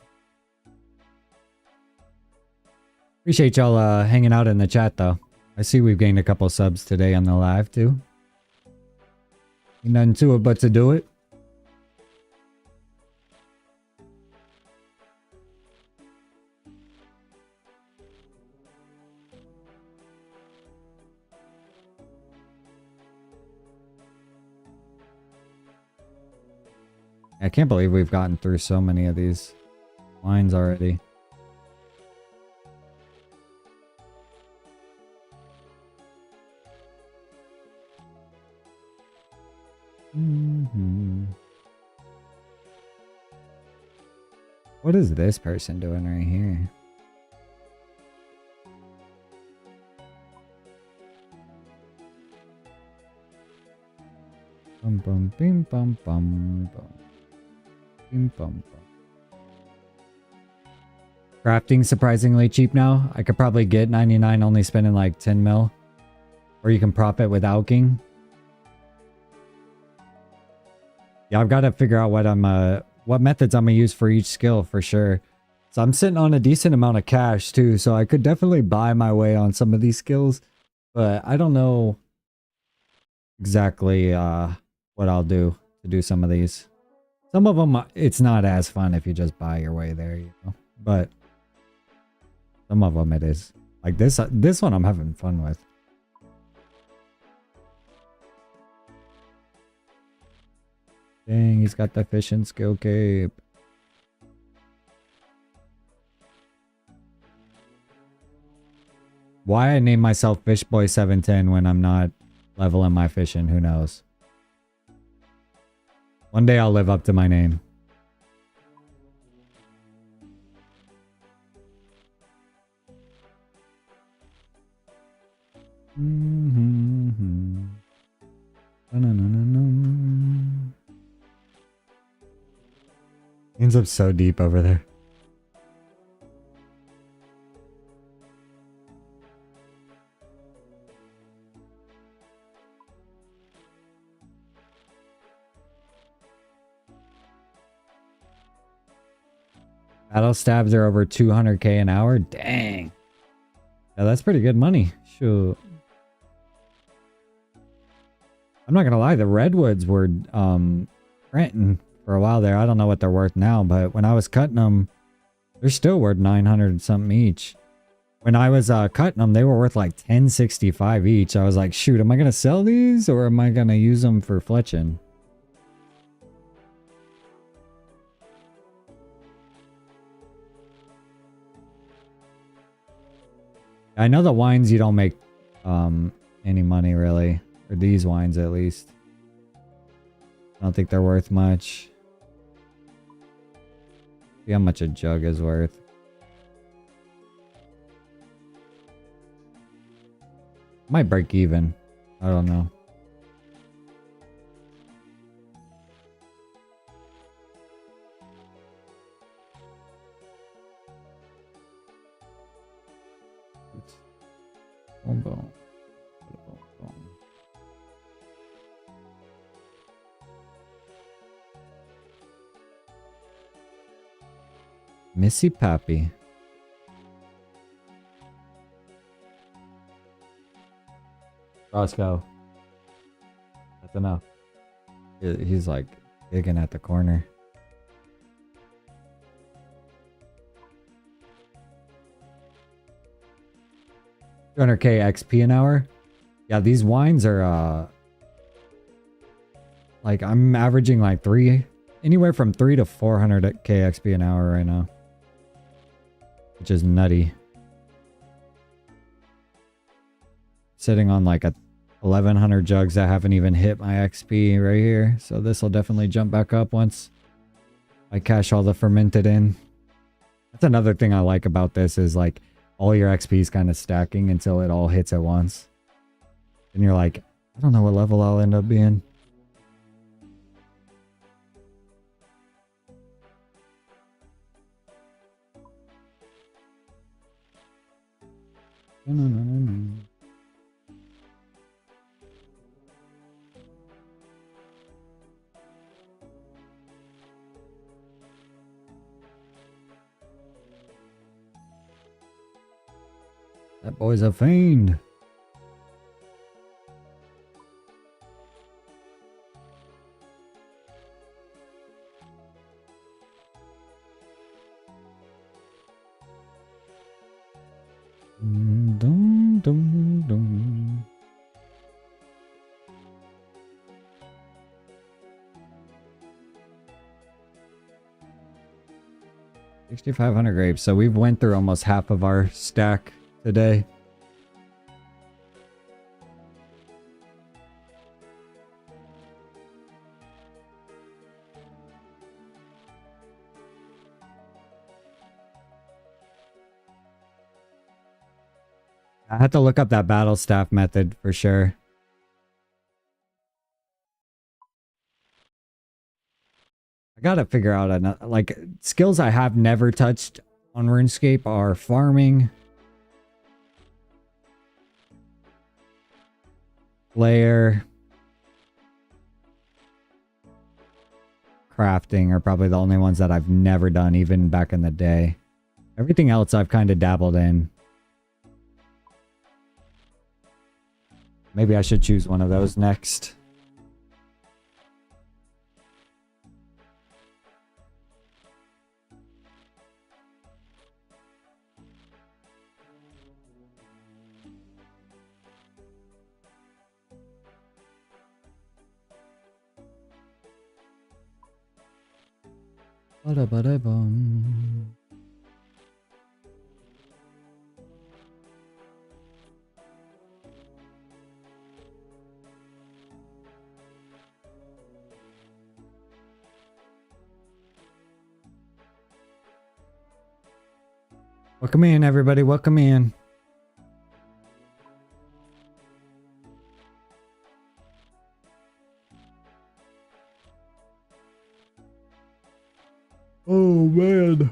Appreciate y'all hanging out in the chat though. I see we've gained a couple subs today on the live too. Ain't nothing to it but to do it. I can't believe we've gotten through so many of these lines already. What is this person doing right here? Bum bum bim bum bum bum. Bim bum bum. Crafting surprisingly cheap now. I could probably get 99 only spending like 10 mil. Or you can prop it with alking. Yeah, I've got to figure out what methods I'm gonna use for each skill for sure. So I'm sitting on a decent amount of cash too, so I could definitely buy my way on some of these skills, but I don't know exactly what I'll do to do some of these. Some of them it's not as fun if you just buy your way there, you know. But some of them it is. Like this one I'm having fun with. Dang, he's got the fishing skill cape. Why I name myself Fishboy710 when I'm not leveling my fishing, who knows? One day I'll live up to my name. Ends up so deep over there. Battle stabs are over 200k an hour. Dang. Yeah, that's pretty good money. Shoot. I'm not gonna lie, the redwoods were renting for a while there. I don't know what they're worth now, but when I was cutting them, they're still worth 900 something each. When I was cutting them, they were worth like 1065 each. I was like, shoot, am I gonna sell these or am I gonna use them for fletching? I know the wines you don't make any money really, or these wines at least. I don't think they're worth much. See how much a jug is worth. Might break even. I don't know. Boom, boom. Boom, boom. Missy Pappy. Roscoe. That's enough. He's like digging at the corner. $200k XP an hour. Yeah, these wines are like I'm averaging like anywhere from 3 to 400k XP an hour right now, which is nutty. Sitting on like 1100 jugs that haven't even hit my XP right here, so this will definitely jump back up once I cash all the fermented in. That's another thing I like about this is like all your XP is kind of stacking until it all hits at once. And you're like, I don't know what level I'll end up being. No. That boy's a fiend. Dum, dum, dum. $6,500 grapes. So we've went through almost half of our stack today. I had to look up that battle staff method for sure. I gotta figure out another, like, skills I have never touched on RuneScape are farming, layer, crafting are probably the only ones that I've never done, even back in the day. Everything else I've kind of dabbled in. Maybe I should choose one of those next. Ba-da-ba-da-bum. Welcome in, everybody. Welcome in. Oh, man.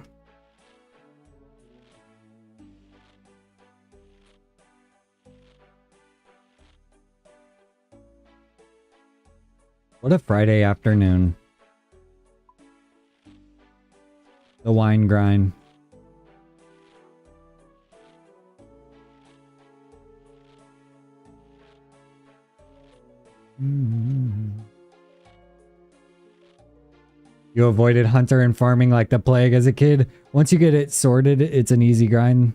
What a Friday afternoon. The wine grind. You avoided hunter and farming like the plague as a kid. Once you get it sorted, it's an easy grind.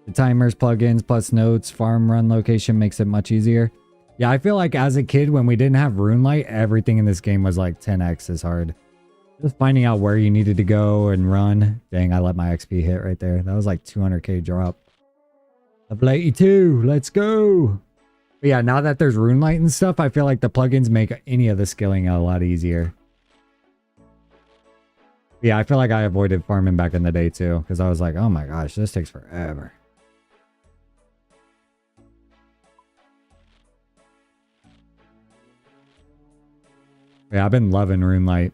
The timers, plugins, plus notes, farm run location makes it much easier. Yeah, I feel like as a kid when we didn't have RuneLight, everything in this game was like 10x as hard. Just finding out where you needed to go and run. Dang, I let my XP hit right there. That was like 200k drop. Level 82, let's go. But yeah, now that there's RuneLight and stuff, I feel like the plugins make any of the skilling a lot easier. Yeah, I feel like I avoided farming back in the day too, because I was like, oh my gosh, this takes forever. Yeah, I've been loving Runelight.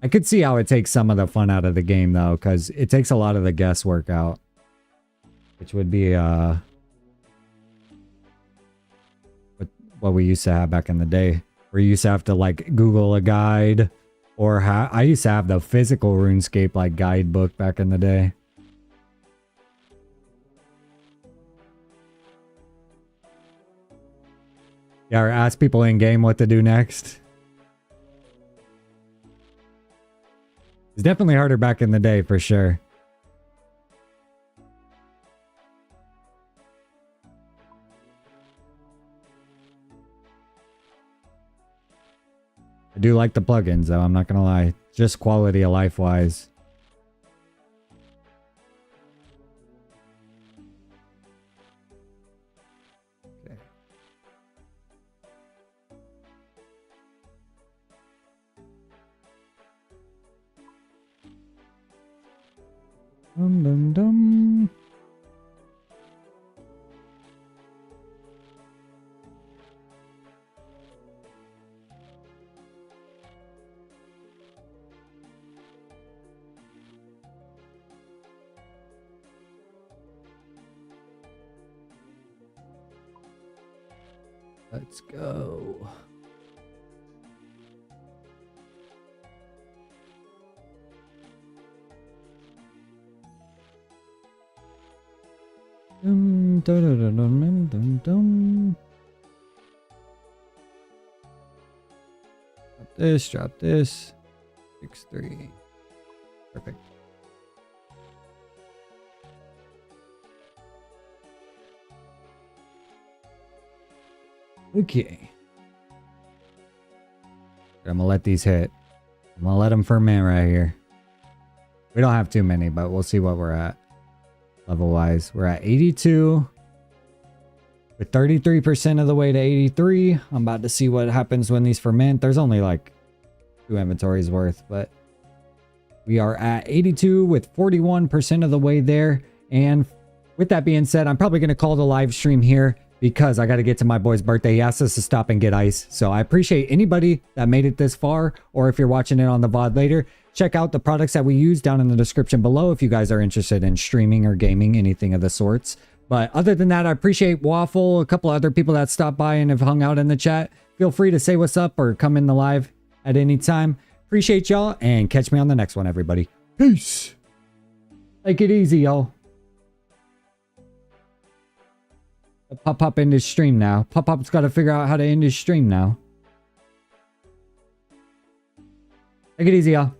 I could see how it takes some of the fun out of the game, though, because it takes a lot of the guesswork out. Which would be, what we used to have back in the day. Where you used to have to, like, Google a guide. Or I used to have the physical RuneScape, like, guidebook back in the day. Yeah, or ask people in-game what to do next. It's definitely harder back in the day, for sure. I do like the plugins, though. I'm not going to lie. Just quality of life-wise. Okay. Dum dum dum. Let's go. Dum, dum, dum, dum, dum, dum. Drop this. 6-3. Perfect. Okay. I'm gonna let these hit. I'm gonna let them ferment right here. We don't have too many, but we'll see what we're at. Level-wise, we're at 82. We're 33% of the way to 83. I'm about to see what happens when these ferment. There's only like 2 inventories worth, but we are at 82 with 41% of the way there. And with that being said, I'm probably going to call the live stream here because I got to get to my boy's birthday. He asked us to stop and get ice. So I appreciate anybody that made it this far, or if you're watching it on the VOD later, check out the products that we use down in the description below if you guys are interested in streaming or gaming, anything of the sorts. But other than that, I appreciate Waffle, a couple other people that stopped by and have hung out in the chat. Feel free to say what's up or come in the live at any time. Appreciate y'all, and catch me on the next one, everybody. Peace. Take it easy, y'all. Pop end his stream now. Pop-Pop's got to figure out how to end his stream now. Take it easy, y'all.